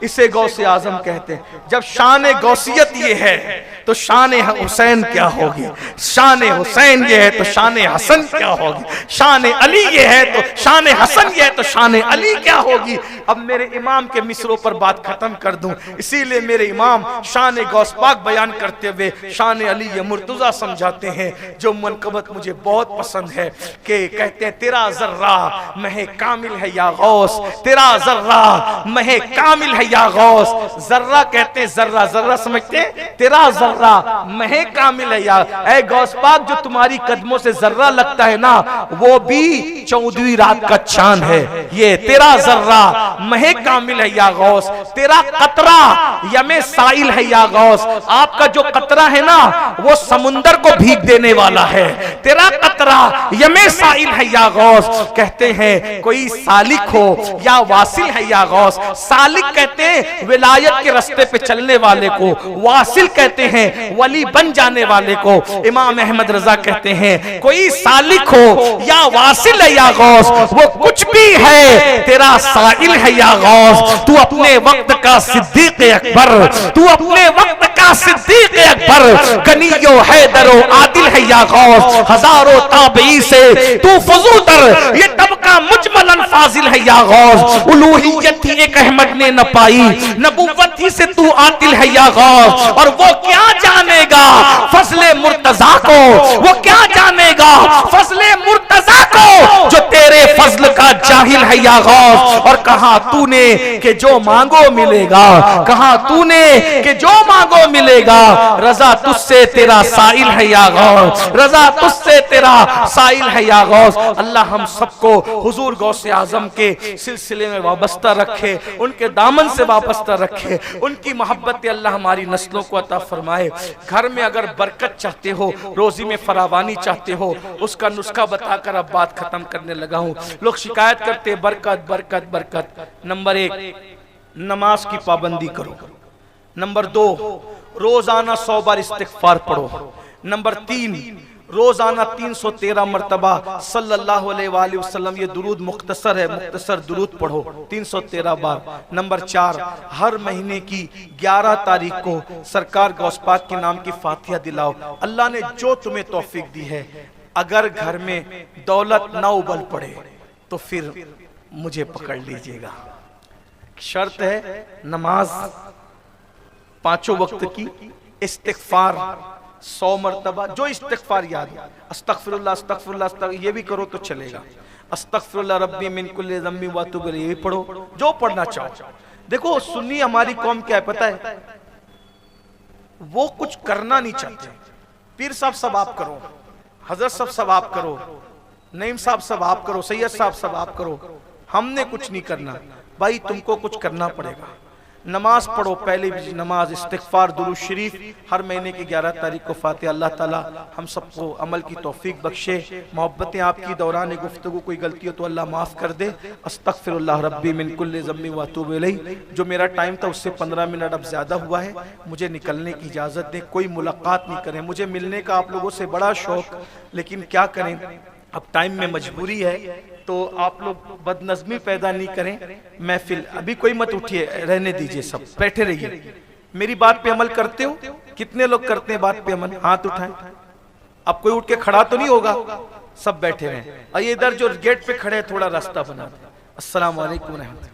इसे गौसे आजम कहते हैं। जब शान गौसियत ये है तो शान हुसैन क्या होगी, शान हुसैन ये है तो शान हसन क्या होगी, शान अली ये है तो शान हसन ये है तो शान अली क्या होगी। अब मेरे इमाम के मिसरों पर बात खत्म कर दूं, इसीलिए मेरे इमाम शान गौस पाक बयान करते हुए शान अली ये मुर्तजा समझाते हैं, जो मनकबत मुझे बहुत पसंद है, कि कहते हैं तेरा जर्रा महे कामिल है या गौस, तेरा जर्रा महे कामिल है या गौस। जर्रा कहते हैं, जर्रा जर्रा समझते हैं, तेरा जर्रा महे कामिल है या ऐ गौस पाक, जो तुम्हारी कदमों से जर्रा लगता है ना वो भी 14वीं रात का चांद है। ये तेरा जर्रा महे कामिल है या गौस, तेरा कतरा यमे साइल है या गौस। आपका जो कतरा है ना वो समुंदर को भीग देने वाला है, तेरा कतरा यमे साइल है या गौस। कहते हैं कोई सालिक हो या वासिल है या गौस। सालिक कहते हैं विलायत के रास्ते पे चलने वाले को, वासिल कहते हैं वली बन जाने वाले को। इमाम अहमद रजा कहते हैं कोई सालिक हो या वासिल है या गौस, वो कुछ भी है तेरा साइल है या गौस। तू अपने वक्त का सिद्दीक अकबर, तू अपने वक्त का सिद्दीक अकबर, गनियो हैदरो आदिल है या गौस। हजारों ताबई से तू फजूतर, ये तबका मुजमलन फाजिल है या गौस। उलूहियत ही एक अहमद ने न पाई, नबुव्वत ही से तू आतिल है या गौस। और वो क्या जानेगा फजले मुर्तजा को, वो क्या जानेगा फजले मुर्तजा को, जो तेरे फजल का जाहिल है या गौस। और कहा तूने कि जो मांगो मिलेगा, कहा तूने कि जो मांगो मिलेगा, रजा तुझसे तेरा साइल है या गौस, रजा तुझसे तेरा साइल है या गौस। अल्लाह हम सबको हुजूर गौसे आजम के सिलसिले में वाबस्ता रखे, उनके दामन से वाबस्ता रखे, उनकी मोहब्बत अल्लाह हमारी नस्लों को अता फरमाए। घर में अगर बरकत चाहते हो, रोजी में फरावानी चाहते हो, उसका नुस्खा बताकर अब बात खत्म करने लगा हूं। लोग शिकायत करते बरकत बरकत बरकत। नंबर 1 नमाज की पाबंदी करो। नंबर 2 रोजाना 100 बार इस्तिग़फ़ार पढ़ो। नंबर 3 रोजाना 313 मरतबा सल्लल्लाहु अलैहि वसल्लम, ये दुरूद मुख्तसर है, मुख्तसर दुरूद पढ़ो 313 बार। नंबर 4 हर महीने की 11 तारीख को सरकार गौस पाक के नाम की फातिहा दिलाओ। अल्लाह ने जो तुम्हें तौफीक दी है, अगर घर में दौलत ना उबल पड़े तो फिर मुझे पकड़ लीजिएगा। शर्त है नमाज 5 वक्त की, इस्तिग़फ़ार 100 मरतबा, जो इस्तिग़फ़ार याद है, अस्तग़फ़िरुल्लाह अस्तग़फ़िरुल्लाह ये भी करो तो चलेगा। अस्तग़फ़िरुल्लाह रब्बी मिन कुल्लि ज़म्बि व अतूबु इलैहि, ये पढ़ो जो पढ़ना चाहो। देखो सुन्नी हमारी कौम क्या है पता है, वो कुछ करना नहीं चाहते। पीर साहब सब आप करो, हजरत साहब सब आप करो, नईम साहब सब आप करो, सैयद साहब सब आप करो, हमने कुछ नहीं करना। भाई तुमको कुछ करना पड़ेगा। नमाज पढ़ो, पहले भी नमाज, इस्तिग़फ़ार, दुरूद शरीफ, हर महीने की 11 तारीख को फातिहा। अल्लाह ताला हम सबको अमल की तौफीक बख्शे। मोहब्बतें आपकी दौरान गुफ्तगू कोई गलती हो तो अल्लाह माफ़ कर दे। अस्तग़फ़िरुल्लाह रब्बी मिन कुल्लि ज़म्बि व अतूबु इलैहि। जो मेरा टाइम था उससे 15 मिनट अब ज़्यादा हुआ है, मुझे निकलने की इजाज़त दें। कोई मुलाकात नहीं करें, मुझे मिलने का आप लोगों से बड़ा शौक़, लेकिन क्या करें अब टाइम में मजबूरी है, तो आप लोग बदनज़मी पैदा नहीं करें। महफिल अभी कोई मत उठिए, रहने दीजिए, सब बैठे रहिए। मेरी बात पे अमल करते हो? कितने लोग करते हैं बात पे अमल? हाथ उठाएं। अब कोई उठ के खड़ा तो नहीं होगा, सब बैठे रहें। और ये इधर जो गेट पे खड़े हैं थोड़ा रास्ता बना दें। अस्सलाम वालेकुम रहमतुल्लाह।